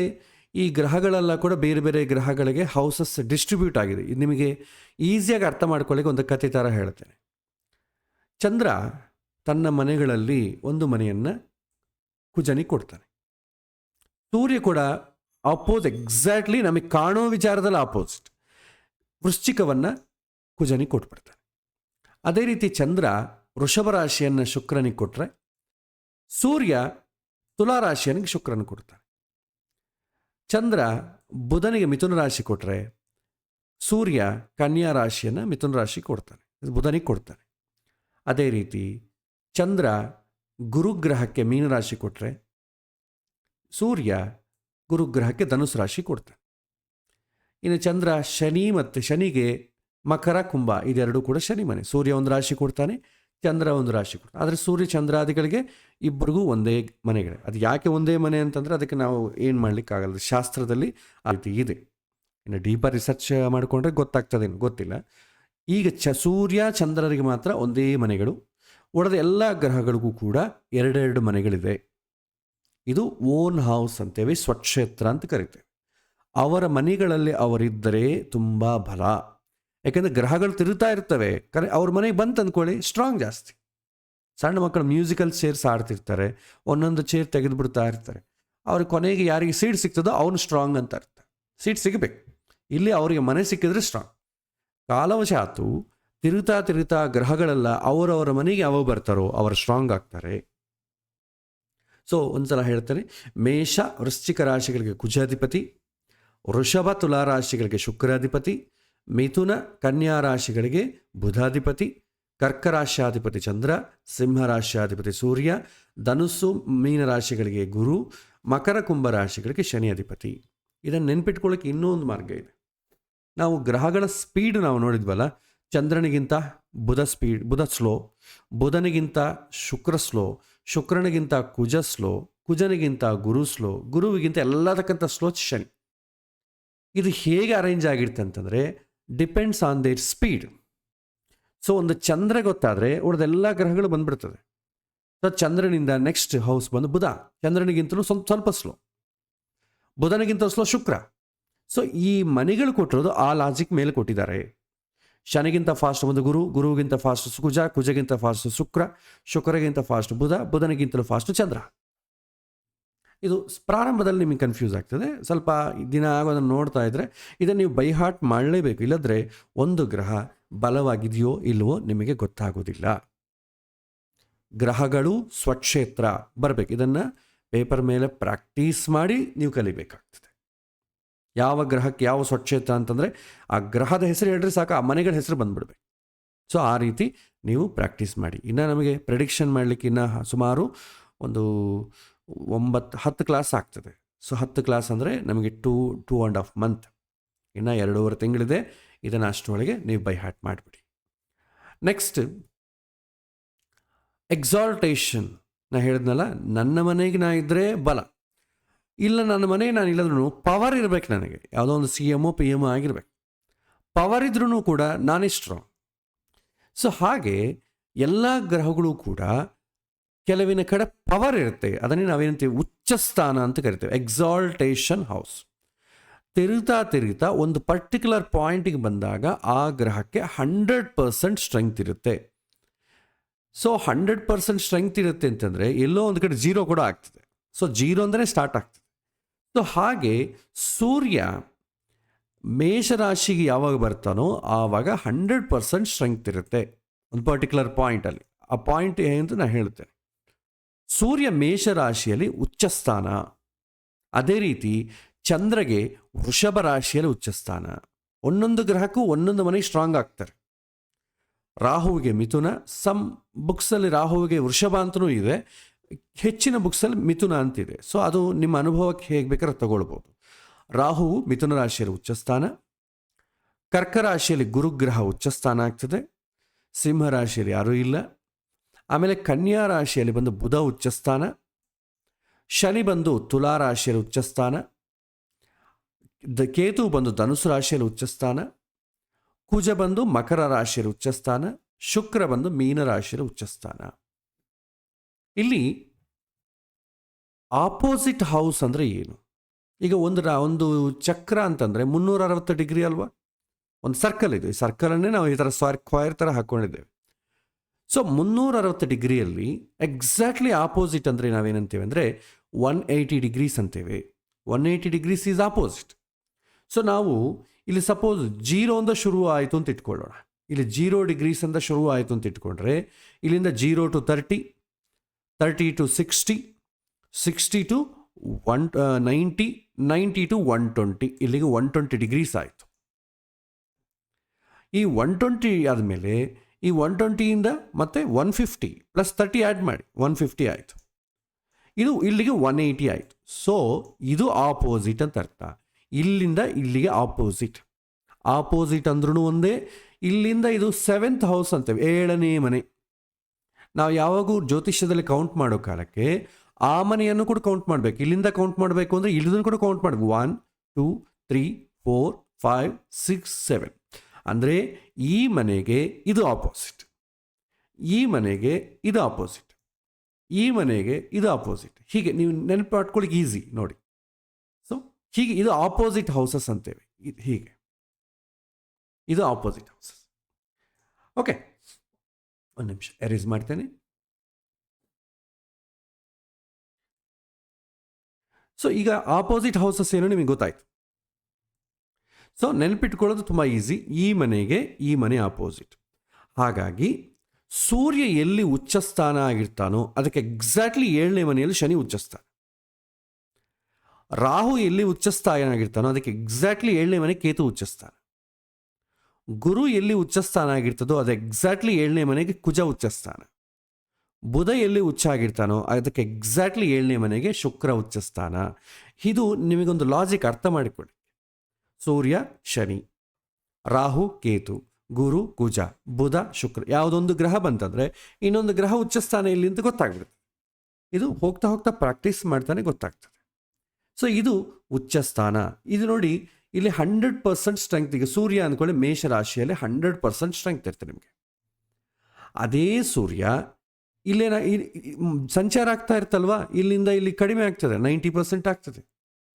ಈ ಗ್ರಹಗಳೆಲ್ಲ ಕೂಡ ಬೇರೆ ಬೇರೆ ಗ್ರಹಗಳಿಗೆ ಹೌಸಸ್ ಡಿಸ್ಟ್ರಿಬ್ಯೂಟ್ ಆಗಿದೆ. ಇದು ನಿಮಗೆ ಈಸಿಯಾಗಿ ಅರ್ಥ ಮಾಡ್ಕೊಳ್ಳಿಕ್ಕೆ ಒಂದು ಕಥೆ ಥರ ಹೇಳ್ತೇನೆ. ಚಂದ್ರ ತನ್ನ ಮನೆಗಳಲ್ಲಿ ಒಂದು ಮನೆಯನ್ನು ಕುಜನಿಗೆ ಕೊಡ್ತಾನೆ. ಸೂರ್ಯ ಕೂಡ ಎಕ್ಸಾಕ್ಟ್ಲಿ ನಮಗೆ ಕಾಣೋ ವಿಚಾರದಲ್ಲಿ ಆಪೋಸಿಟ್, ವೃಶ್ಚಿಕವನ್ನು ಕುಜನಿಗೆ ಕೊಟ್ಬಿಡ್ತಾನೆ. ಅದೇ ರೀತಿ ಚಂದ್ರ ವೃಷಭ ರಾಶಿಯನ್ನು ಶುಕ್ರನಿಗೆ ಕೊಟ್ಟರೆ, ಸೂರ್ಯ ತುಲಾ ರಾಶಿಯನಿಗೆ ಶುಕ್ರನಿಗೆ ಕೊಡ್ತಾನೆ. ಚಂದ್ರ ಬುಧನಿಗೆ ಮಿಥುನ ರಾಶಿ ಕೊಟ್ಟರೆ, ಸೂರ್ಯ ಕನ್ಯಾ ರಾಶಿಯನ್ನು ಮಿಥುನ ರಾಶಿ ಕೊಡ್ತಾನೆ, ಬುಧನಿಗೆ ಕೊಡ್ತಾನೆ. ಅದೇ ರೀತಿ ಚಂದ್ರ ಗುರುಗ್ರಹಕ್ಕೆ ಮೀನರಾಶಿ ಕೊಟ್ಟರೆ, ಸೂರ್ಯ ಗುರುಗ್ರಹಕ್ಕೆ ಧನುಸು ರಾಶಿ ಕೊಡ್ತಾನೆ. ಇನ್ನು ಚಂದ್ರ ಶನಿಗೆ ಮಕರ ಕುಂಭ ಇದೆರಡೂ ಕೂಡ ಶನಿ ಮನೆ. ಸೂರ್ಯ ಒಂದು ರಾಶಿ ಕೊಡ್ತಾನೆ, ಚಂದ್ರ ಒಂದು ರಾಶಿ ಕೊಡ್ತಾನೆ. ಆದರೆ ಸೂರ್ಯ ಚಂದ್ರಾದಿಗಳಿಗೆ ಇಬ್ಬರಿಗೂ ಒಂದೇ ಮನೆಗಳೇ. ಅದು ಯಾಕೆ ಒಂದೇ ಮನೆ ಅಂತಂದರೆ ಅದಕ್ಕೆ ನಾವು ಏನು ಮಾಡಲಿಕ್ಕಾಗಲ್ಲ, ಶಾಸ್ತ್ರದಲ್ಲಿ ಆ ರೀತಿ ಇದೆ. ಇನ್ನು ಡೀಪರ್ ರಿಸರ್ಚ್ ಮಾಡಿಕೊಂಡ್ರೆ ಗೊತ್ತಾಗ್ತದೇನು ಗೊತ್ತಿಲ್ಲ. ಈಗ ಸೂರ್ಯ ಚಂದ್ರರಿಗೆ ಮಾತ್ರ ಒಂದೇ ಮನೆಗಳು. ಉಳಿದ ಎಲ್ಲ ಗ್ರಹಗಳಿಗೂ ಕೂಡ ಎರಡೆರಡು ಮನೆಗಳಿದೆ. ಇದು ಓನ್ ಹೌಸ್ ಅಂತೇವೆ, ಸ್ವಕ್ಷೇತ್ರ ಅಂತ ಕರಿತೇವೆ. ಅವರ ಮನೆಗಳಲ್ಲಿ ಅವರಿದ್ದರೆ ತುಂಬ ಬಲ. ಯಾಕೆಂದರೆ ಗ್ರಹಗಳು ತಿರುಗ್ತಾ ಇರ್ತವೆ, ಅವ್ರ ಮನೆಗೆ ಬಂತು ಅಂದ್ಕೊಳ್ಳಿ, ಸ್ಟ್ರಾಂಗ್ ಜಾಸ್ತಿ. ಸಣ್ಣ ಮಕ್ಕಳು ಮ್ಯೂಸಿಕಲ್ ಚೇರ್ಸ್ ಆಡ್ತಿರ್ತಾರೆ, ಒಂದೊಂದು ಚೇರ್ ತೆಗೆದು ಬಿಡ್ತಾ ಇರ್ತಾರೆ. ಅವ್ರಿಗೆ ಕೊನೆಗೆ ಯಾರಿಗೆ ಸೀಟ್ ಸಿಗ್ತದೋ ಅವನು ಸ್ಟ್ರಾಂಗ್ ಅಂತ ಇರ್ತಾರೆ. ಸೀಟ್ ಸಿಗಬೇಕು. ಇಲ್ಲಿ ಅವರಿಗೆ ಮನೆ ಸಿಕ್ಕಿದ್ರೆ ಸ್ಟ್ರಾಂಗ್. ಕಾಲವಶಾತು ತಿರುಗ್ತಾ ಗ್ರಹಗಳೆಲ್ಲ ಅವರವರ ಮನೆಗೆ ಯಾವ ಬರ್ತಾರೋ ಅವರು ಸ್ಟ್ರಾಂಗ್ ಆಗ್ತಾರೆ. ಸೊ ಒಂದ್ಸಲ ಹೇಳ್ತೇನೆ, ಮೇಷ ವೃಶ್ಚಿಕ ರಾಶಿಗಳಿಗೆ ಕುಜಾಧಿಪತಿ, ವೃಷಭ ತುಲಾ ರಾಶಿಗಳಿಗೆ ಶುಕ್ರಾಧಿಪತಿ, ಮಿಥುನ ಕನ್ಯಾ ರಾಶಿಗಳಿಗೆ ಬುಧಾಧಿಪತಿ, ಕರ್ಕರಾಶ್ಯಾಧಿಪತಿ ಚಂದ್ರ, ಸಿಂಹರಾಶ್ಯಾಧಿಪತಿ ಸೂರ್ಯ, ಧನುಸ್ಸು ಮೀನರಾಶಿಗಳಿಗೆ ಗುರು, ಮಕರ ಕುಂಭ ರಾಶಿಗಳಿಗೆ ಶನಿ ಅಧಿಪತಿ. ಇದನ್ನು ನೆನ್ಪಿಟ್ಕೊಳ್ಳೋಕ್ಕೆ ಇನ್ನೊಂದು ಮಾರ್ಗ ಇದೆ. ನಾವು ಗ್ರಹಗಳ ಸ್ಪೀಡ್ ನಾವು ನೋಡಿದ್ವಲ್ಲ, ಚಂದ್ರನಿಗಿಂತ ಬುಧ ಸ್ಲೋ, ಬುಧನಿಗಿಂತ ಶುಕ್ರ ಸ್ಲೋ, ಶುಕ್ರನಿಗಿಂತ ಕುಜ ಸ್ಲೋ, ಕುಜನಿಗಿಂತ ಗುರು ಸ್ಲೋ, ಗುರುವಿಗಿಂತ ಎಲ್ಲದಕ್ಕಿಂತ ಸ್ಲೋ ಶನಿ. ಇದು ಹೇಗೆ ಅರೇಂಜ್ ಆಗಿರುತ್ತೆ ಅಂತಂದರೆ depends on there speed. So ಒಂದು ಚಂದ್ರ ಗೊತ್ತಾದರೆ ಉಳಿದೆಲ್ಲ ಗ್ರಹಗಳು ಬಂದ್ಬಿಡ್ತದೆ. ಸೊ ಚಂದ್ರನಿಂದ ನೆಕ್ಸ್ಟ್ ಹೌಸ್ ಬಂದು ಬುಧ, ಚಂದ್ರನಿಗಿಂತಲೂ ಸ್ವಲ್ಪ ಸ್ಲೋ, ಬುಧನಿಗಿಂತ ಸ್ಲೋ ಶುಕ್ರ. ಸೊ ಈ ಮನೆಗಳು ಕೊಟ್ಟಿರೋದು ಆ ಲಾಜಿಕ್ ಮೇಲೆ ಕೊಟ್ಟಿದ್ದಾರೆ. ಶನಿಗಿಂತ ಫಾಸ್ಟ್ ಒಂದು ಗುರು, ಗುರುವಿಗಿಂತ ಫಾಸ್ಟ್ ಕುಜ, ಕುಜಗಿಂತ ಫಾಸ್ಟ್ ಶುಕ್ರ, ಶುಕ್ರಗಿಂತ ಫಾಸ್ಟ್ ಬುಧ, ಬುಧನಿಗಿಂತಲೂ ಫಾಸ್ಟ್ ಚಂದ್ರ. ಇದು ಪ್ರಾರಂಭದಲ್ಲಿ ನಿಮಗೆ ಕನ್ಫ್ಯೂಸ್ ಆಗ್ತದೆ. ಸ್ವಲ್ಪ ದಿನ ಆಗೋದನ್ನು ನೋಡ್ತಾ ಇದ್ದರೆ ಇದನ್ನು ನೀವು ಬೈ ಹಾರ್ಟ್ ಮಾಡಲೇಬೇಕು. ಇಲ್ಲದ್ರೆ ಒಂದು ಗ್ರಹ ಬಲವಾಗಿದೆಯೋ ಇಲ್ವೋ ನಿಮಗೆ ಗೊತ್ತಾಗೋದಿಲ್ಲ. ಗ್ರಹಗಳು ಸ್ವಕ್ಷೇತ್ರ ಬರಬೇಕು. ಇದನ್ನು ಪೇಪರ್ ಮೇಲೆ ಪ್ರಾಕ್ಟೀಸ್ ಮಾಡಿ ನೀವು ಕಲಿಬೇಕಾಗ್ತದೆ. ಯಾವ ಗ್ರಹಕ್ಕೆ ಯಾವ ಸ್ವಕ್ಷೇತ್ರ ಅಂತಂದರೆ ಆ ಗ್ರಹದ ಹೆಸರು ಹೇಳಿದ್ರೆ ಸಾಕು, ಆ ಮನೆಗಳ ಹೆಸರು ಬಂದ್ಬಿಡ್ಬೇಕು. ಸೊ ಆ ರೀತಿ ನೀವು ಪ್ರಾಕ್ಟೀಸ್ ಮಾಡಿ. ಇನ್ನು ನಮಗೆ ಪ್ರೆಡಿಕ್ಷನ್ ಮಾಡಲಿಕ್ಕೆ ಇನ್ನು ಸುಮಾರು ಒಂದು 9-10 ಕ್ಲಾಸ್ ಆಗ್ತದೆ. ಸೊ 10 ಕ್ಲಾಸ್ ಅಂದರೆ ನಮಗೆ 2.5 ಮಂತ್, ಇನ್ನು 2.5 ತಿಂಗಳಿದೆ. ಇದನ್ನು ಅಷ್ಟರೊಳಗೆ ನೀವು ಬೈ ಹಾರ್ಟ್ ಮಾಡಿಬಿಡಿ. Next exaltation. ನಾನು ಹೇಳಿದ್ನಲ್ಲ, ನನ್ನ ಮನೆಗೆ ನಾ ಇದ್ದರೆ ಬಲ, ಇಲ್ಲ ನನ್ನ ಮನೆಗೆ ನಾನು ಇಲ್ಲದ್ರೂ ಪವರ್ ಇರಬೇಕು. ನನಗೆ ಯಾವುದೋ ಒಂದು CM PM ಆಗಿರ್ಬೇಕು. ಪವರ್ ಇದ್ರೂ ಕೂಡ ನಾನೇ ಸ್ಟ್ರಾಂಗ್. ಸೊ ಹಾಗೆ ಎಲ್ಲ ಗ್ರಹಗಳು ಕೂಡ ಕೆಲವಿನ ಕಡೆ ಪವರ್ ಇರುತ್ತೆ. ಅದನ್ನೇ ನಾವೇನಂತೀವಿ ಉಚ್ಚ ಸ್ಥಾನ ಅಂತ ಕರಿತೇವೆ, ಎಕ್ಸಾಲ್ಟೇಷನ್ ಹೌಸ್. ತಿರುಗ್ತಾ ಒಂದು ಪರ್ಟಿಕ್ಯುಲರ್ ಪಾಯಿಂಟಿಗೆ ಬಂದಾಗ ಆ ಗ್ರಹಕ್ಕೆ 100% ಸ್ಟ್ರೆಂಗ್ತ್ ಇರುತ್ತೆ. ಸೊ 100% ಸ್ಟ್ರೆಂಗ್ತ್ ಇರುತ್ತೆ ಅಂತಂದರೆ ಎಲ್ಲೋ ಒಂದು ಕಡೆ ಜೀರೋ ಕೂಡ ಆಗ್ತದೆ. ಸೊ ಜೀರೋ ಅಂದರೆ ಸ್ಟಾರ್ಟ್ ಆಗ್ತದೆ. ಸೊ ಹಾಗೆ ಸೂರ್ಯ ಮೇಷರಾಶಿಗೆ ಯಾವಾಗ ಬರ್ತಾನೋ ಆವಾಗ 100% ಸ್ಟ್ರೆಂಗ್ತ್ ಇರುತ್ತೆ ಒಂದು ಪರ್ಟಿಕ್ಯುಲರ್ ಪಾಯಿಂಟಲ್ಲಿ. ಆ ಪಾಯಿಂಟ್ ಏನಂತ ನಾನು ಹೇಳ್ತೇನೆ. ಸೂರ್ಯ ಮೇಷರಾಶಿಯಲ್ಲಿ ಉಚ್ಚಸ್ಥಾನ. ಅದೇ ರೀತಿ ಚಂದ್ರಗೆ ವೃಷಭ ರಾಶಿಯಲ್ಲಿ ಉಚ್ಚಸ್ಥಾನ. ಒಂದೊಂದು ಗ್ರಹಕ್ಕೂ ಒಂದೊಂದು ಮನೆ ಸ್ಟ್ರಾಂಗ್ ಆಗ್ತಾರೆ. ರಾಹುವಿಗೆ ಮಿಥುನ, ಸಮ್ ಬುಕ್ಸಲ್ಲಿ ರಾಹುವಿಗೆ ವೃಷಭ ಅಂತಲೂ ಇದೆ, ಹೆಚ್ಚಿನ ಬುಕ್ಸಲ್ಲಿ ಮಿಥುನ ಅಂತಿದೆ. ಸೊ ಅದು ನಿಮ್ಮ ಅನುಭವಕ್ಕೆ ಹೇಗೆ ಬೇಕಾದ್ರೆ ತಗೊಳ್ಬೋದು. ರಾಹುವು ಮಿಥುನ ರಾಶಿಯಲ್ಲಿ ಉಚ್ಚಸ್ಥಾನ, ಕರ್ಕ ರಾಶಿಯಲ್ಲಿ ಗುರುಗ್ರಹ ಉಚ್ಚಸ್ಥಾನ ಆಗ್ತದೆ, ಸಿಂಹ ರಾಶಿಯಲ್ಲಿ ಯಾರೂ ಇಲ್ಲ. ಆಮೇಲೆ ಕನ್ಯಾ ರಾಶಿಯಲ್ಲಿ ಬಂದು ಬುಧ ಉಚ್ಚಸ್ಥಾನ, ಶನಿ ಬಂದು ತುಲಾ ರಾಶಿಯಲ್ಲಿ ಉಚ್ಚಸ್ಥಾನ, ಕೇತು ಬಂದು ಧನುಸು ರಾಶಿಯಲ್ಲಿ ಉಚ್ಚಸ್ಥಾನ, ಕುಜ ಬಂದು ಮಕರ ರಾಶಿಯಲ್ಲಿ ಉಚ್ಚಸ್ಥಾನ, ಶುಕ್ರ ಬಂದು ಮೀನ ರಾಶಿಯಲ್ಲಿ ಉಚ್ಚಸ್ಥಾನ. ಇಲ್ಲಿ ಆಪೋಸಿಟ್ ಹೌಸ್ ಅಂದರೆ ಏನು? ಈಗ ಒಂದು ಚಕ್ರ ಅಂತಂದರೆ 360 ಡಿಗ್ರಿ ಅಲ್ವಾ? ಒಂದು ಸರ್ಕಲ್ ಇದೆ. ಈ ಸರ್ಕಲನ್ನೇ ನಾವು ಈ ಥರ ಸ್ಕ್ವೈರ್ ಥರ ಹಾಕ್ಕೊಂಡಿದ್ದೇವೆ. ಸೊ 360 ಡಿಗ್ರಿಯಲ್ಲಿ ಎಕ್ಸಾಕ್ಟ್ಲಿ ಆಪೋಸಿಟ್ ಅಂದರೆ ನಾವೇನಂತೇವೆ ಅಂದರೆ 180 ಡಿಗ್ರೀಸ್ ಅಂತೇವೆ. 180 ಡಿಗ್ರೀಸ್ ಈಸ್ ಆಪೋಸಿಟ್. ಸೊ ನಾವು ಇಲ್ಲಿ ಸಪೋಸ್ 0 ಅಂತ ಶುರು ಆಯಿತು ಅಂತ ಇಟ್ಕೊಳ್ಳೋಣ. ಇಲ್ಲಿ 0 ಡಿಗ್ರೀಸ್ ಅಂತ ಶುರು ಆಯಿತು ಅಂತ ಇಟ್ಕೊಂಡ್ರೆ ಇಲ್ಲಿಂದ 0 to 30, 30 to 60, 60 to 90, 90 to 120, ಇಲ್ಲಿಗೆ 120 ಡಿಗ್ರೀಸ್ ಆಯಿತು. ಈ 120 ಆದಮೇಲೆ ಈ 120ಯಿಂದ ಮತ್ತೆ 150 ಪ್ಲಸ್ 30 ಆ್ಯಡ್ ಮಾಡಿ 150 ಆಯಿತು. ಇದು ಇಲ್ಲಿಗೆ 180 ಆಯಿತು. ಸೊ ಇದು ಆಪೋಸಿಟ್ ಅಂತ ಅರ್ಥ. ಇಲ್ಲಿಂದ ಇಲ್ಲಿಗೆ ಆಪೋಸಿಟ್. ಆಪೋಸಿಟ್ ಅಂದ್ರೂ ಒಂದೇ. ಇಲ್ಲಿಂದ ಇದು 7th ಹೌಸ್ ಅಂತೇವೆ, 7ನೇ ಮನೆ. ನಾವು ಯಾವಾಗೂ ಜ್ಯೋತಿಷ್ಯದಲ್ಲಿ ಕೌಂಟ್ ಮಾಡೋ ಕಾಲಕ್ಕೆ ಆ ಮನೆಯನ್ನು ಕೂಡ ಕೌಂಟ್ ಮಾಡಬೇಕು. ಇಲ್ಲಿಂದ ಕೌಂಟ್ ಮಾಡಬೇಕು ಅಂದರೆ ಇಲ್ಲಿಂದ ಕೂಡ ಕೌಂಟ್ ಮಾಡಬೇಕು. 1 2 3 4 5 6 7. ಅಂದರೆ ಈ ಮನೆಗೆ ಇದು ಆಪೋಸಿಟ್, ಈ ಮನೆಗೆ ಇದು ಆಪೋಸಿಟ್, ಈ ಮನೆಗೆ ಇದು ಆಪೋಸಿಟ್. ಹೀಗೆ ನೀವು ನೆನಪು ಮಾಡ್ಕೊಳ್ಳಿಕ್ಕೆ ಈಸಿ ನೋಡಿ. ಸೊ ಹೀಗೆ ಇದು ಆಪೋಸಿಟ್ ಹೌಸಸ್ ಅಂತೇವೆ. ಹೀಗೆ ಇದು ಆಪೋಸಿಟ್ ಹೌಸಸ್. ಓಕೆ, ಒಂದು ನಿಮಿಷ ಎರೇಸ್ ಮಾಡ್ತೇನೆ. ಸೊ ಈಗ ಆಪೋಸಿಟ್ ಹೌಸಸ್ ಏನು ನಿಮಗೆ ಗೊತ್ತಾಯ್ತು. ಸೊ ನೆನಪಿಟ್ಕೊಳ್ಳೋದು ತುಂಬ ಈಸಿ. ಈ ಮನೆಗೆ ಈ ಮನೆ ಆಪೋಸಿಟ್. ಹಾಗಾಗಿ ಸೂರ್ಯ ಎಲ್ಲಿ ಉಚ್ಚಸ್ಥಾನ ಆಗಿರ್ತಾನೋ ಅದಕ್ಕೆ ಎಕ್ಸಾಕ್ಟ್ಲಿ 7ನೇ ಮನೆಯಲ್ಲಿ ಶನಿ ಉಚ್ಚಸ್ಥಾನ. ರಾಹು ಎಲ್ಲಿ ಉಚ್ಚಸ್ಥಾನ ಆಗಿರ್ತಾನೋ ಅದಕ್ಕೆ ಎಕ್ಸಾಕ್ಟ್ಲಿ 7ನೇ ಮನೆ ಕೇತು ಉಚ್ಚಸ್ಥಾನ. ಗುರು ಎಲ್ಲಿ ಉಚ್ಚಸ್ಥಾನ ಆಗಿರ್ತದೋ ಅದು ಎಕ್ಸಾಕ್ಟ್ಲಿ 7ನೇ ಮನೆಗೆ ಕುಜ ಉಚ್ಚಸ್ಥಾನ. ಬುಧ ಎಲ್ಲಿ ಉಚ್ಚ ಆಗಿರ್ತಾನೋ ಅದಕ್ಕೆ ಎಕ್ಸಾಕ್ಟ್ಲಿ 7ನೇ ಮನೆಗೆ ಶುಕ್ರ ಉಚ್ಚಸ್ಥಾನ. ಇದು ನಿಮಗೊಂದು ಲಾಜಿಕ್ ಅರ್ಥ ಮಾಡಿಕೊಳ್ಳಿ. ಸೂರ್ಯ ಶನಿ, ರಾಹು ಕೇತು, ಗುರು ಕುಜ, ಬುಧ ಶುಕ್ರ, ಯಾವುದೊಂದು ಗ್ರಹ ಬಂತಂದರೆ ಇನ್ನೊಂದು ಗ್ರಹ ಉಚ್ಚಸ್ಥಾನ ಇಲ್ಲಿ ಅಂತ ಗೊತ್ತಾಗ್ಬಿಡುತ್ತೆ. ಇದು ಹೋಗ್ತಾ ಹೋಗ್ತಾ ಪ್ರಾಕ್ಟೀಸ್ ಮಾಡ್ತಾನೆ ಗೊತ್ತಾಗ್ತದೆ. ಸೊ ಇದು ಉಚ್ಚಸ್ಥಾನ. ಇದು ನೋಡಿ ಇಲ್ಲಿ 100% ಸ್ಟ್ರೆಂಗ್ತ್. ಈಗ ಸೂರ್ಯ ಅಂದ್ಕೊಳ್ಳಿ ಮೇಷರಾಶಿಯಲ್ಲಿ 100% ಸ್ಟ್ರೆಂಗ್ತ್ ಇರ್ತದೆ ನಿಮಗೆ. ಅದೇ ಸೂರ್ಯ ಇಲ್ಲೇನ ಸಂಚಾರ ಆಗ್ತಾ ಇರ್ತಲ್ವಾ, ಇಲ್ಲಿಂದ ಇಲ್ಲಿ ಕಡಿಮೆ ಆಗ್ತದೆ, 90% ಆಗ್ತದೆ,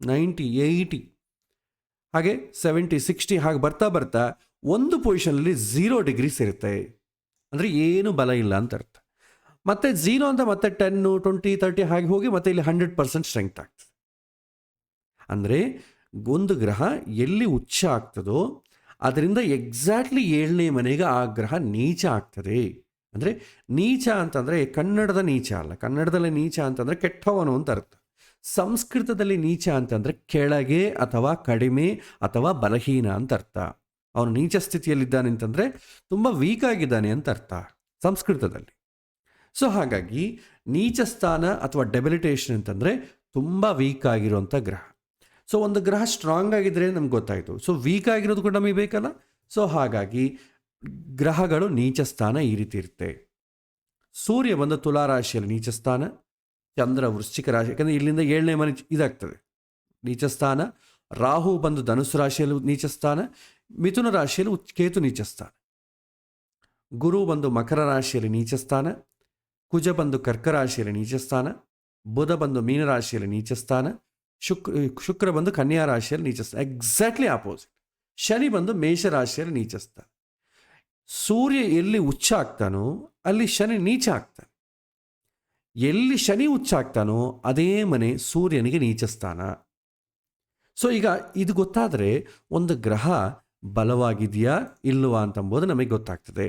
90 80 ಹಾಗೆ 70 60 ಹಾಗೆ ಬರ್ತಾ ಬರ್ತಾ ಒಂದು ಪೊಸಿಷನಲ್ಲಿ 0 ಡಿಗ್ರೀಸ್ ಇರುತ್ತೆ. ಅಂದರೆ ಏನು ಬಲ ಇಲ್ಲ ಅಂತ ಅರ್ಥ. ಮತ್ತೆ 0 ಅಂತ ಮತ್ತೆ 10 20 30 ಹಾಗೆ ಹೋಗಿ ಮತ್ತೆ ಇಲ್ಲಿ 100% ಸ್ಟ್ರೆಂಗ್ತ್ ಆಗ್ತದೆ. ಅಂದರೆ ಒಂದು ಗ್ರಹ ಎಲ್ಲಿ ಉಚ್ಚ ಆಗ್ತದೋ ಅದರಿಂದ ಎಕ್ಸಾಕ್ಟ್ಲಿ 7ನೇ ಮನೆಗೆ ಆ ಗ್ರಹ ನೀಚ ಆಗ್ತದೆ. ಅಂದರೆ ನೀಚ ಅಂತಂದರೆ ಕನ್ನಡದ ನೀಚ ಅಲ್ಲ. ಕನ್ನಡದಲ್ಲಿ ನೀಚ ಅಂತಂದರೆ ಕೆಟ್ಟವನು ಅಂತ ಅರ್ಥ. ಸಂಸ್ಕೃತದಲ್ಲಿ ನೀಚ ಅಂತಂದರೆ ಕೆಳಗೆ ಅಥವಾ ಕಡಿಮೆ ಅಥವಾ ಬಲಹೀನ ಅಂತ ಅರ್ಥ. ಅವನು ನೀಚ ಸ್ಥಿತಿಯಲ್ಲಿದ್ದಾನೆ ಅಂತಂದರೆ ತುಂಬ ವೀಕ್ ಆಗಿದ್ದಾನೆ ಅಂತ ಅರ್ಥ ಸಂಸ್ಕೃತದಲ್ಲಿ. ಸೊ ಹಾಗಾಗಿ ನೀಚ ಸ್ಥಾನ ಅಥವಾ ಡೆಬಿಲಿಟೇಷನ್ ಅಂತಂದರೆ ತುಂಬ ವೀಕ್ ಆಗಿರುವಂಥ ಗ್ರಹ. ಸೊ ಒಂದು ಗ್ರಹ ಸ್ಟ್ರಾಂಗ್ ಆಗಿದ್ದರೆ ನಮ್ಗೆ ಗೊತ್ತಾಯಿತು. ಸೊ ವೀಕ್ ಆಗಿರೋದು ಕೂಡ ನಮಗೆ ಬೇಕಲ್ಲ. ಸೊ ಹಾಗಾಗಿ ಗ್ರಹಗಳು ನೀಚ ಸ್ಥಾನ ಈ ರೀತಿ ಇರುತ್ತೆ. ಸೂರ್ಯ ಬಂದು ತುಲಾ ರಾಶಿಯಲ್ಲಿ ನೀಚ ಸ್ಥಾನ, ಚಂದ್ರ ವೃಶ್ಚಿಕ ರಾಶಿ, ಯಾಕಂದರೆ ಇಲ್ಲಿಂದ 7ನೇ ಮನೆ ಇದಾಗ್ತದೆ ನೀಚ ಸ್ಥಾನ. ರಾಹು ಬಂದು ಧನುಸು ರಾಶಿಯಲ್ಲಿ ನೀಚ ಸ್ಥಾನ, ಮಿಥುನ ರಾಶಿಯಲ್ಲಿ ಕೇತು ನೀಚ ಸ್ಥಾನ. ಗುರು ಬಂದು ಮಕರ ರಾಶಿಯಲ್ಲಿ ನೀಚ ಸ್ಥಾನ, ಕುಜ ಬಂದು ಕರ್ಕ ರಾಶಿಯಲ್ಲಿ ನೀಚ ಸ್ಥಾನ, ಬುಧ ಬಂದು ಮೀನರಾಶಿಯಲ್ಲಿ ನೀಚ ಸ್ಥಾನ, ಶುಕ್ರ ಬಂದು ಕನ್ಯಾ ರಾಶಿಯಲ್ಲಿ ನೀಚ ಸ್ಥಾನ. Exactly opposite. ಶನಿ ಬಂದು ಮೇಷರಾಶಿಯಲ್ಲಿ ನೀಚ ಸ್ಥಾನ. ಸೂರ್ಯ ಎಲ್ಲಿ ಉಚ್ಚ ಆಗ್ತಾನೋ ಅಲ್ಲಿ ಶನಿ ನೀಚ ಆಗ್ತಾನೆ. ಎಲ್ಲಿ ಶನಿ ಉಚ್ಚ ಆಗ್ತಾನೋ ಅದೇ ಮನೆ ಸೂರ್ಯನಿಗೆ ನೀಚ ಸ್ಥಾನ. ಸೊ ಈಗ ಇದು ಗೊತ್ತಾದರೆ ಒಂದು ಗ್ರಹ ಬಲವಾಗಿದೆಯಾ ಇಲ್ಲವಾ ಅಂತಂಬೋದು ನಮಗೆ ಗೊತ್ತಾಗ್ತದೆ.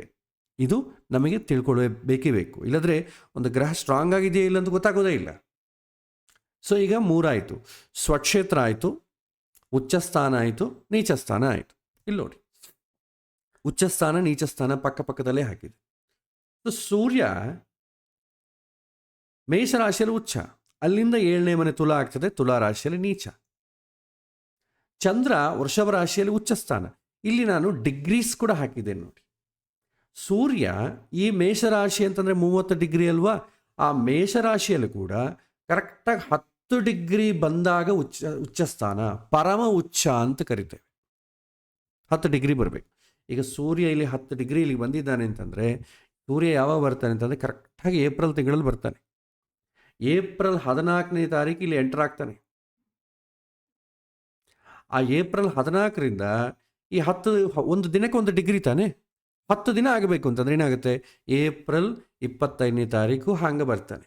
ಇದು ನಮಗೆ ತಿಳ್ಕೊಳ್ಳಬೇಕೇ ಬೇಕು. ಇಲ್ಲದ್ರೆ ಒಂದು ಗ್ರಹ ಸ್ಟ್ರಾಂಗ್ ಆಗಿದೆಯಾ ಇಲ್ಲ ಅಂತ ಗೊತ್ತಾಗೋದೇ ಇಲ್ಲ. ಸೊ ಈಗ 3 ಆಯಿತು. ಸ್ವಕ್ಷೇತ್ರ ಆಯಿತು, ಉಚ್ಚಸ್ಥಾನ ಆಯಿತು, ನೀಚಸ್ಥಾನ ಆಯಿತು. ಇಲ್ಲಿ ನೋಡಿ, ಉಚ್ಚಸ್ಥಾನ ನೀಚಸ್ಥಾನ ಪಕ್ಕದಲ್ಲೇ ಹಾಕಿದೆ. ಸೊ ಸೂರ್ಯ ಮೇಷರಾಶಿಯಲ್ಲಿ ಉಚ್ಚ, ಅಲ್ಲಿಂದ 7ನೇ ಮನೆ ತುಲಾ ಆಗ್ತದೆ, ತುಲಾ ರಾಶಿಯಲ್ಲಿ ನೀಚ. ಚಂದ್ರ ವೃಷಭ ರಾಶಿಯಲ್ಲಿ ಉಚ್ಚಸ್ಥಾನ. ಇಲ್ಲಿ ನಾನು ಡಿಗ್ರೀಸ್ ಕೂಡ ಹಾಕಿದ್ದೇನೆ ನೋಡಿ. ಸೂರ್ಯ ಈ ಮೇಷರಾಶಿ ಅಂತಂದರೆ 30 ಡಿಗ್ರಿ ಅಲ್ವಾ, ಆ ಮೇಷರಾಶಿಯಲ್ಲಿ ಕೂಡ ಕರೆಕ್ಟಾಗಿ 10 ಡಿಗ್ರಿ ಬಂದಾಗ ಉಚ್ಚಸ್ಥಾನ, ಪರಮ ಉಚ್ಚ ಅಂತ ಕರಿತೇವೆ. 10 ಡಿಗ್ರಿ ಬರಬೇಕು. ಈಗ ಸೂರ್ಯ ಇಲ್ಲಿ 10 ಡಿಗ್ರಿ ಇಲ್ಲಿ ಬಂದಿದ್ದಾನೆ ಅಂತಂದರೆ, ಸೂರ್ಯ ಯಾವಾಗ ಬರ್ತಾನೆ ಅಂತಂದರೆ ಕರೆಕ್ಟಾಗಿ ಏಪ್ರಿಲ್ ತಿಂಗಳಲ್ಲಿ ಬರ್ತಾನೆ. ಏಪ್ರಿಲ್ 14ನೇ ತಾರೀಕು ಇಲ್ಲಿ ಎಂಟರ್ ಆಗ್ತಾನೆ. ಆ ಏಪ್ರಿಲ್ 14ರಿಂದ ಈ 1 ದಿನಕ್ಕೆ 1 ಡಿಗ್ರಿ ತಾನೆ, 10 ದಿನ ಆಗಬೇಕು ಅಂತಂದ್ರೆ ಏನಾಗುತ್ತೆ, ಏಪ್ರಿಲ್ 25ನೇ ತಾರೀಕು ಹಂಗೆ ಬರ್ತಾನೆ.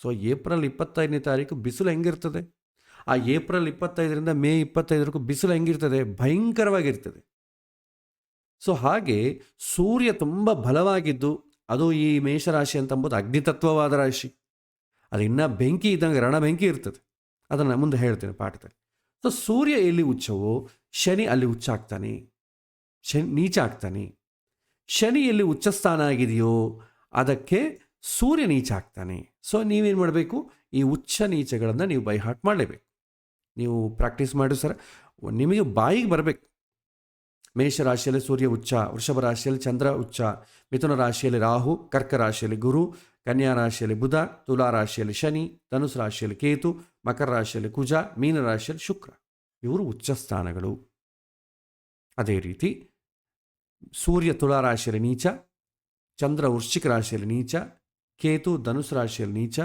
ಸೊ ಏಪ್ರಿಲ್ 25ನೇ ತಾರೀಕು ಬಿಸಿಲು ಹೆಂಗಿರ್ತದೆ, ಆ ಏಪ್ರಿಲ್ 25ರಿಂದ ಮೇ 25ವರೆಗೂ ಬಿಸಿಲು ಹೆಂಗಿರ್ತದೆ, ಭಯಂಕರವಾಗಿರ್ತದೆ. ಸೊ ಹಾಗೆ ಸೂರ್ಯ ತುಂಬ ಬಲವಾಗಿದ್ದು, ಅದು ಈ ಮೇಷರಾಶಿ ಅಂತಂಬೋದು ಅಗ್ನಿತತ್ವವಾದ ರಾಶಿ. ಅದು ಇನ್ನೂ ಬೆಂಕಿ ಇದ್ದಂಗೆ ರಣ ಬೆಂಕಿ ಇರ್ತದೆ. ಅದನ್ನು ಮುಂದೆ ಹೇಳ್ತೇನೆ ಪಾಠದಲ್ಲಿ. ಸೊ ಸೂರ್ಯ ಎಲ್ಲಿ ಉಚ್ಚವೋ ಶನಿ ಅಲ್ಲಿ ಉಚ್ಚ ಆಗ್ತಾನೆ, ಶನಿ ನೀಚ ಆಗ್ತಾನೆ. ಶನಿ ಎಲ್ಲಿ ಉಚ್ಚಸ್ಥಾನ ಆಗಿದೆಯೋ ಅದಕ್ಕೆ ಸೂರ್ಯ ನೀಚ ಆಗ್ತಾನೆ. ಸೊ ನೀವೇನು ಮಾಡಬೇಕು, ಈ ಉಚ್ಚ ನೀಚಗಳನ್ನು ನೀವು ಬೈ ಹಾರ್ಟ್ ಮಾಡಲೇಬೇಕು. ನೀವು ಪ್ರಾಕ್ಟೀಸ್ ಮಾಡಿ ಸರ್, ನಿಮಗೆ ಬಾಯಿಗೆ ಬರಬೇಕು. ಮೇಷರಾಶಿಯಲ್ಲಿ ಸೂರ್ಯ ಉಚ್ಚ, ವೃಷಭ ರಾಶಿಯಲ್ಲಿ ಚಂದ್ರ ಉಚ್ಚ, ಮಿಥುನ ರಾಶಿಯಲ್ಲಿ ರಾಹು, ಕರ್ಕ ರಾಶಿಯಲ್ಲಿ ಗುರು, ಕನ್ಯಾ ರಾಶಿಯಲ್ಲಿ ಬುಧ, ತುಲಾ ರಾಶಿಯಲ್ಲಿ ಶನಿ, ಧನುಸು ರಾಶಿಯಲ್ಲಿ ಕೇತು, ಮಕರ ರಾಶಿಯಲ್ಲಿ ಕುಜ, ಮೀನ ರಾಶಿಯಲ್ಲಿ ಶುಕ್ರ. ಇವರು ಉಚ್ಚ ಸ್ಥಾನಗಳು. ಅದೇ ರೀತಿ ಸೂರ್ಯ ತುಲಾ ರಾಶಿಯಲ್ಲಿ ನೀಚ, ಚಂದ್ರ ವೃಶ್ಚಿಕ ರಾಶಿಯಲ್ಲಿ ನೀಚ, ಕೇತು ಧನುಸು ರಾಶಿಯಲ್ಲಿ ನೀಚ.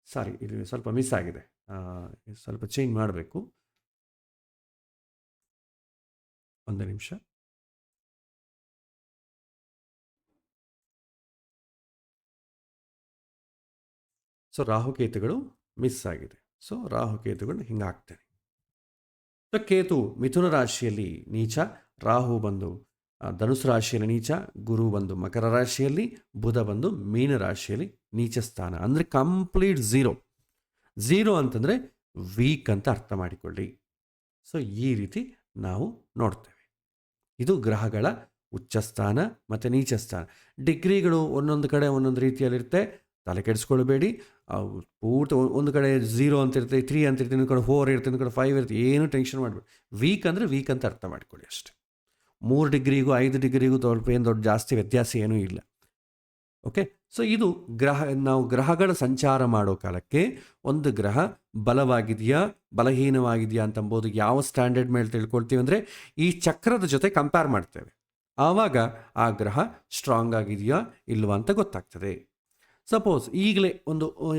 ಸಾರಿ, ಇಲ್ಲಿ ಸ್ವಲ್ಪ ಮಿಸ್ ಆಗಿದೆ, ಸ್ವಲ್ಪ ಚೇಂಜ್ ಮಾಡಬೇಕು. ಒಂದು ನಿಮಿಷ. ಸೊ ರಾಹುಕೇತುಗಳು ಮಿಸ್ ಆಗಿದೆ. ಸೊ ರಾಹುಕೇತುಗಳು ಹಿಂಗಾಗ್ತೇನೆ. ಸೊ ಕೇತು ಮಿಥುನ ರಾಶಿಯಲ್ಲಿ ನೀಚ, ರಾಹು ಬಂದು ಧನುಸು ರಾಶಿಯಲ್ಲಿ ನೀಚ, ಗುರು ಬಂದು ಮಕರ ರಾಶಿಯಲ್ಲಿ, ಬುಧ ಬಂದು ಮೀನ ರಾಶಿಯಲ್ಲಿ ನೀಚ ಸ್ಥಾನ. ಅಂದರೆ ಕಂಪ್ಲೀಟ್ ಝೀರೋ ಅಂತಂದರೆ ವೀಕ್ ಅಂತ ಅರ್ಥ ಮಾಡಿಕೊಳ್ಳಿ. ಸೊ ಈ ರೀತಿ ನಾವು ನೋಡ್ತೇವೆ. ಇದು ಗ್ರಹಗಳ ಉಚ್ಚಸ್ಥಾನ ಮತ್ತು ನೀಚ ಸ್ಥಾನ. ಡಿಗ್ರಿಗಳು ಒಂದೊಂದು ಕಡೆ ಒಂದೊಂದು ರೀತಿಯಲ್ಲಿರುತ್ತೆ, ತಲೆ ಕೆಡಿಸ್ಕೊಳ್ಬೇಡಿ. ಪೂರ್ತಿ ಒಂದು ಕಡೆ 0 ಅಂತ ಇರ್ತದೆ, 3 ಅಂತ ಇರ್ತದೆ, ಇನ್ನೊಂದು ಕಡೆ 4 ಇರ್ತದೆ, ಇನ್ನೊಂದು ಕಡೆ 5 ಇರ್ತದೆ. ಏನು ಟೆನ್ಷನ್ ಮಾಡಬೇಡಿ. ವೀಕ್ ಅಂದರೆ ವೀಕ್ ಅಂತ ಅರ್ಥ ಮಾಡ್ಕೊಳ್ಳಿ ಅಷ್ಟೆ. 3 ಡಿಗ್ರಿಗೂ 5 ಡಿಗ್ರಿಗೂ ಏನು ದೊಡ್ಡ ಜಾಸ್ತಿ ವ್ಯತ್ಯಾಸ ಏನೂ ಇಲ್ಲ. ಓಕೆ. ಸೊ ಇದು ನಾವು ಗ್ರಹಗಳ ಸಂಚಾರ ಮಾಡೋ ಕಾಲಕ್ಕೆ ಒಂದು ಗ್ರಹ ಬಲವಾಗಿದೆಯಾ ಬಲಹೀನವಾಗಿದೆಯಾ ಅಂತಂಬೋದು ಯಾವ ಸ್ಟ್ಯಾಂಡರ್ಡ್ ಮೇಲೆ ತಿಳ್ಕೊಳ್ತೀವಿ ಅಂದರೆ ಈ ಚಕ್ರದ ಜೊತೆ ಕಂಪೇರ್ ಮಾಡ್ತೇವೆ. ಆವಾಗ ಆ ಗ್ರಹ ಸ್ಟ್ರಾಂಗ್ ಆಗಿದೆಯಾ ಇಲ್ವಾ ಅಂತ ಗೊತ್ತಾಗ್ತದೆ. ಸಪೋಸ್ ಈಗಲೇ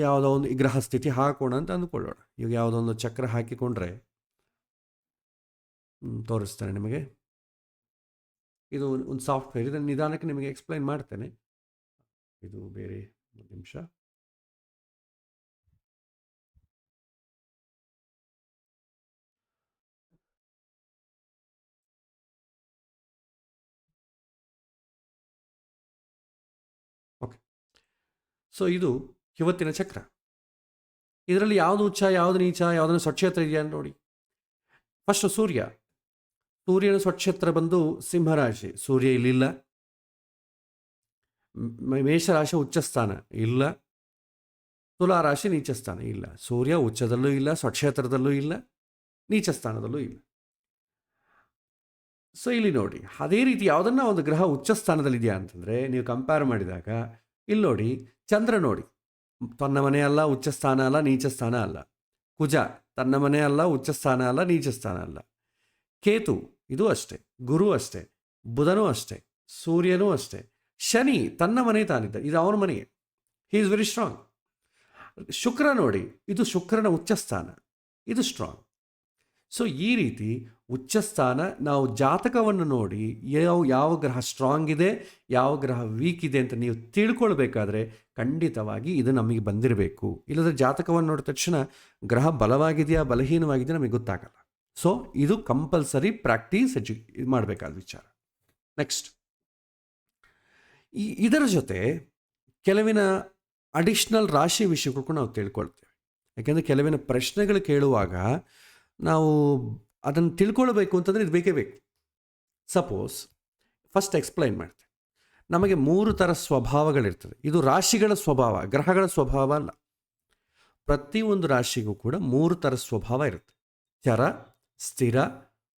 ಯಾವುದೋ ಒಂದು ಗ್ರಹ ಸ್ಥಿತಿ ಹಾಕೋಣ ಅಂತ ಅಂದ್ಕೊಳ್ಳೋಣ. ಈಗ ಯಾವುದೋ ಒಂದು ಚಕ್ರ ಹಾಕಿಕೊಂಡ್ರೆ ತೋರಿಸ್ತಾನೆ ನಿಮಗೆ. ಇದು ಒಂದು ಸಾಫ್ಟ್ವೇರ್, ಇದನ್ನು ನಿಧಾನಕ್ಕೆ ನಿಮಗೆ ಎಕ್ಸ್ಪ್ಲೈನ್ ಮಾಡ್ತೇನೆ. ಇದು ಬೇರೆ ಒಂದು ನಿಮಿಷ. ಓಕೆ. ಸೊ ಇದು ಇವತ್ತಿನ ಚಕ್ರ. ಇದರಲ್ಲಿ ಯಾವುದು ಉಚ್ಚ, ಯಾವುದು ನೀಚ, ಯಾವುದನ್ನು ಸ್ವಕ್ಷೇತ್ರ ಇದೆಯಾ ಅಂತ ನೋಡಿ. ಫಸ್ಟ್ ಸೂರ್ಯನ ಸ್ವಕ್ಷೇತ್ರ ಬಂದು ಸಿಂಹರಾಶಿ, ಸೂರ್ಯ ಇಲ್ಲಿಲ್ಲ. ಮೇಷರಾಶಿ ಉಚ್ಚಸ್ಥಾನ ಇಲ್ಲ, ತುಲಾ ರಾಶಿ ನೀಚಸ್ಥಾನ ಇಲ್ಲ. ಸೂರ್ಯ ಉಚ್ಚದಲ್ಲೂ ಇಲ್ಲ, ಸ್ವಕ್ಷೇತ್ರದಲ್ಲೂ ಇಲ್ಲ, ನೀಚ ಸ್ಥಾನದಲ್ಲೂ ಇಲ್ಲ. ಸೊ ಇಲ್ಲಿ ನೋಡಿ, ಅದೇ ರೀತಿ ಯಾವುದನ್ನ ಒಂದು ಗ್ರಹ ಉಚ್ಚ ಸ್ಥಾನದಲ್ಲಿದೆಯಾ ಅಂತಂದರೆ ನೀವು ಕಂಪೇರ್ ಮಾಡಿದಾಗ ಇಲ್ಲಿ ನೋಡಿ, ಚಂದ್ರ ನೋಡಿ, ತನ್ನ ಮನೆ ಅಲ್ಲ, ಉಚ್ಚ ಸ್ಥಾನ ಅಲ್ಲ, ನೀಚ ಸ್ಥಾನ ಅಲ್ಲ. ಕುಜ ತನ್ನ ಮನೆ ಅಲ್ಲ, ಉಚ್ಚ ಸ್ಥಾನ ಅಲ್ಲ, ನೀಚ ಸ್ಥಾನ ಅಲ್ಲ. ಕೇತು ಇದು ಅಷ್ಟೇ, ಗುರು ಅಷ್ಟೇ, ಬುಧನೂ ಅಷ್ಟೇ, ಸೂರ್ಯನೂ ಅಷ್ಟೇ, ಶನಿ ತನ್ನ ಮನೆ ತಾನಿದ್ದ, ಇದು ಅವನ ಮನೆ, ಹಿ ಈಸ್ ವೆರಿ ಸ್ಟ್ರಾಂಗ್. ಶುಕ್ರ ನೋಡಿ, ಇದು ಶುಕ್ರನ ಉಚ್ಚಸ್ಥಾನ, ಇದು ಸ್ಟ್ರಾಂಗ್. ಸೊ ಈ ರೀತಿ ಉಚ್ಚಸ್ಥಾನ ನಾವು ಜಾತಕವನ್ನು ನೋಡಿ ಯಾವ ಗ್ರಹ ಸ್ಟ್ರಾಂಗ್ ಇದೆ, ಯಾವ ಗ್ರಹ ವೀಕ್ ಇದೆ ಅಂತ ನೀವು ತಿಳ್ಕೊಳ್ಬೇಕಾದ್ರೆ ಖಂಡಿತವಾಗಿ ಇದು ನಮಗೆ ಬಂದಿರಬೇಕು. ಇಲ್ಲದ್ರೆ ಜಾತಕವನ್ನು ನೋಡಿದ ತಕ್ಷಣ ಗ್ರಹ ಬಲವಾಗಿದೆಯಾ ಬಲಹೀನವಾಗಿದೆಯಾ ನಮಗೆ ಗೊತ್ತಾಗಲ್ಲ. ಸೊ ಇದು ಕಂಪಲ್ಸರಿ ಪ್ರಾಕ್ಟೀಸ್ ಮಾಡಬೇಕಾದ ವಿಚಾರ. ನೆಕ್ಸ್ಟ್, ಇದರ ಜೊತೆ ಕೆಲವಿನ ಅಡಿಷ್ನಲ್ ರಾಶಿ ವಿಷಯಗಳು ಕೂಡ ನಾವು ತಿಳ್ಕೊಳ್ತೇವೆ. ಯಾಕೆಂದರೆ ಕೆಲವಿನ ಪ್ರಶ್ನೆಗಳು ಕೇಳುವಾಗ ನಾವು ಅದನ್ನು ತಿಳ್ಕೊಳ್ಬೇಕು ಅಂತಂದರೆ ಇದು ಬೇಕೇ ಬೇಕು. ಸಪೋಸ್ ಫಸ್ಟ್ ಎಕ್ಸ್ಪ್ಲೈನ್ ಮಾಡ್ತೇವೆ. ನಮಗೆ 3 ಥರ ಸ್ವಭಾವಗಳಿರ್ತದೆ. ಇದು ರಾಶಿಗಳ ಸ್ವಭಾವ, ಗ್ರಹಗಳ ಸ್ವಭಾವ ಅಲ್ಲ. ಪ್ರತಿಯೊಂದು ರಾಶಿಗೂ ಕೂಡ 3 ಥರ ಸ್ವಭಾವ ಇರುತ್ತೆ. ಚರ, ಸ್ಥಿರ,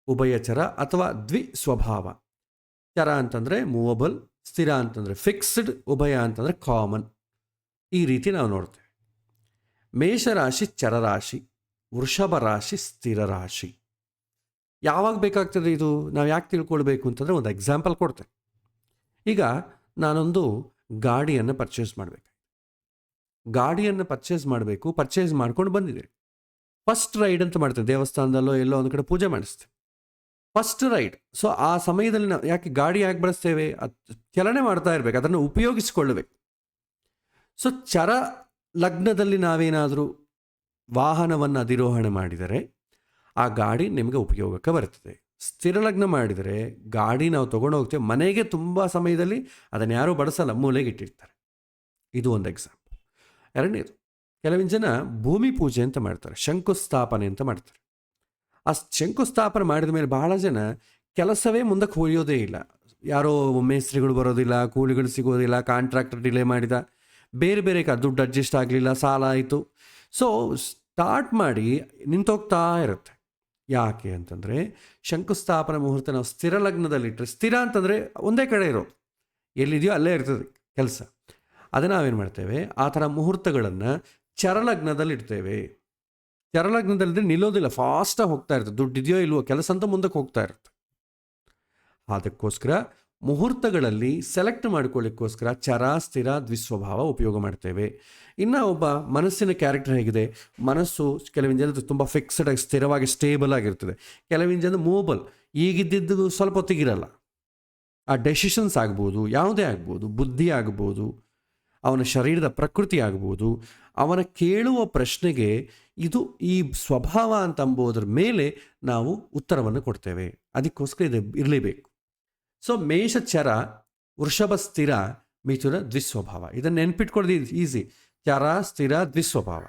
ಉಭಯಚರ ಅಥವಾ ದ್ವಿಸ್ವಭಾವ. ಚರ ಅಂತಂದರೆ ಮೂವಬಲ್, ಸ್ಥಿರ ಅಂತಂದರೆ ಫಿಕ್ಸ್ಡ್, ಉಭಯ ಅಂತಂದರೆ ಕಾಮನ್. ಈ ರೀತಿ ನಾವು ನೋಡ್ತೇವೆ. ಮೇಷರಾಶಿ ಚರರಾಶಿ, ವೃಷಭ ರಾಶಿ ಸ್ಥಿರ ರಾಶಿ. ಯಾವಾಗ ಬೇಕಾಗ್ತದೆ ಇದು ನಾವು ಯಾಕೆ ತಿಳ್ಕೊಳ್ಬೇಕು ಅಂತಂದರೆ ಒಂದು ಎಕ್ಸಾಂಪಲ್ ಕೊಡ್ತೇನೆ. ಈಗ ನಾನೊಂದು ಗಾಡಿಯನ್ನು ಪರ್ಚೇಸ್ ಮಾಡಬೇಕು. ಗಾಡಿಯನ್ನು ಪರ್ಚೇಸ್ ಮಾಡ್ಕೊಂಡು ಬಂದಿದೆ. ಫಸ್ಟ್ ರೈಡ್ ಅಂತ ಮಾಡ್ತೇವೆ, ದೇವಸ್ಥಾನದಲ್ಲೋ ಎಲ್ಲೋ ಒಂದು ಕಡೆ ಪೂಜೆ ಮಾಡಿಸ್ತೇವೆ, ಫಸ್ಟ್ ರೈಡ್. ಸೊ ಆ ಸಮಯದಲ್ಲಿ ನಾವು ಯಾಕೆ ಗಾಡಿ ಯಾಕೆ ಬಳಸ್ತೇವೆ, ಚಲನೆ ಮಾಡ್ತಾ ಇರಬೇಕು, ಅದನ್ನು ಉಪಯೋಗಿಸಿಕೊಳ್ಳಬೇಕು. ಸೊ ಚರ ಲಗ್ನದಲ್ಲಿ ನಾವೇನಾದರೂ ವಾಹನವನ್ನು ಅಧಿರೋಹಣೆ ಮಾಡಿದರೆ ಆ ಗಾಡಿ ನಿಮಗೆ ಉಪಯೋಗಕ್ಕೆ ಬರ್ತದೆ. ಸ್ಥಿರ ಲಗ್ನ ಮಾಡಿದರೆ ಗಾಡಿ ನಾವು ತೊಗೊಂಡು ಹೋಗ್ತೇವೆ, ಮನೆಗೆ ತುಂಬ ಸಮಯದಲ್ಲಿ ಅದನ್ನು ಯಾರೂ ಬಳಸಲ್ಲ, ಮೂಲೆಗೆ ಇಟ್ಟಿರ್ತಾರೆ. ಇದು ಒಂದು ಎಕ್ಸಾಂಪಲ್. ಎರಡನೇದು, ಕೆಲವಿನ ಜನ ಭೂಮಿ ಪೂಜೆ ಅಂತ ಮಾಡ್ತಾರೆ, ಶಂಕುಸ್ಥಾಪನೆ ಅಂತ ಮಾಡ್ತಾರೆ. ಆ ಶಂಕುಸ್ಥಾಪನೆ ಮಾಡಿದ ಮೇಲೆ ಬಹಳ ಜನ ಕೆಲಸವೇ ಮುಂದಕ್ಕೆ ಹೋಯೋದೇ ಇಲ್ಲ. ಯಾರೋ ಮೇಸ್ತ್ರಿಗಳು ಬರೋದಿಲ್ಲ, ಕೂಲಿಗಳು ಸಿಗೋದಿಲ್ಲ, ಕಾಂಟ್ರಾಕ್ಟರ್ ಡಿಲೇ ಮಾಡಿದ, ಬೇರೆ ಬೇರೆ ದುಡ್ಡು ಅಡ್ಜಸ್ಟ್ ಆಗಲಿಲ್ಲ, ಸಾಲ ಆಯಿತು. ಸೊ ಸ್ಟಾರ್ಟ್ ಮಾಡಿ ನಿಂತೋಗ್ತಾ ಇರುತ್ತೆ. ಯಾಕೆ ಅಂತಂದರೆ ಶಂಕುಸ್ಥಾಪನ ಮುಹೂರ್ತ ನಾವು ಸ್ಥಿರ ಲಗ್ನದಲ್ಲಿಟ್ಟರೆ, ಸ್ಥಿರ ಅಂತಂದರೆ ಒಂದೇ ಕಡೆ ಇರೋದು, ಎಲ್ಲಿದೆಯೋ ಅಲ್ಲೇ ಇರ್ತದೆ ಕೆಲಸ. ಅದನ್ನು ನಾವೇನು ಮಾಡ್ತೇವೆ, ಆ ಥರ ಮುಹೂರ್ತಗಳನ್ನು ಚರಲಗ್ನದಲ್ಲಿ ಇಡ್ತೇವೆ. ಚರಲಗ್ನದಲ್ಲಿದ್ದರೆ ನಿಲ್ಲೋದಿಲ್ಲ, ಫಾಸ್ಟಾಗಿ ಹೋಗ್ತಾ ಇರ್ತದೆ, ದುಡ್ಡಿದೆಯೋ ಇಲ್ವೋ ಕೆಲಸ ಅಂತ ಮುಂದಕ್ಕೆ ಹೋಗ್ತಾ ಇರುತ್ತೆ. ಅದಕ್ಕೋಸ್ಕರ ಮುಹೂರ್ತಗಳಲ್ಲಿ ಸೆಲೆಕ್ಟ್ ಮಾಡ್ಕೊಳ್ಳಿಕ್ಕೋಸ್ಕರ ಚರ, ಸ್ಥಿರ, ದ್ವಿಸ್ವಭಾವ ಉಪಯೋಗ ಮಾಡ್ತೇವೆ. ಇನ್ನು ಒಬ್ಬ ಮನಸ್ಸಿನ ಕ್ಯಾರೆಕ್ಟರ್ ಹೇಗಿದೆ, ಮನಸ್ಸು ಕೆಲವಿನ ಜನದ್ದು ತುಂಬ ಫಿಕ್ಸ್ಡ್ ಆಗಿ ಸ್ಥಿರವಾಗಿ ಸ್ಟೇಬಲ್ ಆಗಿರ್ತದೆ, ಕೆಲವಿನ ಜನ ಮೂವಬಲ್, ಈಗಿದ್ದಿದ್ದು ಸ್ವಲ್ಪ ಹೊತ್ತಿಗಿರಲ್ಲ. ಆ ಡೆಸಿಷನ್ಸ್ ಆಗ್ಬೋದು, ಯಾವುದೇ ಆಗ್ಬೋದು, ಬುದ್ಧಿ ಆಗ್ಬೋದು, ಅವನ ಶರೀರದ ಪ್ರಕೃತಿ ಆಗ್ಬೋದು, ಅವನ ಕೇಳುವ ಪ್ರಶ್ನೆಗೆ ಇದು ಈ ಸ್ವಭಾವ ಅಂತ ಅಂಬೋದ್ರ ಮೇಲೆ ನಾವು ಉತ್ತರವನ್ನು ಕೊಡ್ತೇವೆ. ಅದಕ್ಕೋಸ್ಕರ ಇದು ಇರಲೇಬೇಕು. ಸೊ ಮೇಷ ಚರ, ವೃಷಭ ಸ್ಥಿರ, ಮಿಥುನ ದ್ವಿಸ್ವಭಾವ. ಇದನ್ನು ನೆನ್ಪಿಟ್ಕೊಳ್ಳೋದು ಈಸಿ. ಚರ, ಸ್ಥಿರ, ದ್ವಿಸ್ವಭಾವ,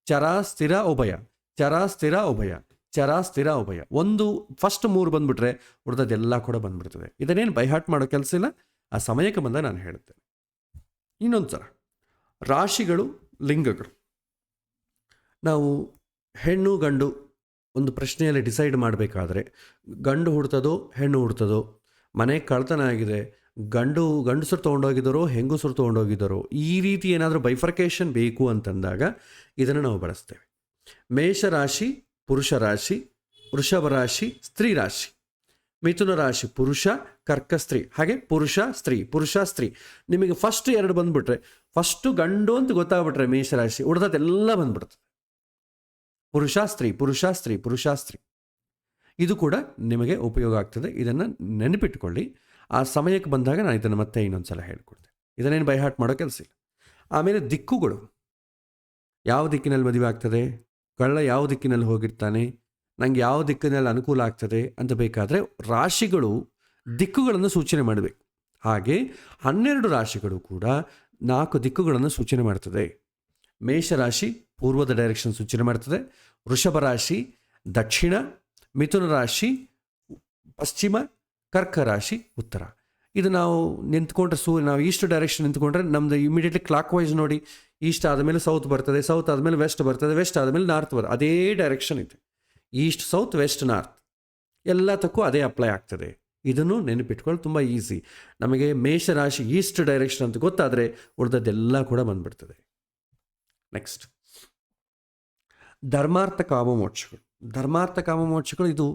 ಚರ, ಸ್ಥಿರ, ಉಭಯ, ಚರ, ಸ್ಥಿರ, ಉಭಯ, ಚರ, ಸ್ಥಿರ, ಉಭಯ. ಒಂದು ಫಸ್ಟ್ 3 ಬಂದ್ಬಿಟ್ರೆ ಉಳಿದದೆಲ್ಲ ಕೂಡ ಬಂದ್ಬಿಡ್ತದೆ. ಇದನ್ನೇನು ಬೈಹಾಟ್ ಮಾಡೋ ಕೆಲಸ ಇಲ್ಲ, ಆ ಸಮಯಕ್ಕೆ ಬಂದಾಗ ನಾನು ಹೇಳ್ತೇನೆ. ಇನ್ನೊಂದು ಥರ ರಾಶಿಗಳು, ಲಿಂಗಗಳು. ನಾವು ಹೆಣ್ಣು ಗಂಡು ಒಂದು ಪ್ರಶ್ನೆಯಲ್ಲಿ ಡಿಸೈಡ್ ಮಾಡಬೇಕಾದ್ರೆ ಗಂಡು ಹುಡ್ತದೋ ಹೆಣ್ಣು ಹುಡ್ತದೋ, ಮನೆ ಕಳ್ತನ ಆಗಿದೆ, ಗಂಡಸರು ತೊಗೊಂಡೋಗಿದ್ದಾರೋ ಹೆಂಗಸರು ತೊಗೊಂಡೋಗಿದ್ದಾರೋ, ಈ ರೀತಿ ಏನಾದರೂ ಬೈಫರ್ಕೇಷನ್ ಬೇಕು ಅಂತಂದಾಗ ಇದನ್ನು ನಾವು ಬಳಸ್ತೇವೆ. ಮೇಷರಾಶಿ ಪುರುಷ ರಾಶಿ, ವೃಷಭ ರಾಶಿ ಸ್ತ್ರೀ ರಾಶಿ, ಮಿಥುನ ರಾಶಿ ಪುರುಷ, ಕರ್ಕ ಸ್ತ್ರೀ, ಹಾಗೆ ಪುರುಷ ಸ್ತ್ರೀ, ಪುರುಷ ಸ್ತ್ರೀ. ನಿಮಗೆ ಫಸ್ಟ್ 2 ಬಂದುಬಿಟ್ರೆ, ಫಸ್ಟು ಗಂಡು ಅಂತ ಗೊತ್ತಾಗ್ಬಿಟ್ರೆ ಮೇಷರಾಶಿ, ಉಳಿದದೆಲ್ಲ ಬಂದ್ಬಿಡ್ತದೆ. ಪುರುಷ ಸ್ತ್ರೀ, ಪುರುಷ ಸ್ತ್ರೀ, ಪುರುಷ ಸ್ತ್ರೀ. ಇದು ಕೂಡ ನಿಮಗೆ ಉಪಯೋಗ ಆಗ್ತದೆ. ಇದನ್ನು ನೆನಪಿಟ್ಕೊಳ್ಳಿ. ಆ ಸಮಯಕ್ಕೆ ಬಂದಾಗ ನಾನು ಇದನ್ನು ಮತ್ತೆ ಇನ್ನೊಂದು ಸಲ ಹೇಳ್ಕೊಡ್ತೇನೆ. ಇದನ್ನೇನು ಬೈಹಾಟ್ ಮಾಡೋ ಕೆಲಸ ಇಲ್ಲ. ಆಮೇಲೆ ದಿಕ್ಕುಗಳು, ಯಾವ ದಿಕ್ಕಿನಲ್ಲಿ ಮದುವೆ ಆಗ್ತದೆ, ಕಳ್ಳ ಯಾವ ದಿಕ್ಕಿನಲ್ಲಿ ಹೋಗಿರ್ತಾನೆ, ನನಗೆ ಯಾವ ದಿಕ್ಕಿನಲ್ಲಿ ಅನುಕೂಲ ಆಗ್ತದೆ ಅಂತ ಬೇಕಾದರೆ ರಾಶಿಗಳು ದಿಕ್ಕುಗಳನ್ನು ಸೂಚನೆ ಮಾಡಬೇಕು. ಹಾಗೆ 12 ರಾಶಿಗಳು ಕೂಡ 4 ದಿಕ್ಕುಗಳನ್ನು ಸೂಚನೆ ಮಾಡ್ತದೆ. ಮೇಷರಾಶಿ ಪೂರ್ವದ ಡೈರೆಕ್ಷನ್ ಸೂಚನೆ ಮಾಡ್ತದೆ, ವೃಷಭ ರಾಶಿ ದಕ್ಷಿಣ, ಮಿಥುನ ರಾಶಿ ಪಶ್ಚಿಮ, ಕರ್ಕ ರಾಶಿ ಉತ್ತರ. ಇದು ನಾವು ನಿಂತ್ಕೊಂಡ್ರೆ ನಾವು ಈಸ್ಟ್ ಡೈರೆಕ್ಷನ್ ನಿಂತ್ಕೊಂಡ್ರೆ ನಮ್ಮದು ಇಮಿಡಿಯೇಟ್ಲಿ ಕ್ಲಾಕ್ ವೈಸ್ ನೋಡಿ, ಈಸ್ಟ್ ಆದಮೇಲೆ ಸೌತ್ ಬರ್ತದೆ, ಸೌತ್ ಆದಮೇಲೆ ವೆಸ್ಟ್ ಬರ್ತದೆ, ವೆಸ್ಟ್ ಆದಮೇಲೆ ನಾರ್ತ್ ಬರ್ತದೆ. ಅದೇ ಡೈರೆಕ್ಷನ್ ಇದೆ, ಈಸ್ಟ್ ಸೌತ್ ವೆಸ್ಟ್ ನಾರ್ತ್, ಎಲ್ಲದಕ್ಕೂ ಅದೇ ಅಪ್ಲೈ ಆಗ್ತದೆ. ಇದನ್ನು ನೆನಪಿಟ್ಕೊಳ್ಳಿ, ತುಂಬ ಈಸಿ. ನಮಗೆ ಮೇಷರಾಶಿ ಈಸ್ಟ್ ಡೈರೆಕ್ಷನ್ ಅಂತ ಗೊತ್ತಾದರೆ ಉಳಿದದ್ದೆಲ್ಲ ಕೂಡ ಬಂದ್ಬಿಡ್ತದೆ. ನೆಕ್ಸ್ಟ್, ಧರ್ಮಾರ್ಥ ಕಾಮಮೋಕ್ಷಗಳು. ಧರ್ಮಾರ್ಥ ಕಾಮಮೋಕ್ಷಗಳು ಇದು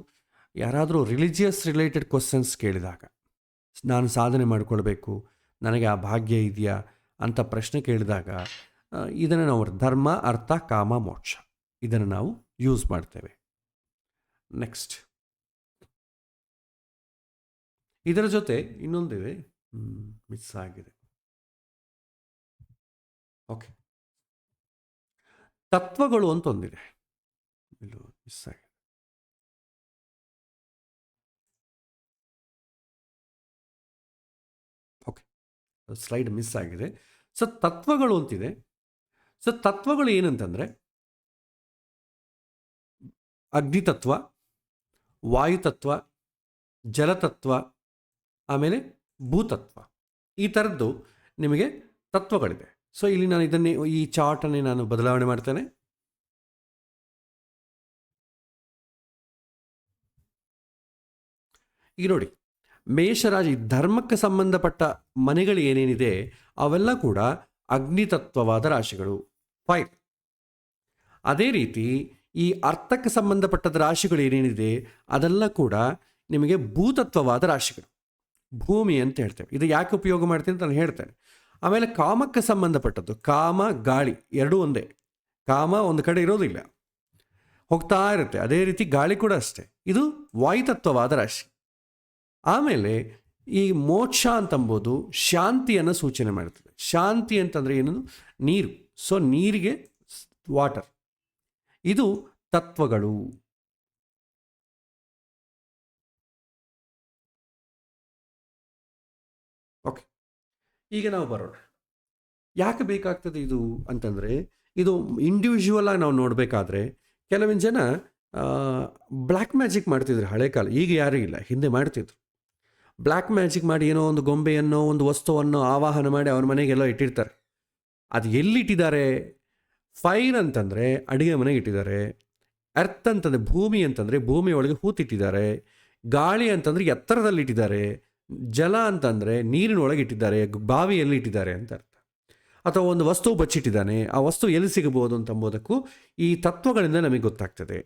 ಯಾರಾದರೂ ರಿಲಿಜಿಯಸ್ ರಿಲೇಟೆಡ್ ಕ್ವಶನ್ಸ್ ಕೇಳಿದಾಗ, ನಾನು ಸಾಧನೆ ಮಾಡಿಕೊಳ್ಬೇಕು, ನನಗೆ ಆ ಭಾಗ್ಯ ಇದೆಯಾ ಅಂತ ಪ್ರಶ್ನೆ ಕೇಳಿದಾಗ ಇದನ್ನು ನಾವು ಧರ್ಮ ಅರ್ಥ ಕಾಮ ಮೋಕ್ಷ ಇದನ್ನು ನಾವು ಯೂಸ್ ಮಾಡ್ತೇವೆ. ನೆಕ್ಸ್ಟ್ ಇದರ ಜೊತೆ ಇನ್ನೊಂದಿದೆ, ಮಿಸ್ ಆಗಿದೆ. ಓಕೆ, ತತ್ವಗಳು ಅಂತ ಒಂದಿದೆ, ಇಲ್ಲೂ ಮಿಸ್ ಆಗಿದೆ. ಓಕೆ, ಸ್ಲೈಡ್ ಮಿಸ್ ಆಗಿದೆ. ಸೊ ತತ್ವಗಳು ಅಂತಿದೆ. ಸೊ ತತ್ವಗಳು ಏನಂತಂದರೆ ಅಗ್ನಿತತ್ವ, ವಾಯುತತ್ವ, ಜಲತತ್ವ, ಆಮೇಲೆ ಭೂತತ್ವ, ಈ ಥರದ್ದು ನಿಮಗೆ ತತ್ವಗಳಿದೆ. ಸೊ ಇಲ್ಲಿ ನಾನು ಇದನ್ನೇ ಈ ಚಾರ್ಟನ್ನೇ ನಾನು ಬದಲಾವಣೆ ಮಾಡ್ತೇನೆ. ಈಗ ನೋಡಿ, ಮೇಷರಾಶಿ ಧರ್ಮಕ್ಕೆ ಸಂಬಂಧಪಟ್ಟ ಮನೆಗಳು ಏನೇನಿದೆ ಅವೆಲ್ಲ ಕೂಡ ಅಗ್ನಿತತ್ವವಾದ ರಾಶಿಗಳು, ಫೈರ್. ಅದೇ ರೀತಿ ಈ ಅರ್ಥಕ್ಕೆ ಸಂಬಂಧಪಟ್ಟದ ರಾಶಿಗಳು ಏನೇನಿದೆ ಅದೆಲ್ಲ ಕೂಡ ನಿಮಗೆ ಭೂತತ್ವವಾದ ರಾಶಿಗಳು, ಭೂಮಿ ಅಂತ ಹೇಳ್ತೇವೆ. ಇದು ಯಾಕೆ ಉಪಯೋಗ ಮಾಡ್ತೀನಿ ಅಂತ ನಾನು ಹೇಳ್ತೇನೆ. ಆಮೇಲೆ ಕಾಮಕ್ಕೆ ಸಂಬಂಧಪಟ್ಟದ್ದು, ಕಾಮ ಗಾಳಿ ಎರಡೂ ಒಂದೇ. ಕಾಮ ಒಂದು ಕಡೆ ಇರೋದಿಲ್ಲ, ಹೋಗ್ತಾ ಇರುತ್ತೆ. ಅದೇ ರೀತಿ ಗಾಳಿ ಕೂಡ ಅಷ್ಟೇ, ಇದು ವಾಯುತತ್ವವಾದ ರಾಶಿ. ಆಮೇಲೆ ಈ ಮೋಕ್ಷ ಅಂತಂಬೋದು ಶಾಂತಿಯನ್ನು ಸೂಚನೆ ಮಾಡ್ತದೆ. ಶಾಂತಿ ಅಂತಂದರೆ ಏನು? ನೀರು. ಸೊ ನೀರಿಗೆ ವಾಟರ್, ಇದು ತತ್ವಗಳು. ಓಕೆ, ಈಗ ನಾವು ಬರೋಣ. ಯಾಕೆ ಬೇಕಾಗ್ತದೆ ಇದು ಅಂತಂದರೆ, ಇದು ಇಂಡಿವಿಜುವಲ್ ಆಗಿ ನಾವು ನೋಡಬೇಕಾದ್ರೆ ಕೆಲವೊಂದು ಜನ ಬ್ಲ್ಯಾಕ್ ಮ್ಯಾಜಿಕ್ ಮಾಡ್ತಿದ್ರು ಹಳೆ ಕಾಲ, ಈಗ ಯಾರೂ ಇಲ್ಲ, ಹಿಂದೆ ಮಾಡ್ತಿದ್ರು. ಬ್ಲ್ಯಾಕ್ ಮ್ಯಾಜಿಕ್ ಮಾಡಿ ಏನೋ ಒಂದು ಗೊಂಬೆಯನ್ನು ಒಂದು ವಸ್ತುವನ್ನು ಆವಾಹನ ಮಾಡಿ ಅವ್ರ ಮನೆಗೆಲ್ಲೋ ಇಟ್ಟಿರ್ತಾರೆ. ಅದು ಎಲ್ಲಿಟ್ಟಿದ್ದಾರೆ? ಫೈರ್ ಅಂತಂದರೆ ಅಡುಗೆ ಮನೆಗೆ ಇಟ್ಟಿದ್ದಾರೆ, ಅರ್ತ್ ಅಂತಂದರೆ ಭೂಮಿ ಅಂತಂದರೆ ಭೂಮಿಯೊಳಗೆ ಹೂತಿಟ್ಟಿದ್ದಾರೆ, ಗಾಳಿ ಅಂತಂದರೆ ಎತ್ತರದಲ್ಲಿ ಇಟ್ಟಿದ್ದಾರೆ, ಜಲ ಅಂತಂದರೆ ನೀರಿನೊಳಗೆ ಇಟ್ಟಿದ್ದಾರೆ, ಬಾವಿಯಲ್ಲಿ ಇಟ್ಟಿದ್ದಾರೆ ಅಂತ ಅರ್ಥ. ಅಥವಾ ಒಂದು ವಸ್ತು ಬಚ್ಚಿಟ್ಟಿದ್ದಾನೆ, ಆ ವಸ್ತು ಎಲ್ಲಿ ಸಿಗಬಹುದು ಅಂತಂಬೋದಕ್ಕೂ ಈ ತತ್ವಗಳಿಂದ ನಮಗೆ ಗೊತ್ತಾಗ್ತದೆ.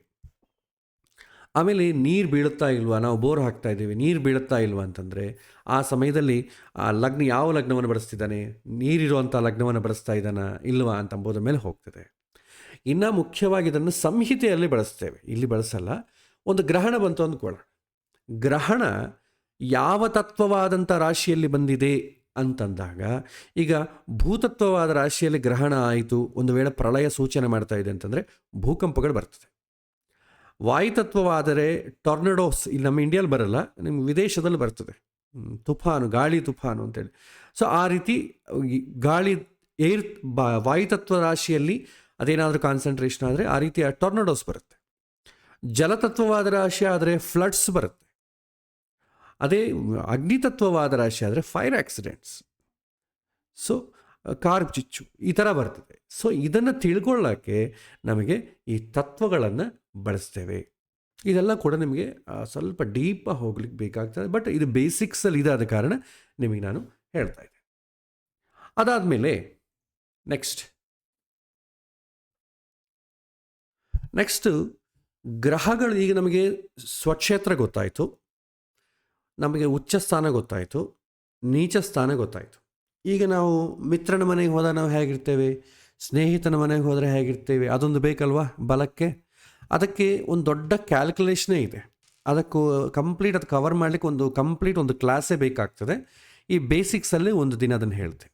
ಆಮೇಲೆ ನೀರು ಬೀಳುತ್ತಾ ಇಲ್ವಾ, ನಾವು ಬೋರ್ ಹಾಕ್ತಾ ಇದ್ದೀವಿ, ನೀರು ಬೀಳುತ್ತಾ ಇಲ್ವಾ ಅಂತಂದರೆ ಆ ಸಮಯದಲ್ಲಿ ಆ ಲಗ್ನ ಯಾವ ಲಗ್ನವನ್ನು ಬಳಸ್ತಿದ್ದಾನೆ, ನೀರಿರುವಂಥ ಲಗ್ನವನ್ನು ಬಳಸ್ತಾ ಇದ್ದಾನ ಇಲ್ವಾ ಅಂತಂಬೋದ್ರ ಮೇಲೆ ಹೋಗ್ತದೆ. ಇನ್ನು ಮುಖ್ಯವಾಗಿ ಇದನ್ನು ಸಂಹಿತೆಯಲ್ಲಿ ಬಳಸ್ತೇವೆ, ಇಲ್ಲಿ ಬಳಸಲ್ಲ. ಒಂದು ಗ್ರಹಣ ಬಂತು ಅಂದ್ಕೊಳ್ಳೋಣ, ಗ್ರಹಣ ಯಾವ ತತ್ವವಾದಂಥ ರಾಶಿಯಲ್ಲಿ ಬಂದಿದೆ ಅಂತಂದಾಗ, ಈಗ ಭೂತತ್ವವಾದ ರಾಶಿಯಲ್ಲಿ ಗ್ರಹಣ ಆಯಿತು, ಒಂದು ವೇಳೆ ಪ್ರಳಯ ಸೂಚನೆ ಮಾಡ್ತಾ ಇದೆ ಅಂತಂದರೆ ಭೂಕಂಪಗಳು ಬರ್ತದೆ. ವಾಯುತತ್ವವಾದರೆ ಟೊರ್ನಡೋಸ್, ಇಲ್ಲಿ ನಮ್ಮ ಇಂಡಿಯಲ್ಲಿ ಬರಲ್ಲ, ನಿಮ್ಮ ವಿದೇಶದಲ್ಲಿ ಬರ್ತದೆ, ತುಫಾನು, ಗಾಳಿ ತುಫಾನು ಅಂತೇಳಿ. ಸೊ ಆ ರೀತಿ ಗಾಳಿ ವಾಯುತತ್ವ ರಾಶಿಯಲ್ಲಿ ಅದೇನಾದರೂ ಕಾನ್ಸಂಟ್ರೇಷನ್ ಆದರೆ ಆ ರೀತಿಯ ಟೊರ್ನಡೋಸ್ ಬರುತ್ತೆ. ಜಲತತ್ವವಾದ ರಾಶಿ ಆದರೆ ಫ್ಲಡ್ಸ್ ಬರುತ್ತೆ. ಅದೇ ಅಗ್ನಿತತ್ವವಾದ ರಾಶಿ ಆದರೆ ಫೈರ್ ಆಕ್ಸಿಡೆಂಟ್ಸ್, ಸೊ ಕಾರ್ ಚಿಚ್ಚು, ಈ ಥರ ಬರ್ತದೆ. ಸೊ ಇದನ್ನು ತಿಳ್ಕೊಳ್ಳೋಕ್ಕೆ ನಮಗೆ ಈ ತತ್ವಗಳನ್ನು ಬಳಸ್ತೇವೆ. ಇದೆಲ್ಲ ಕೂಡ ನಿಮಗೆ ಸ್ವಲ್ಪ ಡೀಪಾಗಿ ಹೋಗ್ಲಿಕ್ಕೆ ಬೇಕಾಗ್ತದೆ, ಬಟ್ ಇದು ಬೇಸಿಕ್ಸಲ್ಲಿ ಇದಾದ ಕಾರಣ ನಿಮಗೆ ನಾನು ಹೇಳ್ತಾ ಇದ್ದೆ. ಅದಾದಮೇಲೆ ನೆಕ್ಸ್ಟು ಗ್ರಹಗಳು. ಈಗ ನಮಗೆ ಸ್ವಕ್ಷೇತ್ರ ಗೊತ್ತಾಯಿತು, ನಮಗೆ ಉಚ್ಚ ಸ್ಥಾನ ಗೊತ್ತಾಯಿತು, ನೀಚ ಸ್ಥಾನ ಗೊತ್ತಾಯಿತು. ಈಗ ನಾವು ಮಿತ್ರನ ಮನೆಗೆ ಹೋದಾಗ ನಾವು ಹೇಗಿರ್ತೇವೆ, ಸ್ನೇಹಿತನ ಮನೆಗೆ ಹೋದರೆ ಹೇಗಿರ್ತೇವೆ, ಅದೊಂದು ಬೇಕಲ್ವಾ ಬಲಕ್ಕೆ. ಅದಕ್ಕೆ ಒಂದು ದೊಡ್ಡ ಕ್ಯಾಲ್ಕುಲೇಷನೇ ಇದೆ, ಅದಕ್ಕೂ ಕಂಪ್ಲೀಟ್ ಅದು ಕವರ್ ಮಾಡಲಿಕ್ಕೆ ಒಂದು ಕ್ಲಾಸೇ ಬೇಕಾಗ್ತದೆ. ಈ ಬೇಸಿಕ್ಸಲ್ಲಿ ಒಂದು ದಿನ ಅದನ್ನು ಹೇಳ್ತೇವೆ.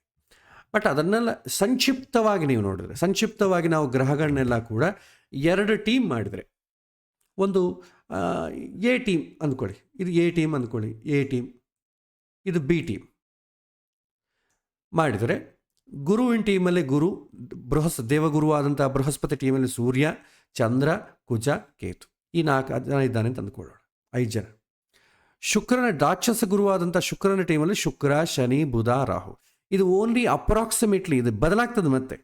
ಬಟ್ ಅದನ್ನೆಲ್ಲ ಸಂಕ್ಷಿಪ್ತವಾಗಿ ನೀವು ನೋಡಿದ್ರೆ, ಸಂಕ್ಷಿಪ್ತವಾಗಿ ನಾವು ಗ್ರಹಗಳನ್ನೆಲ್ಲ ಕೂಡ 2 ಟೀಮ್ ಮಾಡಿದರೆ, ಒಂದು ಎ ಟೀಮ್ ಅಂದ್ಕೊಳ್ಳಿ, ಇದು ಎ ಟೀಮ್ ಅಂದ್ಕೊಳ್ಳಿ, ಎ ಟೀಮ್, ಇದು ಬಿ ಟೀಮ್ ಮಾಡಿದರೆ, ಗುರುವಿನ ಟೀಮಲ್ಲಿ ಗುರು, ದೇವಗುರುವಾದಂಥ ಬೃಹಸ್ಪತಿ ಟೀಮಲ್ಲಿ ಸೂರ್ಯ, ಚಂದ್ರ, ಕುಜ, ಕೇತು, ಈ 4 ಜನ ಇದ್ದಾನೆ ಅಂತ ಅಂದ್ಕೊಳ್ಳೋಣ, 5 ಜನ. ಶುಕ್ರನ ರಾಕ್ಷಸ ಗುರುವಾದಂಥ ಶುಕ್ರನ ಟೀಮಲ್ಲಿ ಶುಕ್ರ, ಶನಿ, ಬುಧ, ರಾಹು. ಇದು ಓನ್ಲಿ ಅಪ್ರಾಕ್ಸಿಮೇಟ್ಲಿ, ಇದು ಬದಲಾಗ್ತದೆ. ಮತ್ತೆ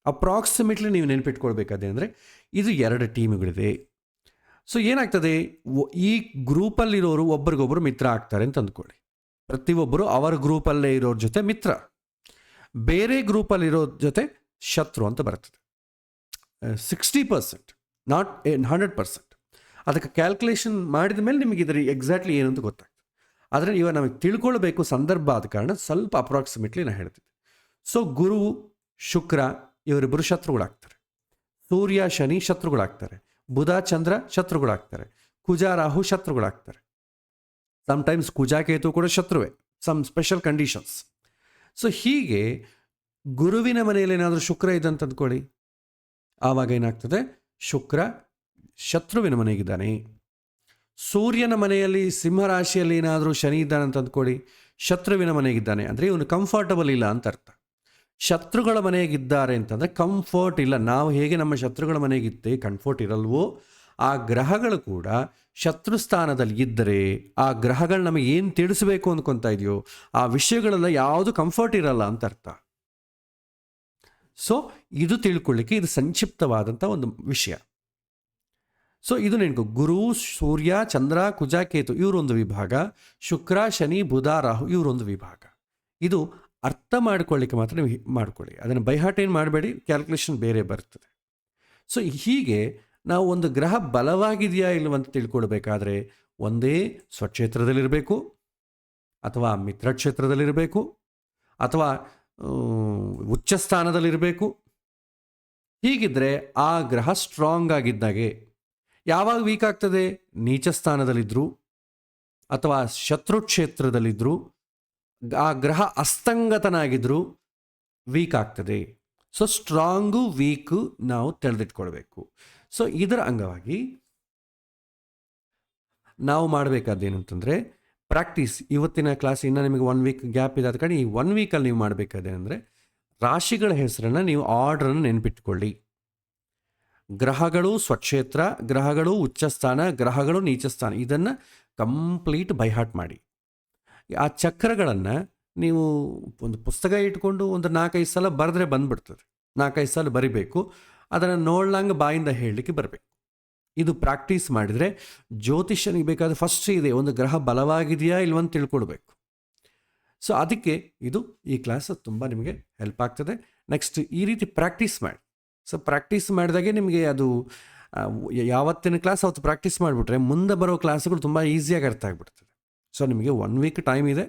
ಅಪ್ರಾಕ್ಸಿಮೇಟ್ಲಿ ನೀವು ನೆನಪಿಟ್ಕೊಳ್ಬೇಕಾದ್ರೆ ಅಂದರೆ ಇದು 2 ಟೀಮ್ಗಳಿದೆ. ಸೊ ಏನಾಗ್ತದೆ, ಈ ಗ್ರೂಪಲ್ಲಿರೋರು ಒಬ್ರಿಗೊಬ್ಬರು ಮಿತ್ರ ಆಗ್ತಾರೆ ಅಂತ ಅಂದ್ಕೊಳ್ಳಿ. ಪ್ರತಿಯೊಬ್ಬರು ಅವರ ಗ್ರೂಪಲ್ಲೇ ಇರೋರ ಜೊತೆ ಮಿತ್ರ, ಬೇರೆ ಗ್ರೂಪಲ್ಲಿರೋ ಜೊತೆ ಶತ್ರು ಅಂತ ಬರ್ತದೆ. 60%, ನಾಟ್ 100%. ಅದಕ್ಕೆ ಕ್ಯಾಲ್ಕುಲೇಷನ್ ಮಾಡಿದ ಮೇಲೆ ನಿಮಗೆ ಇದರ ಎಕ್ಸಾಕ್ಟ್ಲಿ ಏನು ಅಂತ ಗೊತ್ತಾಗ್ತದೆ. ಆದರೆ ಇವಾಗ ನಮಗೆ ತಿಳ್ಕೊಳ್ಬೇಕು ಸಂದರ್ಭ ಆದ ಕಾರಣ ಸ್ವಲ್ಪ ಅಪ್ರಾಕ್ಸಿಮೇಟ್ಲಿ ನಾನು ಹೇಳ್ತೀನಿ. ಸೊ ಗುರು ಶುಕ್ರ ಇವರಿಬ್ಬರು ಶತ್ರುಗಳಾಗ್ತಾರೆ. ಸೂರ್ಯ ಶನಿ ಶತ್ರುಗಳಾಗ್ತಾರೆ. ಬುಧ ಚಂದ್ರ ಶತ್ರುಗಳಾಗ್ತಾರೆ. ಕುಜ ರಾಹು ಶತ್ರುಗಳಾಗ್ತಾರೆ. ಸಮ್ಟೈಮ್ಸ್ ಕುಜ ಕೇತು ಕೂಡ ಶತ್ರುವೇ, ಸಮ್ ಸ್ಪೆಷಲ್ ಕಂಡೀಷನ್ಸ್. ಸೊ ಹೀಗೆ ಗುರುವಿನ ಮನೆಯಲ್ಲಿ ಏನಾದರೂ ಶುಕ್ರ ಇದ್ದಂತ ಅಂದ್ಕೊಳ್ಳಿ, ಆವಾಗ ಏನಾಗ್ತದೆ, ಶುಕ್ರ ಶತ್ರುವಿನ ಮನೆಗಿದ್ದಾನೆ. ಸೂರ್ಯನ ಮನೆಯಲ್ಲಿ ಸಿಂಹರಾಶಿಯಲ್ಲಿ ಏನಾದರೂ ಶನಿ ಇದ್ದಾನೆ ಅಂತ ಅಂದ್ಕೊಳ್ಳಿ, ಶತ್ರುವಿನ ಮನೆಗಿದ್ದಾನೆ, ಅಂದರೆ ಇವನು ಕಂಫರ್ಟಬಲ್ ಇಲ್ಲ ಅಂತ ಅರ್ಥ. ಶತ್ರುಗಳ ಮನೆಗಿದ್ದಾರೆ ಅಂತಂದರೆ ಕಂಫರ್ಟ್ ಇಲ್ಲ. ನಾವು ಹೇಗೆ ನಮ್ಮ ಶತ್ರುಗಳ ಮನೆಗಿದ್ದೆ ಕಂಫರ್ಟ್ ಇರಲ್ವೋ, ಆ ಗ್ರಹಗಳು ಕೂಡ ಶತ್ರು ಸ್ಥಾನದಲ್ಲಿ ಇದ್ದರೆ ಆ ಗ್ರಹಗಳು ನಮಗೆ ಏನು ತಿಳಿಸ್ಬೇಕು ಅಂದ್ಕೊತಾ ಇದೆಯೋ ಆ ವಿಷಯಗಳೆಲ್ಲ ಯಾವುದು ಕಂಫರ್ಟ್ ಇರಲ್ಲ ಅಂತ ಅರ್ಥ. ಸೊ ಇದು ತಿಳ್ಕೊಳ್ಳಿಕ್ಕೆ ಇದು ಸಂಕ್ಷಿಪ್ತವಾದಂಥ ಒಂದು ವಿಷಯ. ಸೊ ಇದು ನೆನಪು, ಗುರು ಸೂರ್ಯ ಚಂದ್ರ ಕುಜ ಕೇತು ಇವರೊಂದು ವಿಭಾಗ, ಶುಕ್ರ ಶನಿ ಬುಧ ರಾಹು ಇವರೊಂದು ವಿಭಾಗ. ಇದು ಅರ್ಥ ಮಾಡ್ಕೊಳ್ಳಿಕ್ಕೆ ಮಾತ್ರ ನೀವು ಮಾಡ್ಕೊಳ್ಳಿ, ಅದನ್ನು ಬೈಹಾಟ್ ಏನು ಮಾಡಬೇಡಿ, ಕ್ಯಾಲ್ಕುಲೇಷನ್ ಬೇರೆ ಬರ್ತದೆ. ಸೊ ಹೀಗೆ ನಾವು ಒಂದು ಗ್ರಹ ಬಲವಾಗಿದೆಯಾ ಇಲ್ಲವಂತ ತಿಳ್ಕೊಳ್ಬೇಕಾದ್ರೆ ಒಂದೇ ಸ್ವಕ್ಷೇತ್ರದಲ್ಲಿರಬೇಕು, ಅಥವಾ ಮಿತ್ರಕ್ಷೇತ್ರದಲ್ಲಿರಬೇಕು, ಅಥವಾ ಉಚ್ಚ ಸ್ಥಾನದಲ್ಲಿರಬೇಕು. ಹೀಗಿದ್ದರೆ ಆ ಗ್ರಹ ಸ್ಟ್ರಾಂಗ್ ಆಗಿದ್ದಾಗೆ. ಯಾವಾಗ ವೀಕ್ ಆಗ್ತದೆ, ನೀಚ ಸ್ಥಾನದಲ್ಲಿದ್ದರು ಅಥವಾ ಶತ್ರು ಕ್ಷೇತ್ರದಲ್ಲಿದ್ದರು, ಆ ಗ್ರಹ ಅಸ್ತಂಗತನಾಗಿದ್ದರೂ ವೀಕ್ ಆಗ್ತದೆ. ಸೊ ಸ್ಟ್ರಾಂಗು ವೀಕು ನಾವು ತಿಳಿದಿಟ್ಕೊಳ್ಬೇಕು. ಸೊ ಇದರ ಅಂಗವಾಗಿ ನಾವು ಮಾಡಬೇಕಾದೇನಂತಂದರೆ ಪ್ರಾಕ್ಟೀಸ್. ಇವತ್ತಿನ ಕ್ಲಾಸ್ ಇನ್ನೂ ನಿಮಗೆ 1 ವೀಕ್ ಗ್ಯಾಪ್ ಇದೆ, ಅದ ಕಾರಣ ಈ 1 ವೀಕಲ್ಲಿ ನೀವು ಮಾಡಬೇಕಾದೇನೆಂದರೆ ರಾಶಿಗಳ ಹೆಸರನ್ನು ನೀವು ಆರ್ಡ್ರನ್ನು ನೆನಪಿಟ್ಕೊಳ್ಳಿ. ಗ್ರಹಗಳು ಸ್ವಕ್ಷೇತ್ರ, ಗ್ರಹಗಳು ಉಚ್ಚಸ್ಥಾನ, ಗ್ರಹಗಳು ನೀಚಸ್ಥಾನ, ಇದನ್ನು ಕಂಪ್ಲೀಟ್ ಬೈಹಾಟ್ ಮಾಡಿ. ಆ ಚಕ್ರಗಳನ್ನು ನೀವು ಒಂದು ಪುಸ್ತಕ ಇಟ್ಕೊಂಡು ಒಂದು 4-5 ಸಲ ಬರೆದ್ರೆ ಬಂದುಬಿಡ್ತದೆ. 4-5 ಸಲ ಬರಿಬೇಕು, ಅದನ್ನು ನೋಡ್ಲಂಗೆ ಬಾಯಿಂದ ಹೇಳಲಿಕ್ಕೆ ಬರಬೇಕು. ಇದು ಪ್ರಾಕ್ಟೀಸ್ ಮಾಡಿದರೆ ಜ್ಯೋತಿಷ್ಯನಿಗೆ ಬೇಕಾದರೆ ಫಸ್ಟ್ ಇದೆ ಒಂದು ಗ್ರಹ ಬಲವಾಗಿದೆಯಾ ಇಲ್ವಂತ ತಿಳ್ಕೊಳ್ಬೇಕು. ಸೊ ಅದಕ್ಕೆ ಇದು ಈ ಕ್ಲಾಸ್ ತುಂಬ ನಿಮಗೆ ಹೆಲ್ಪ್ ಆಗ್ತದೆ. ನೆಕ್ಸ್ಟ್ ಈ ರೀತಿ ಪ್ರಾಕ್ಟೀಸ್ ಮಾಡಿ. ಸೊ ಪ್ರಾಕ್ಟೀಸ್ ಮಾಡಿದಾಗೆ ನಿಮಗೆ ಅದು ಯಾವತ್ತಿನ ಕ್ಲಾಸ್ ಅವತ್ತು ಪ್ರಾಕ್ಟೀಸ್ ಮಾಡಿಬಿಟ್ರೆ ಮುಂದೆ ಬರೋ ಕ್ಲಾಸ್ಗಳು ತುಂಬ ಈಸಿಯಾಗಿ ಅರ್ಥ ಆಗಿಬಿಡ್ತದೆ. ಸೊ ನಿಮಗೆ 1 ವೀಕ್ ಟೈಮ್ ಇದೆ.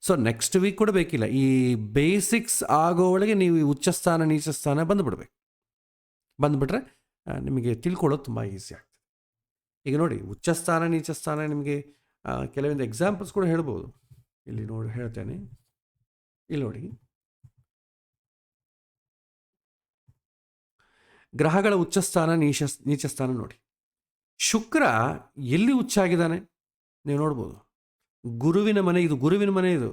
ಸೊ ನೆಕ್ಸ್ಟ್ ವೀಕ್ ಕೂಡ ಬೇಕಿಲ್ಲ, ಈ ಬೇಸಿಕ್ಸ್ ಆಗೋ ಒಳಗೆ ನೀವು ಈ ಉಚ್ಚಸ್ಥಾನ ನೀಚಸ್ಥಾನ ಬಂದುಬಿಟ್ರೆ ನಿಮಗೆ ತಿಳ್ಕೊಳ್ಳೋದು ತುಂಬ ಈಸಿ ಆಗ್ತದೆ. ಈಗ ನೋಡಿ, ಉಚ್ಚಸ್ಥಾನ ನೀಚಸ್ಥಾನ ನಿಮಗೆ ಕೆಲವೊಂದು ಎಕ್ಸಾಂಪಲ್ಸ್ ಕೂಡ ಹೇಳ್ಬೋದು. ಇಲ್ಲಿ ನೋಡಿ ಹೇಳ್ತೇನೆ, ಇಲ್ಲಿ ನೋಡಿ, ಗ್ರಹಗಳ ಉಚ್ಚಸ್ಥಾನ ನೀಚಸ್ಥಾನ ನೋಡಿ. ಶುಕ್ರ ಎಲ್ಲಿ ಉಚ್ಚಾಗಿದ್ದಾನೆ ನೀವು ನೋಡ್ಬೋದು. ಗುರುವಿನ ಮನೆ, ಇದು ಗುರುವಿನ ಮನೆ, ಇದು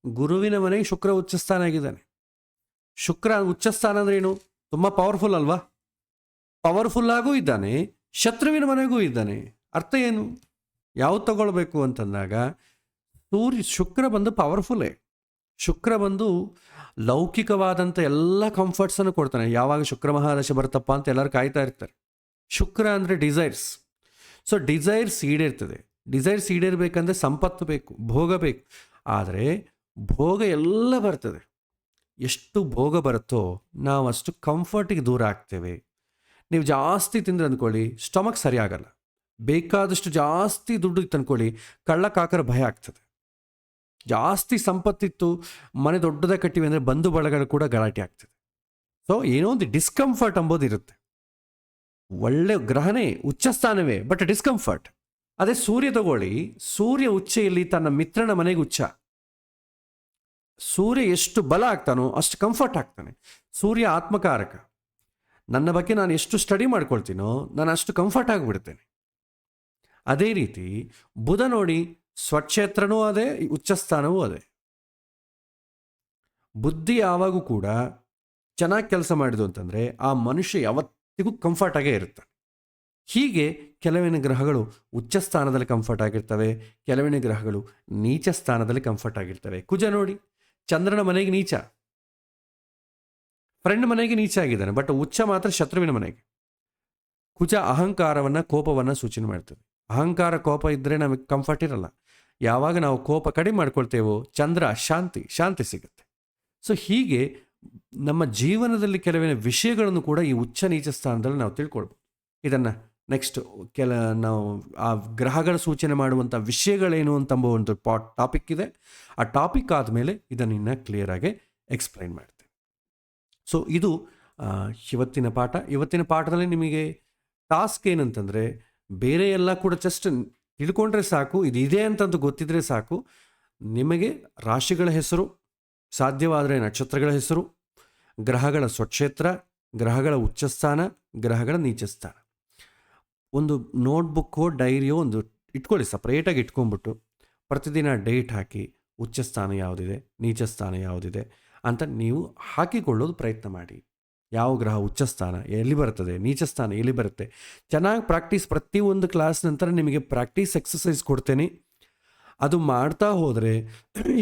ಗುರುವಿನ ಮನೆಗೆ ಶುಕ್ರ ಉಚ್ಚಸ್ಥಾನ ಆಗಿದ್ದಾನೆ. ಶುಕ್ರ ಉಚ್ಚಸ್ಥಾನ ಅಂದ್ರೆ ಏನು, ತುಂಬ ಪವರ್ಫುಲ್ ಅಲ್ವಾ? ಪವರ್ಫುಲ್ಲಾಗೂ ಇದ್ದಾನೆ, ಶತ್ರುವಿನ ಮನೆಗೂ ಇದ್ದಾನೆ. ಅರ್ಥ ಏನು, ಯಾವ್ದು ತಗೊಳ್ಬೇಕು ಅಂತಂದಾಗ ಶುಕ್ರ ಬಂದು ಪವರ್ಫುಲ್ಲೇ. ಶುಕ್ರ ಬಂದು ಲೌಕಿಕವಾದಂಥ ಎಲ್ಲ ಕಂಫರ್ಟ್ಸನ್ನು ಕೊಡ್ತಾನೆ. ಯಾವಾಗ ಶುಕ್ರ ಮಹಾದಶ ಬರ್ತಪ್ಪ ಅಂತ ಎಲ್ಲರೂ ಕಾಯ್ತಾ ಇರ್ತಾರೆ. ಶುಕ್ರ ಅಂದರೆ ಡಿಸೈರ್ಸ್. ಸೊ ಡಿಸೈರ್ಸ್ ಈಡೇರ್ತದೆ. ಡಿಸೈರ್ಸ್ ಈಡೇರಬೇಕಂದ್ರೆ ಸಂಪತ್ತು ಬೇಕು, ಭೋಗ ಬೇಕು. ಆದರೆ ಭೋಗ ಎಲ್ಲ ಬರ್ತದೆ. ಎಷ್ಟು ಭೋಗ ಬರುತ್ತೋ ನಾವು ಅಷ್ಟು ಕಂಫರ್ಟಿಗೆ ದೂರ ಆಗ್ತೇವೆ. ನೀವು ಜಾಸ್ತಿ ತಿಂದರೆ ಅಂದ್ಕೊಳ್ಳಿ ಸ್ಟಮಕ್ ಸರಿಯಾಗಲ್ಲ. ಬೇಕಾದಷ್ಟು ಜಾಸ್ತಿ ದುಡ್ಡು ಇತ್ತು ಅಂದ್ಕೊಳ್ಳಿ ಕಳ್ಳಕಾಕರ ಭಯ ಆಗ್ತದೆ. ಜಾಸ್ತಿ ಸಂಪತ್ತಿತ್ತು, ಮನೆ ದೊಡ್ಡದಾಗಿ ಕಟ್ಟಿವಿ ಅಂದರೆ ಬಂಧು ಬಳಗಳು ಕೂಡ ಗಲಾಟೆ ಆಗ್ತದೆ. ಸೊ ಏನೋ ಒಂದು ಡಿಸ್ಕಂಫರ್ಟ್ ಅಂಬೋದು ಇರುತ್ತೆ. ಒಳ್ಳೆ ಗ್ರಹನೇ, ಉಚ್ಚಸ್ಥಾನವೇ, ಬಟ್ ಡಿಸ್ಕಂಫರ್ಟ್. ಅದೇ ಸೂರ್ಯ ತಗೊಳ್ಳಿ, ಸೂರ್ಯ ಉಚ್ಚೆಯಲ್ಲಿ ತನ್ನ ಮಿತ್ರನ ಮನೆಗೆ ಉಚ್ಚ. ಸೂರ್ಯ ಎಷ್ಟು ಬಲ ಆಗ್ತಾನೋ ಅಷ್ಟು ಕಂಫರ್ಟ್ ಆಗ್ತಾನೆ. ಸೂರ್ಯ ಆತ್ಮಕಾರಕ. ನನ್ನ ಬಗ್ಗೆ ನಾನು ಎಷ್ಟು ಸ್ಟಡಿ ಮಾಡ್ಕೊಳ್ತೀನೋ ನಾನು ಅಷ್ಟು ಕಂಫರ್ಟ್ ಆಗಿಬಿಡ್ತೇನೆ. ಅದೇ ರೀತಿ ಬುಧ ನೋಡಿ, ಸ್ವಕ್ಷೇತ್ರನೂ ಅದೇ, ಉಚ್ಚಸ್ಥಾನವೂ ಅದೇ. ಬುದ್ಧಿ ಯಾವಾಗೂ ಕೂಡ ಚೆನ್ನಾಗಿ ಕೆಲಸ ಮಾಡಿದು ಅಂತಂದರೆ ಆ ಮನುಷ್ಯ ಯಾವತ್ತಿಗೂ ಕಂಫರ್ಟ್ ಆಗೇ ಇರ್ತಾನೆ. ಹೀಗೆ ಕೆಲವಿನ ಗ್ರಹಗಳು ಉಚ್ಚ ಸ್ಥಾನದಲ್ಲಿ ಕಂಫರ್ಟ್ ಆಗಿರ್ತವೆ, ಕೆಲವಿನ ಗ್ರಹಗಳು ನೀಚ ಸ್ಥಾನದಲ್ಲಿ ಕಂಫರ್ಟ್ ಆಗಿರ್ತವೆ. ಕುಜ ನೋಡಿ, ಚಂದ್ರನ ಮನೆಗೆ ನೀಚ, ಫ್ರೆಂಡ್ ಮನೆಗೆ ನೀಚ ಆಗಿದ್ದಾನೆ, ಬಟ್ ಉಚ್ಚ ಮಾತ್ರ ಶತ್ರುವಿನ ಮನೆಗೆ. ಕುಜ ಅಹಂಕಾರವನ್ನು, ಕೋಪವನ್ನು ಸೂಚನೆ ಮಾಡ್ತದೆ. ಅಹಂಕಾರ ಕೋಪ ಇದ್ದರೆ ನಮಗೆ ಕಂಫರ್ಟ್ ಇರಲ್ಲ. ಯಾವಾಗ ನಾವು ಕೋಪ ಕಡಿಮೆ ಮಾಡ್ಕೊಳ್ತೇವೋ ಚಂದ್ರ ಶಾಂತಿ ಸಿಗುತ್ತೆ. ಸೊ ಹೀಗೆ ನಮ್ಮ ಜೀವನದಲ್ಲಿ ಕೆಲವಿನ ವಿಷಯಗಳನ್ನು ಕೂಡ ಈ ಉಚ್ಚ ನೀಚ ಸ್ಥಾನದಲ್ಲಿ ನಾವು ತಿಳ್ಕೊಳ್ಬೋದು. ಇದನ್ನು ನೆಕ್ಸ್ಟ್ ನಾವು ಆ ಗ್ರಹಗಳ ಸೂಚನೆ ಮಾಡುವಂಥ ವಿಷಯಗಳೇನು ಅಂತಂಬ ಒಂದು ಟಾಪಿಕ್ ಇದೆ. ಆ ಟಾಪಿಕ್ ಆದಮೇಲೆ ಇದನ್ನು ಇನ್ನೂ ಕ್ಲಿಯರಾಗಿ ಎಕ್ಸ್ಪ್ಲೈನ್ ಮಾಡ್ತೇನೆ. ಸೊ ಇದು ಇವತ್ತಿನ ಪಾಠ. ಇವತ್ತಿನ ಪಾಠದಲ್ಲಿ ನಿಮಗೆ ಟಾಸ್ಕ್ ಏನಂತಂದರೆ, ಬೇರೆ ಎಲ್ಲ ಕೂಡ ಜಸ್ಟ್ ತಿಳ್ಕೊಂಡ್ರೆ ಸಾಕು, ಇದಿದೆ ಅಂತಂದು ಗೊತ್ತಿದ್ರೆ ಸಾಕು. ನಿಮಗೆ ರಾಶಿಗಳ ಹೆಸರು, ಸಾಧ್ಯವಾದರೆ ನಕ್ಷತ್ರಗಳ ಹೆಸರು, ಗ್ರಹಗಳ ಸ್ವಕ್ಷೇತ್ರ, ಗ್ರಹಗಳ ಉಚ್ಚಸ್ಥಾನ, ಗ್ರಹಗಳ ನೀಚಸ್ಥಾನ, ಒಂದು ನೋಟ್ಬುಕ್ಕೋ ಡೈರಿಯೋ ಒಂದು ಇಟ್ಕೊಳ್ಳಿ, ಸಪ್ರೇಟಾಗಿ ಇಟ್ಕೊಂಡ್ಬಿಟ್ಟು ಪ್ರತಿದಿನ ಡೇಟ್ ಹಾಕಿ ಉಚ್ಚಸ್ಥಾನ ಯಾವುದಿದೆ, ನೀಚಸ್ಥಾನ ಯಾವುದಿದೆ ಅಂತ ನೀವು ಹಾಕಿಕೊಳ್ಳೋದು ಪ್ರಯತ್ನ ಮಾಡಿ. ಯಾವ ಗ್ರಹ ಉಚ್ಚಸ್ಥಾನ ಎಲ್ಲಿ ಬರ್ತದೆ, ನೀಚಸ್ಥಾನ ಎಲ್ಲಿ ಬರುತ್ತೆ, ಚೆನ್ನಾಗಿ ಪ್ರಾಕ್ಟೀಸ್. ಪ್ರತಿಯೊಂದು ಕ್ಲಾಸ್ ನಂತರ ನಿಮಗೆ ಪ್ರಾಕ್ಟೀಸ್ ಎಕ್ಸಸೈಸ್ ಕೊಡ್ತೇನೆ. ಅದು ಮಾಡ್ತಾ ಹೋದರೆ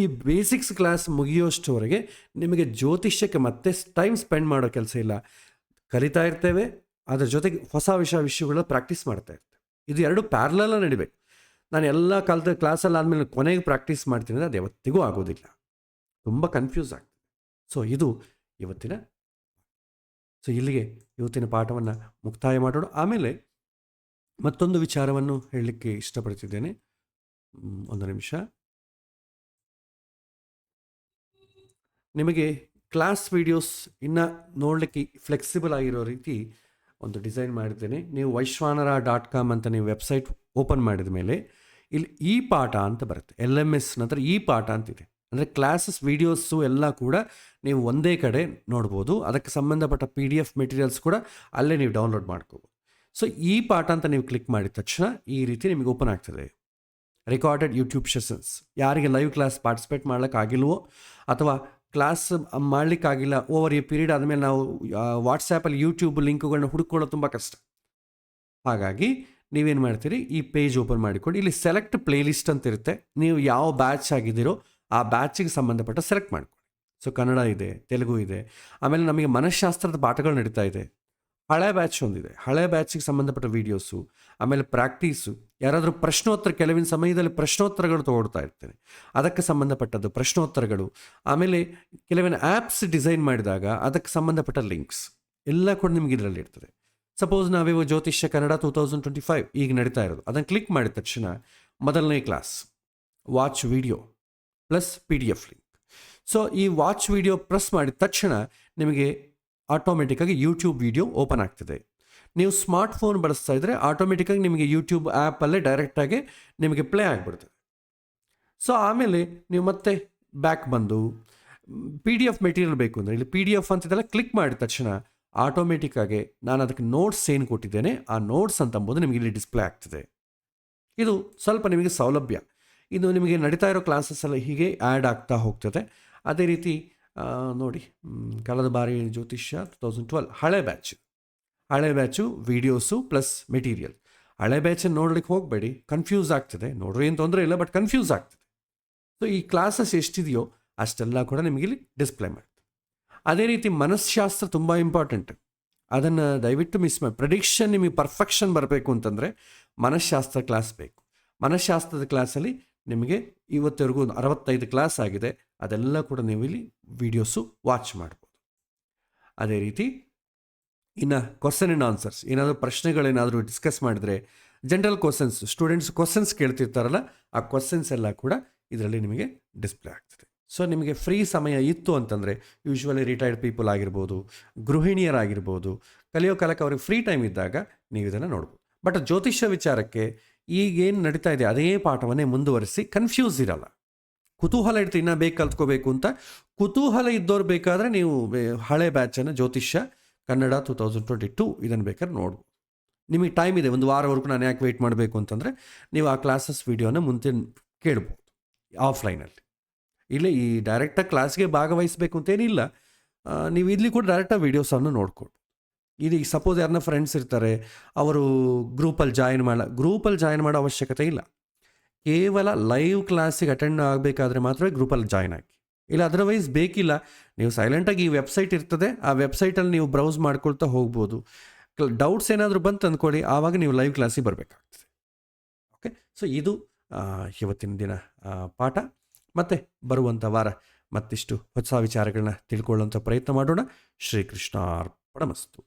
ಈ ಬೇಸಿಕ್ಸ್ ಕ್ಲಾಸ್ ಮುಗಿಯೋಷ್ಟವರೆಗೆ ನಿಮಗೆ ಜ್ಯೋತಿಷ್ಯಕ್ಕೆ ಮತ್ತೆ ಟೈಮ್ ಸ್ಪೆಂಡ್ ಮಾಡೋ ಕೆಲಸ ಇಲ್ಲ. ಕಲಿತಾ ಇರ್ತೇವೆ, ಅದರ ಜೊತೆಗೆ ಹೊಸ ವಿಷಯಗಳ ಪ್ರಾಕ್ಟೀಸ್ ಮಾಡ್ತಾ ಇರ್ತೇವೆ. ಇದು ಎರಡು ಪ್ಯಾರಲಲ್ಲ ನಡಿಬೇಕು. ನಾನು ಎಲ್ಲ ಕಲಿತ ಕ್ಲಾಸಲ್ಲಿ ಆದಮೇಲೆ ಕೊನೆಗೆ ಪ್ರಾಕ್ಟೀಸ್ ಮಾಡ್ತೀನಿ ಅಂದರೆ ಅದು ಯಾವತ್ತಿಗೂ ಆಗೋದಿಲ್ಲ, ತುಂಬ ಕನ್ಫ್ಯೂಸ್ ಆಗ್ತದೆ. ಸೊ ಇದು ಇವತ್ತಿನ ಇಲ್ಲಿಗೆ ಇವತ್ತಿನ ಪಾಠವನ್ನು ಮುಕ್ತಾಯ ಮಾಡೋಣ. ಆಮೇಲೆ ಮತ್ತೊಂದು ವಿಚಾರವನ್ನು ಹೇಳಲಿಕ್ಕೆ ಇಷ್ಟಪಡ್ತಿದ್ದೇನೆ. ಒಂದು ನಿಮಿಷ. ನಿಮಗೆ ಕ್ಲಾಸ್ ವಿಡಿಯೋಸ್ ಇನ್ನು ನೋಡಲಿಕ್ಕೆ ಫ್ಲೆಕ್ಸಿಬಲ್ ಆಗಿರೋ ರೀತಿ ಒಂದು ಡಿಸೈನ್ ಮಾಡಿದ್ದೇನೆ. ನೀವು vaishwanara.com ಅಂತ ನೀವು ವೆಬ್ಸೈಟ್ ಓಪನ್ ಮಾಡಿದ ಮೇಲೆ ಇಲ್ಲಿ ಈ ಪಾಠ ಅಂತ ಬರುತ್ತೆ. LMS ನಂತರ ಈ ಪಾಠ ಅಂತಿದೆ. ಅಂದರೆ ಕ್ಲಾಸಸ್ ವೀಡಿಯೋಸು ಎಲ್ಲ ಕೂಡ ನೀವು ಒಂದೇ ಕಡೆ ನೋಡ್ಬೋದು. ಅದಕ್ಕೆ ಸಂಬಂಧಪಟ್ಟ PDF ಮೆಟೀರಿಯಲ್ಸ್ ಕೂಡ ಅಲ್ಲೇ ನೀವು ಡೌನ್ಲೋಡ್ ಮಾಡ್ಕೋಬೋದು. ಸೊ ಈ ಪಾಠ ಅಂತ ನೀವು ಕ್ಲಿಕ್ ಮಾಡಿದ ತಕ್ಷಣ ಈ ರೀತಿ ನಿಮಗೆ ಓಪನ್ ಆಗ್ತದೆ. Recorded YouTube sessions. ಯಾರಿಗೆ ಲೈವ್ ಕ್ಲಾಸ್ ಪಾರ್ಟಿಸಿಪೇಟ್ ಮಾಡ್ಲಿಕ್ಕಾಗಿಲ್ವೋ ಅಥವಾ ಕ್ಲಾಸ್ ಮಾಡಲಿಕ್ಕಾಗಿಲ್ಲ, ಓವರ್ ಎ ಪೀರಿಯಡ್ ಆದಮೇಲೆ ನಾವು ವಾಟ್ಸಾಪಲ್ಲಿ ಯೂಟ್ಯೂಬ್ ಲಿಂಕ್ಗಳನ್ನ ಹುಡುಕೊಳ್ಳೋದು ತುಂಬ ಕಷ್ಟ. ಹಾಗಾಗಿ ನೀವೇನು ಮಾಡ್ತೀರಿ, ಈ ಪೇಜ್ ಓಪನ್ ಮಾಡಿಕೊಂಡು ಇಲ್ಲಿ ಸೆಲೆಕ್ಟ್ ಪ್ಲೇಲಿಸ್ಟ್ ಅಂತ ಇರುತ್ತೆ. ನೀವು ಯಾವ ಬ್ಯಾಚ್ ಆಗಿದ್ದೀರೋ ಆ ಬ್ಯಾಚಿಗೆ ಸಂಬಂಧಪಟ್ಟ ಸೆಲೆಕ್ಟ್ ಮಾಡ್ಕೊಳ್ಳಿ. ಸೊ ಕನ್ನಡ ಇದೆ, ತೆಲುಗು ಇದೆ, ಆಮೇಲೆ ನಮಗೆ ಮನಃಶಾಸ್ತ್ರದ ಪಾಠಗಳು ನಡೀತಾ ಇದೆ. ಹಳೆ ಬ್ಯಾಚ್ ಒಂದಿದೆ, ಹಳೆ ಬ್ಯಾಚಿಗೆ ಸಂಬಂಧಪಟ್ಟ ವೀಡಿಯೋಸು, ಆಮೇಲೆ ಪ್ರಾಕ್ಟೀಸು, ಯಾರಾದರೂ ಪ್ರಶ್ನೋತ್ತರ, ಕೆಲವಿನ ಸಮಯದಲ್ಲಿ ಪ್ರಶ್ನೋತ್ತರಗಳು ತೊಗೊಳ್ತಾ ಇರ್ತೇನೆ, ಅದಕ್ಕೆ ಸಂಬಂಧಪಟ್ಟದ್ದು ಪ್ರಶ್ನೋತ್ತರಗಳು. ಆಮೇಲೆ ಕೆಲವಿನ ಆ್ಯಪ್ಸ್ ಡಿಸೈನ್ ಮಾಡಿದಾಗ ಅದಕ್ಕೆ ಸಂಬಂಧಪಟ್ಟ ಲಿಂಕ್ಸ್ ಎಲ್ಲ ಕೂಡ ನಿಮಗೆ ಇದರಲ್ಲಿ ಇರ್ತದೆ. ಸಪೋಸ್ ನಾವಿವ ಜ್ಯೋತಿಷ್ಯ ಕನ್ನಡ 2025 ಈಗ ನಡೀತಾ ಇರೋದು, ಅದನ್ನು ಕ್ಲಿಕ್ ಮಾಡಿದ ತಕ್ಷಣ ಮೊದಲನೇ class watch video plus PDF link. So ಈ ವಾಚ್ ವಿಡಿಯೋ ಪ್ರೆಸ್ ಮಾಡಿದ ತಕ್ಷಣ ನಿಮಗೆ ಆಟೋಮೆಟಿಕ್ಕಾಗಿ ಯೂಟ್ಯೂಬ್ ವಿಡಿಯೋ ಓಪನ್ ಆಗ್ತದೆ. ನೀವು ಸ್ಮಾರ್ಟ್ಫೋನ್ ಬಳಸ್ತಾ ಇದ್ದರೆ ಆಟೋಮೆಟಿಕ್ಕಾಗಿ ನಿಮಗೆ ಯೂಟ್ಯೂಬ್ ಆ್ಯಪಲ್ಲೇ ಡೈರೆಕ್ಟಾಗಿ ನಿಮಗೆ ಪ್ಲೇ ಆಗಿಬಿಡ್ತದೆ. ಸೊ ಆಮೇಲೆ ನೀವು ಮತ್ತೆ ಬ್ಯಾಕ್ ಬಂದು PDF ಮೆಟೀರಿಯಲ್ ಬೇಕು ಅಂದರೆ ಇಲ್ಲಿ PDF ಅಂತಿದ್ದೆಲ್ಲ ಕ್ಲಿಕ್ ಮಾಡಿದ ತಕ್ಷಣ ಆಟೋಮೆಟಿಕ್ಕಾಗಿ ನಾನು ಅದಕ್ಕೆ ನೋಟ್ಸ್ ಏನು ಕೊಟ್ಟಿದ್ದೇನೆ ಆ ನೋಟ್ಸ್ ಅಂತಂಬೋದು ನಿಮಗೆ ಇಲ್ಲಿ ಡಿಸ್ಪ್ಲೇ ಆಗ್ತದೆ. ಇದು ಸ್ವಲ್ಪ ನಿಮಗೆ ಸೌಲಭ್ಯ. ಇದು ನಿಮಗೆ ನಡೀತಾ ಇರೋ ಕ್ಲಾಸಸ್ ಎಲ್ಲ ಹೀಗೆ ಆ್ಯಡ್ ಆಗ್ತಾ ಹೋಗ್ತದೆ. ಅದೇ ರೀತಿ ನೋಡಿ, ಕಳೆದ ಬಾರಿ ಜ್ಯೋತಿಷ್ಯ 2012 ಹಳೆ ಬ್ಯಾಚು ವೀಡಿಯೋಸು ಪ್ಲಸ್ ಮೆಟೀರಿಯಲ್. ಹಳೆ ಬ್ಯಾಚನ್ನು ನೋಡ್ಲಿಕ್ಕೆ ಹೋಗಬೇಡಿ, ಕನ್ಫ್ಯೂಸ್ ಆಗ್ತದೆ. ನೋಡ್ರಿ ಏನು ತೊಂದರೆ ಇಲ್ಲ, ಬಟ್ ಕನ್ಫ್ಯೂಸ್ ಆಗ್ತದೆ. ಸೊ ಈ ಕ್ಲಾಸಸ್ ಎಷ್ಟಿದೆಯೋ ಅಷ್ಟೆಲ್ಲ ಕೂಡ ನಿಮಗಿಲ್ಲಿ ಡಿಸ್ಪ್ಲೇ ಮಾಡ್ತದೆ. ಅದೇ ರೀತಿ ಮನಃಶಾಸ್ತ್ರ ತುಂಬ ಇಂಪಾರ್ಟೆಂಟ್, ಅದನ್ನು ದಯವಿಟ್ಟು ಮಿಸ್ ಮಾಡಿ. ಪ್ರೆಡಿಕ್ಷನ್ ನಿಮಗೆ ಪರ್ಫೆಕ್ಷನ್ ಬರಬೇಕು ಅಂತಂದರೆ ಮನಃಶಾಸ್ತ್ರ ಕ್ಲಾಸ್ ಬೇಕು. ಮನಃಶಾಸ್ತ್ರದ ಕ್ಲಾಸಲ್ಲಿ ನಿಮಗೆ ಇವತ್ತವರೆಗೂ 65 ಕ್ಲಾಸ್ ಆಗಿದೆ. ಅದೆಲ್ಲ ಕೂಡ ನೀವು ಇಲ್ಲಿ ವೀಡಿಯೋಸು ವಾಚ್ ಮಾಡ್ಬೋದು. ಅದೇ ರೀತಿ ಇನ್ನು ಕ್ವಶನ್ ಆ್ಯಂಡ್ ಆನ್ಸರ್ಸ್, ಏನಾದರೂ ಪ್ರಶ್ನೆಗಳೇನಾದರೂ ಡಿಸ್ಕಸ್ ಮಾಡಿದರೆ ಜನರಲ್ ಕ್ವಶನ್ಸ್, ಸ್ಟೂಡೆಂಟ್ಸ್ ಕ್ವಶನ್ಸ್ ಕೇಳ್ತಿರ್ತಾರಲ್ಲ, ಆ ಕ್ವಶನ್ಸ್ ಎಲ್ಲ ಕೂಡ ಇದರಲ್ಲಿ ನಿಮಗೆ ಡಿಸ್ಪ್ಲೇ ಆಗ್ತದೆ. ಸೊ ನಿಮಗೆ ಫ್ರೀ ಸಮಯ ಇತ್ತು ಅಂತಂದರೆ, ಯೂಶ್ವಲಿ ರಿಟೈರ್ಡ್ ಪೀಪಲ್ ಆಗಿರ್ಬೋದು, ಗೃಹಿಣಿಯರಾಗಿರ್ಬೋದು, ಕಲಿಯೋ ಕಾಲಕ್ಕೆ ಅವ್ರಿಗೆ ಫ್ರೀ ಟೈಮ್ ಇದ್ದಾಗ ನೀವು ಇದನ್ನು ನೋಡ್ಬೋದು. ಬಟ್ ಜ್ಯೋತಿಷ್ಯ ವಿಚಾರಕ್ಕೆ ಈಗೇನು ನಡೀತಾ ಇದೆ ಅದೇ ಪಾಠವನ್ನೇ ಮುಂದುವರಿಸಿ, ಕನ್ಫ್ಯೂಸ್ ಇರಲ್ಲ. ಕುತೂಹಲ ಇಡ್ತೀವಿ, ಇನ್ನೂ ಬೇಕು ಕಲ್ತ್ಕೋಬೇಕು ಅಂತ ಕುತೂಹಲ ಇದ್ದವ್ರು ಬೇಕಾದರೆ ನೀವು ಹಳೆ ಬ್ಯಾಚನ್ನು ಜ್ಯೋತಿಷ್ಯ ಕನ್ನಡ 2022 ಇದನ್ನು ಬೇಕಾದ್ರೆ ನೋಡ್ಬೋದು. ನಿಮಗೆ ಟೈಮ್ ಇದೆ, ಒಂದು ವಾರವರೆಗೂ ನಾನು ಯಾಕೆ ವೆಯ್ಟ್ ಮಾಡಬೇಕು ಅಂತಂದರೆ ನೀವು ಆ ಕ್ಲಾಸಸ್ ವೀಡಿಯೋನ ಮುಂದೆ ಕೇಳ್ಬೋದು ಆಫ್ಲೈನಲ್ಲಿ. ಇಲ್ಲ ಈ ಡೈರೆಕ್ಟಾಗಿ ಕ್ಲಾಸ್ಗೆ ಭಾಗವಹಿಸಬೇಕು ಅಂತೇನಿಲ್ಲ, ನೀವು ಇಲ್ಲಿ ಕೂಡ ಡೈರೆಕ್ಟಾಗಿ ವೀಡಿಯೋಸನ್ನು ನೋಡ್ಕೊಳ್ಬೋದು. ಇದು ಈಗ ಸಪೋಸ್ ಯಾರನ್ನ ಫ್ರೆಂಡ್ಸ್ ಇರ್ತಾರೆ, ಅವರು ಗ್ರೂಪಲ್ಲಿ ಜಾಯಿನ್ ಮಾಡೋ ಅವಶ್ಯಕತೆ ಇಲ್ಲ. ಕೇವಲ ಲೈವ್ ಕ್ಲಾಸಿಗೆ ಅಟೆಂಡ್ ಆಗಬೇಕಾದ್ರೆ ಮಾತ್ರ ಗ್ರೂಪಲ್ಲಿ ಜಾಯ್ನ್ ಆಗಿ, ಇಲ್ಲ ಅದರ್ವೈಸ್ ಬೇಕಿಲ್ಲ. ನೀವು ಸೈಲೆಂಟಾಗಿ ಈ ವೆಬ್ಸೈಟ್ ಇರ್ತದೆ, ಆ ವೆಬ್ಸೈಟಲ್ಲಿ ನೀವು ಬ್ರೌಸ್ ಮಾಡ್ಕೊಳ್ತಾ ಹೋಗ್ಬೋದು. ಡೌಟ್ಸ್ ಏನಾದರೂ ಬಂತು ಅಂದ್ಕೊಳ್ಳಿ, ಆವಾಗ ನೀವು ಲೈವ್ ಕ್ಲಾಸಿಗೆ ಬರಬೇಕಾಗ್ತದೆ. ಓಕೆ, ಸೊ ಇದು ಇವತ್ತಿನ ದಿನ ಪಾಠ. ಮತ್ತು ಬರುವಂಥ ವಾರ ಮತ್ತಿಷ್ಟು ಹೊಸ ವಿಚಾರಗಳನ್ನ ತಿಳ್ಕೊಳ್ಳುವಂಥ ಪ್ರಯತ್ನ ಮಾಡೋಣ. ಶ್ರೀಕೃಷ್ಣಾರ್ಪಣಮಸ್ತು.